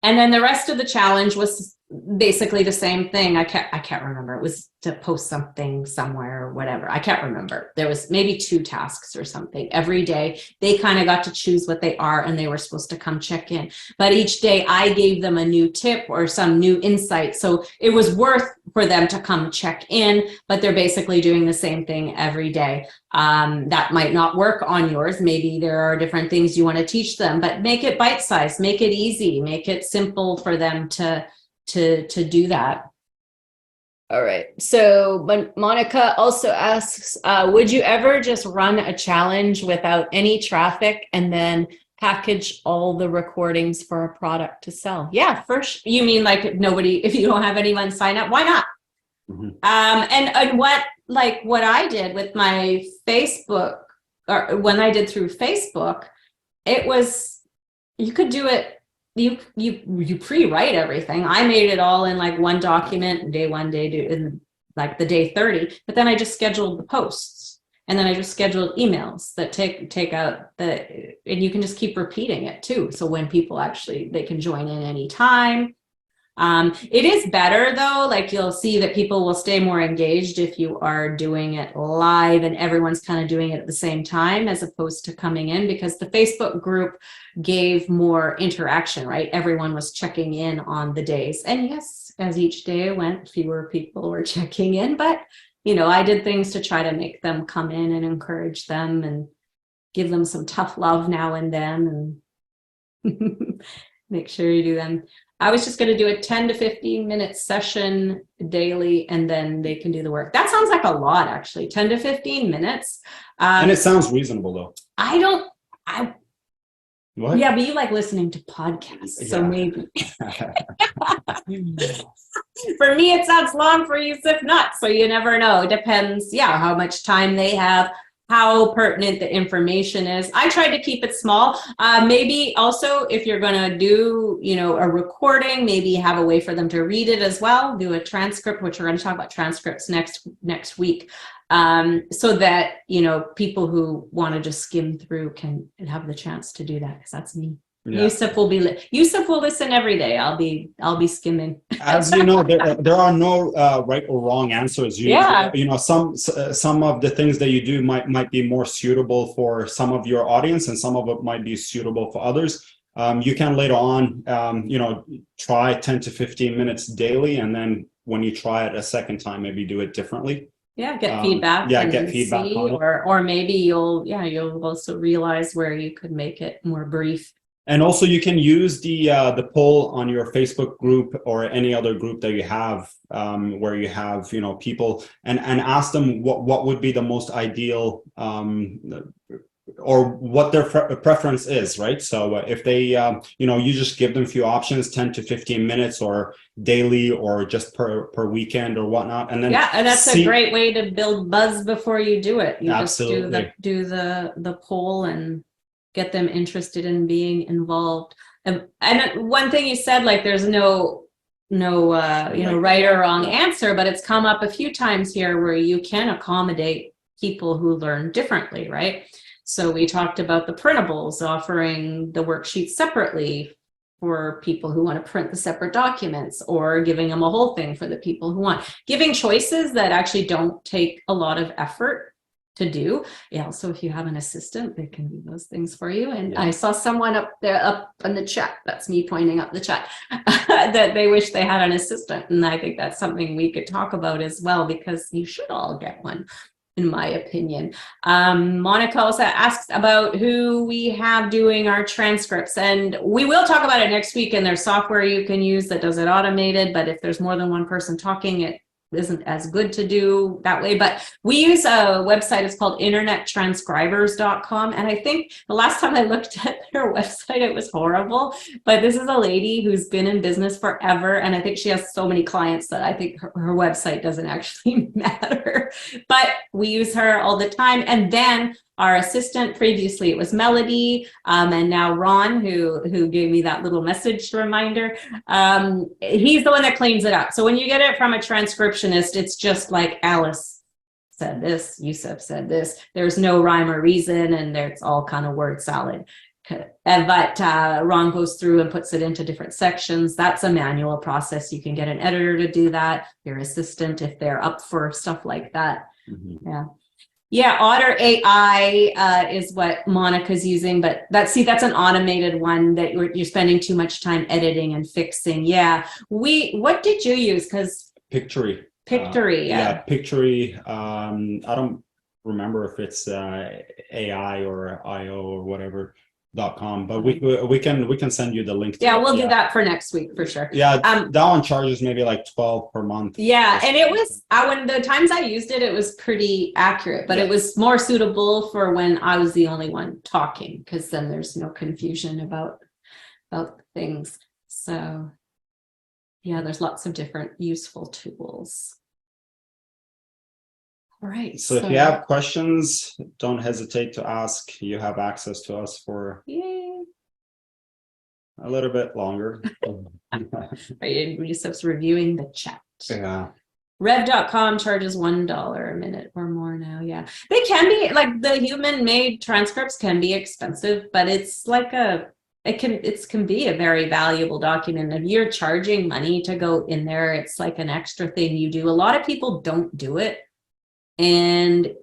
And then the rest of the challenge was basically the same thing. I can't remember. It was to post something somewhere or whatever. I can't remember. There was maybe 2 tasks or something every day. They kind of got to choose what they are, and they were supposed to come check in. But each day I gave them a new tip or some new insight. So it was worth for them to come check in, but they're basically doing the same thing every day. That might not work on yours. Maybe there are different things you want to teach them, but make it bite-sized, make it easy, make it simple for them to do that. All right. So Monica also asks, would you ever just run a challenge without any traffic and then package all the recordings for a product to sell? Yeah, first. You mean like nobody, if you don't have anyone sign up, why not? And what I did with my Facebook, or when I did through Facebook, it was, you could do it. You pre-write everything. I made it all in like one document, day 1, day 2, and like the day 30. But then I just scheduled the posts, and then I just scheduled emails that take out and you can just keep repeating it too. So when people actually, they can join in anytime. It is better though, like you'll see that people will stay more engaged if you are doing it live and everyone's kind of doing it at the same time, as opposed to coming in, because the Facebook group gave more interaction, right? Everyone was checking in on the days. And yes, as each day went, fewer people were checking in, but I did things to try to make them come in and encourage them and give them some tough love now and then, and make sure you do them. I was just going to do a 10 to 15 minute session daily, and then they can do the work. That sounds like a lot, actually, 10 to 15 minutes. And it sounds reasonable though. What? Yeah, but you like listening to podcasts, so maybe. For me, it sounds long. For you, if not, so you never know. It depends, how much time they have, how pertinent the information is. I tried to keep it small. Maybe also, if you're going to do, a recording, maybe have a way for them to read it as well. Do a transcript, which we're going to talk about transcripts next week, so that people who want to just skim through can have the chance to do that. Because that's me. Yeah. Yusuf will listen every day. I'll be skimming. As you know, there are no right or wrong answers. Some of the things that you do might be more suitable for some of your audience, and some of it might be suitable for others. You can later on, try 10 to 15 minutes daily, and then when you try it a second time, maybe do it differently. Yeah, get feedback. Yeah, get feedback on it. Or maybe you'll also realize where you could make it more brief. And also, you can use the poll on your Facebook group or any other group that you have, where you have people, and ask them what would be the most ideal, or what their preference is, right? So if they you just give them a few options, 10 to 15 minutes, or daily, or just per weekend or whatnot, and then and that's a great way to build buzz before you do it. You absolutely just do the poll and get them interested in being involved. And one thing you said, like there's no right or wrong answer, but it's come up a few times here where you can accommodate people who learn differently, right? So we talked about the printables, offering the worksheets separately for people who want to print the separate documents, or giving them a whole thing for the people who want, giving choices that actually don't take a lot of effort to do. Yeah. So if you have an assistant, they can do those things for you. And I saw someone up in the chat, that's me pointing up the chat, that they wish they had an assistant. And I think that's something we could talk about as well, because you should all get one, in my opinion. Monica also asks about who we have doing our transcripts, and we will talk about it next week. And there's software you can use that does it automated, but if there's more than one person talking, it isn't as good to do that way. But we use a website, it's called internettranscribers.com, and I think the last time I looked at their website, it was horrible. But this is a lady who's been in business forever, and I think she has so many clients that I think her website doesn't actually matter. But we use her all the time. And then our assistant, previously it was Melody, and now Ron, who gave me that little message reminder. He's the one that cleans it up. So when you get it from a transcriptionist, it's just like Alice said this, Yusuf said this. There's no rhyme or reason, and it's all kind of word salad. But Ron goes through and puts it into different sections. That's a manual process. You can get an editor to do that, your assistant, if they're up for stuff like that. Mhm. Yeah, Otter AI is what Monica's using, but that's an automated one that you're spending too much time editing and fixing. Yeah, what did you use? Because Pictory. Pictory, Yeah, Pictory. I don't remember if it's AI or IO or whatever.com, but we can send you the link. Yeah, we'll do that for next week for sure. Yeah, that one charges maybe like 12 per month. Yeah, and it was when the times I used it, it was pretty accurate, but it was more suitable for when I was the only one talking, because then there's no confusion about things. So yeah, there's lots of different useful tools. All right. So if you have questions, don't hesitate to ask. You have access to us for a little bit longer. We're just reviewing the chat. Yeah. Rev.com charges $1 a minute or more now. Yeah, they can be like the human-made transcripts can be expensive, but it's like it can be a very valuable document. If you're charging money to go in there, it's like an extra thing you do. A lot of people don't do it, and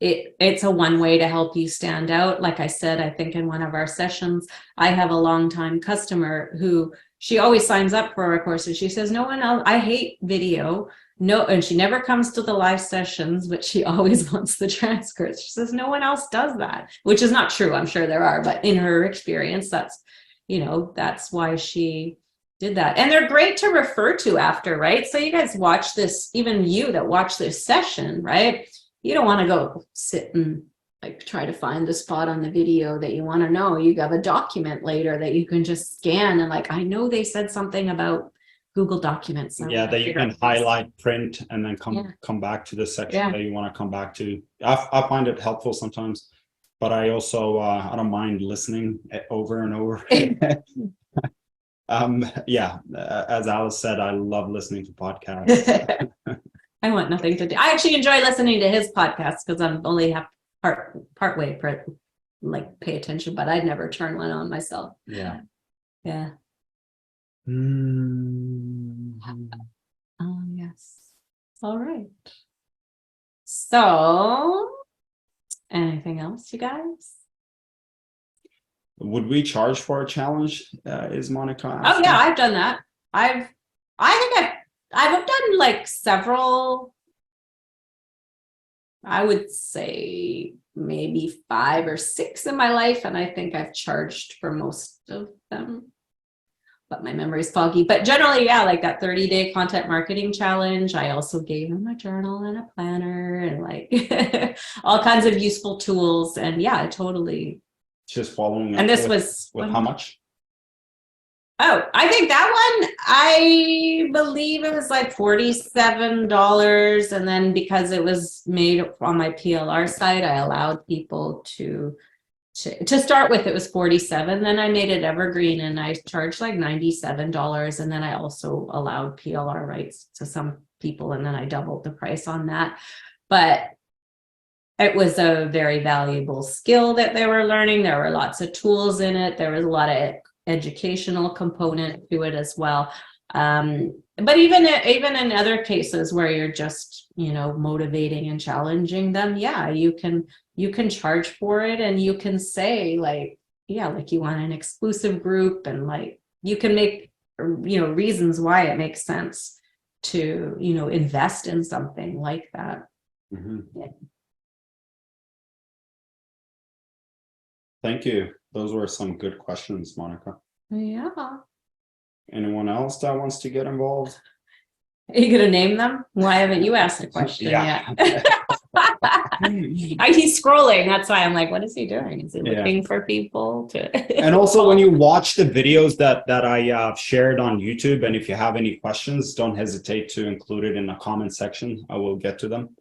it's a one way to help you stand out. Like I said, I think in one of our sessions, I have a longtime customer who she always signs up for our courses. She says, no one else, I hate video. No, and she never comes to the live sessions, but she always wants the transcripts. She says, no one else does that, which is not true. I'm sure there are, but in her experience, that's why she did that. And they're great to refer to after, right? So you guys watch this, even you that watch this session, right? You don't want to go sit and like try to find the spot on the video that you want to know. You have a document later that you can just scan and like, I know they said something about Google Documents. Yeah, that you can highlight, print, and then come back to the section that you want to come back to. I find it helpful sometimes, but I also I don't mind listening over and over. As Alice said, I love listening to podcasts. I want nothing to do. I actually enjoy listening to his podcast because I'm only part way like pay attention, but I'd never turn one on myself. Yeah. Yeah. Yes. All right. So, anything else, you guys? Would we charge for a challenge? Is Monica asking? Oh yeah, I've done that. I think I've done like several, I would say maybe 5 or 6 in my life, and I think I've charged for most of them, but my memory is foggy. But generally, yeah, like that 30-day content marketing challenge, I also gave them a journal and a planner and like all kinds of useful tools. And yeah, totally. Just following up. And this was with how much? Oh, I think that one, I believe it was like $47. And then because it was made on my PLR site, I allowed people to start with, it was $47. Then I made it evergreen and I charged like $97. And then I also allowed PLR rights to some people. And then I doubled the price on that. But it was a very valuable skill that they were learning. There were lots of tools in it. There was a lot of educational component to it as well. But even in other cases where you're just, motivating and challenging them, yeah, you can charge for it, and you can say like you want an exclusive group, and like you can make, reasons why it makes sense to, invest in something like that. Mm-hmm. Yeah. Thank you. Those were some good questions, Monica. Yeah. Anyone else that wants to get involved? Are you going to name them? Why haven't you asked a question yet? He's scrolling. That's why I'm like, what is he doing? Is he looking for people to? And also, when you watch the videos that I shared on YouTube, and if you have any questions, don't hesitate to include it in the comment section. I will get to them.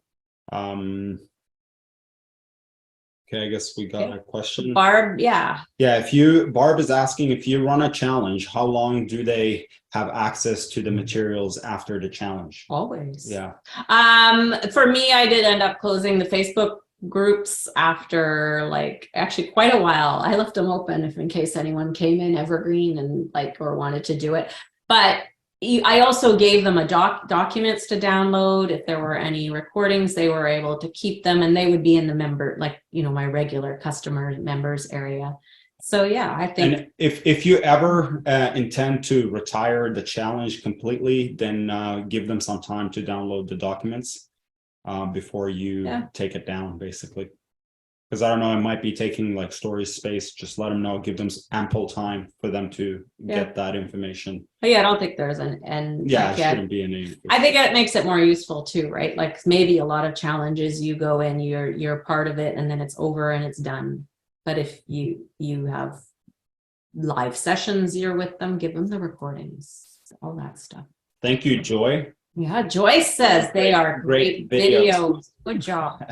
Okay, I guess we got a question. Barb, yeah. Yeah, Barb is asking, if you run a challenge, how long do they have access to the materials after the challenge? Always. Yeah. For me, I did end up closing the Facebook groups after like actually quite a while. I left them open if in case anyone came in evergreen and like or wanted to do it. But I also gave them a documents to download. If there were any recordings, they were able to keep them and they would be in the member, like, you know, my regular customer members area. So yeah, I think. And if you ever intend to retire the challenge completely, then give them some time to download the documents before you take it down, basically. Because I don't know, it might be taking like storage space. Just let them know, give them ample time for them to get that information. But yeah, I don't think there's an end. Yeah, it shouldn't be any. I think it makes it more useful too, right? Like maybe a lot of challenges you go in, you're part of it and then it's over and it's done. But if you have live sessions, you're with them, give them the recordings, all that stuff. Thank you, Joy. Yeah, Joyce says they are great videos. Good job.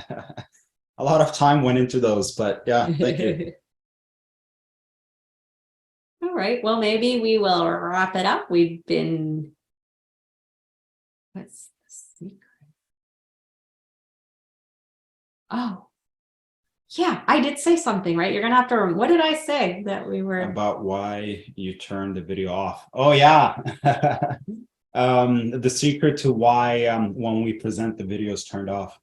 A lot of time went into those, but yeah, thank you. All right, well, maybe we will wrap it up. We've been, what's the secret? Oh, yeah, I did say something, right? You're gonna have to, what did I say that we were? About why you turned the video off. Oh yeah. The secret to why when we present the video is turned off.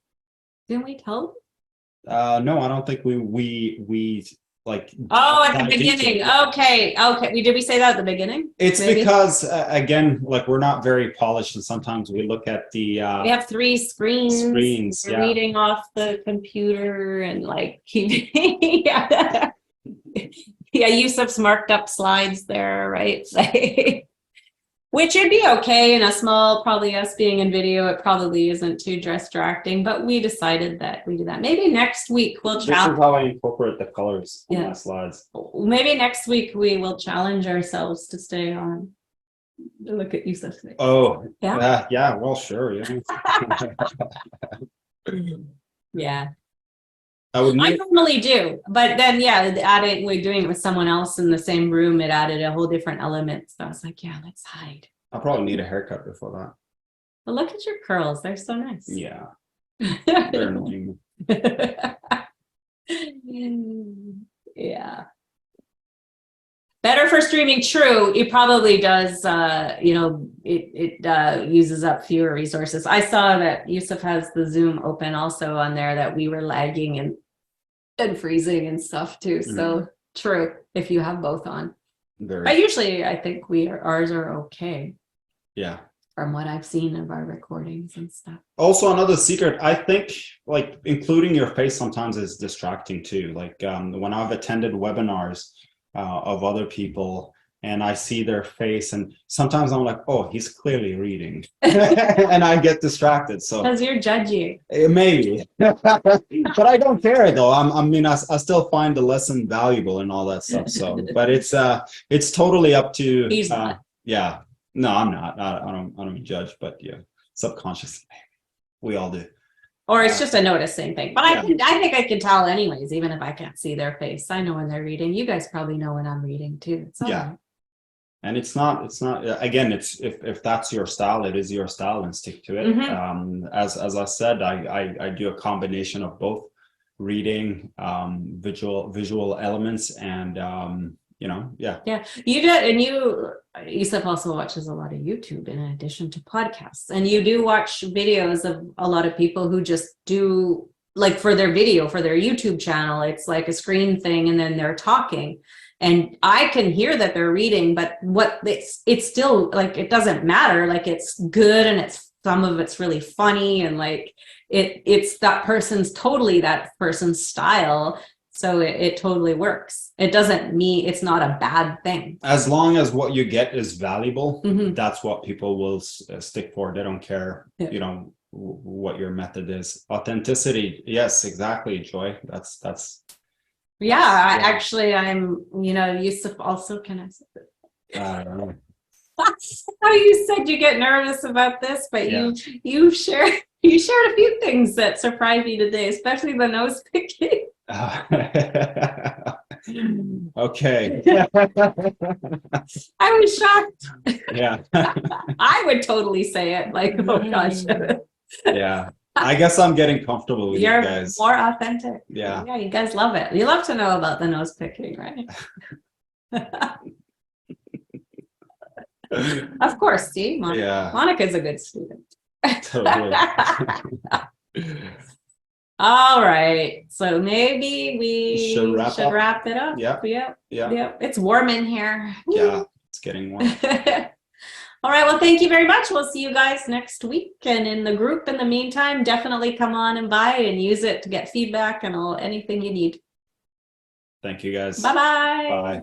Didn't we tell? No, I don't think we like. Oh, at the beginning. Okay. Did we say that at the beginning? It's Maybe? because again, like we're not very polished, and sometimes we look at the. We have 3 screens. Screens, We're reading off the computer and like keeping. Yeah. Yeah, Yusuf's marked up slides there, right? Which would be okay in a small, probably us being in video, it probably isn't too distracting, but we decided that we do that. Maybe next week we'll This is how I incorporate the colors in my slides. Maybe next week we will challenge ourselves to stay on. Look at Yusuf's face. Oh, yeah. Yeah, well, sure. Yeah. Yeah. I normally do, but then we're doing it with someone else in the same room. It added a whole different element. So I was like, yeah, let's hide. I'll probably need a haircut before that. Well, look at your curls. They're so nice. Yeah. They're annoying. Yeah. Better for streaming, true. It probably does, it uses up fewer resources. I saw that Yusuf has the Zoom open also on there, that we were lagging and freezing and stuff too. So true, if you have both on. But usually I think ours are okay. Yeah. From what I've seen of our recordings and stuff. Also, another secret, I think, like including your face sometimes is distracting too. Like when I've attended webinars of other people and I see their face and sometimes I'm like, oh, he's clearly reading. And I get distracted. So because you're judgy. Maybe. But I don't care though. I still find the lesson valuable and all that stuff. So but it's totally up to He's not. Yeah. No, I'm not. I don't judge, but yeah, subconsciously we all do. Or it's just a noticing thing. But I think I can tell anyways, even if I can't see their face. I know when they're reading. You guys probably know when I'm reading too. It's all right. And it's not again, it's if that's your style, it is your style and stick to it. As I said, I do a combination of both reading, visual elements and Yeah, you did. And Yusuf also watches a lot of YouTube in addition to podcasts, and you do watch videos of a lot of people who just do like for their YouTube channel, it's like a screen thing and then they're talking, and I can hear that they're reading, but it's still like, it doesn't matter. Like it's good. And some of it's really funny. And like, it's that person's style. So it totally works. It doesn't mean it's not a bad thing. As long as what you get is valuable, that's what people will stick for. They don't care, what your method is. Authenticity. Yes, exactly, Joy. That's. Actually, I'm, Yusuf also, can I say that? I don't know. How you said you get nervous about this, but you shared a few things that surprised me today, especially the nose picking. Okay. I was shocked. Yeah. I would totally say it like, oh gosh. Yeah. I guess I'm getting comfortable with You're you guys. more authentic. Yeah. Yeah, you guys love it. You love to know about the nose picking, right? Of course, see, Yeah. Monica's a good student. Totally. All right, so maybe we Should wrap up. wrap it up. Yeah. Yep. Yeah. Yep. It's warm in here. Yeah. It's getting warm. All right, well, thank you very much. We'll see you guys next week. And in the group, in the meantime, definitely come on and buy and use it to get feedback and anything you need. Thank you guys. Bye-bye. Bye.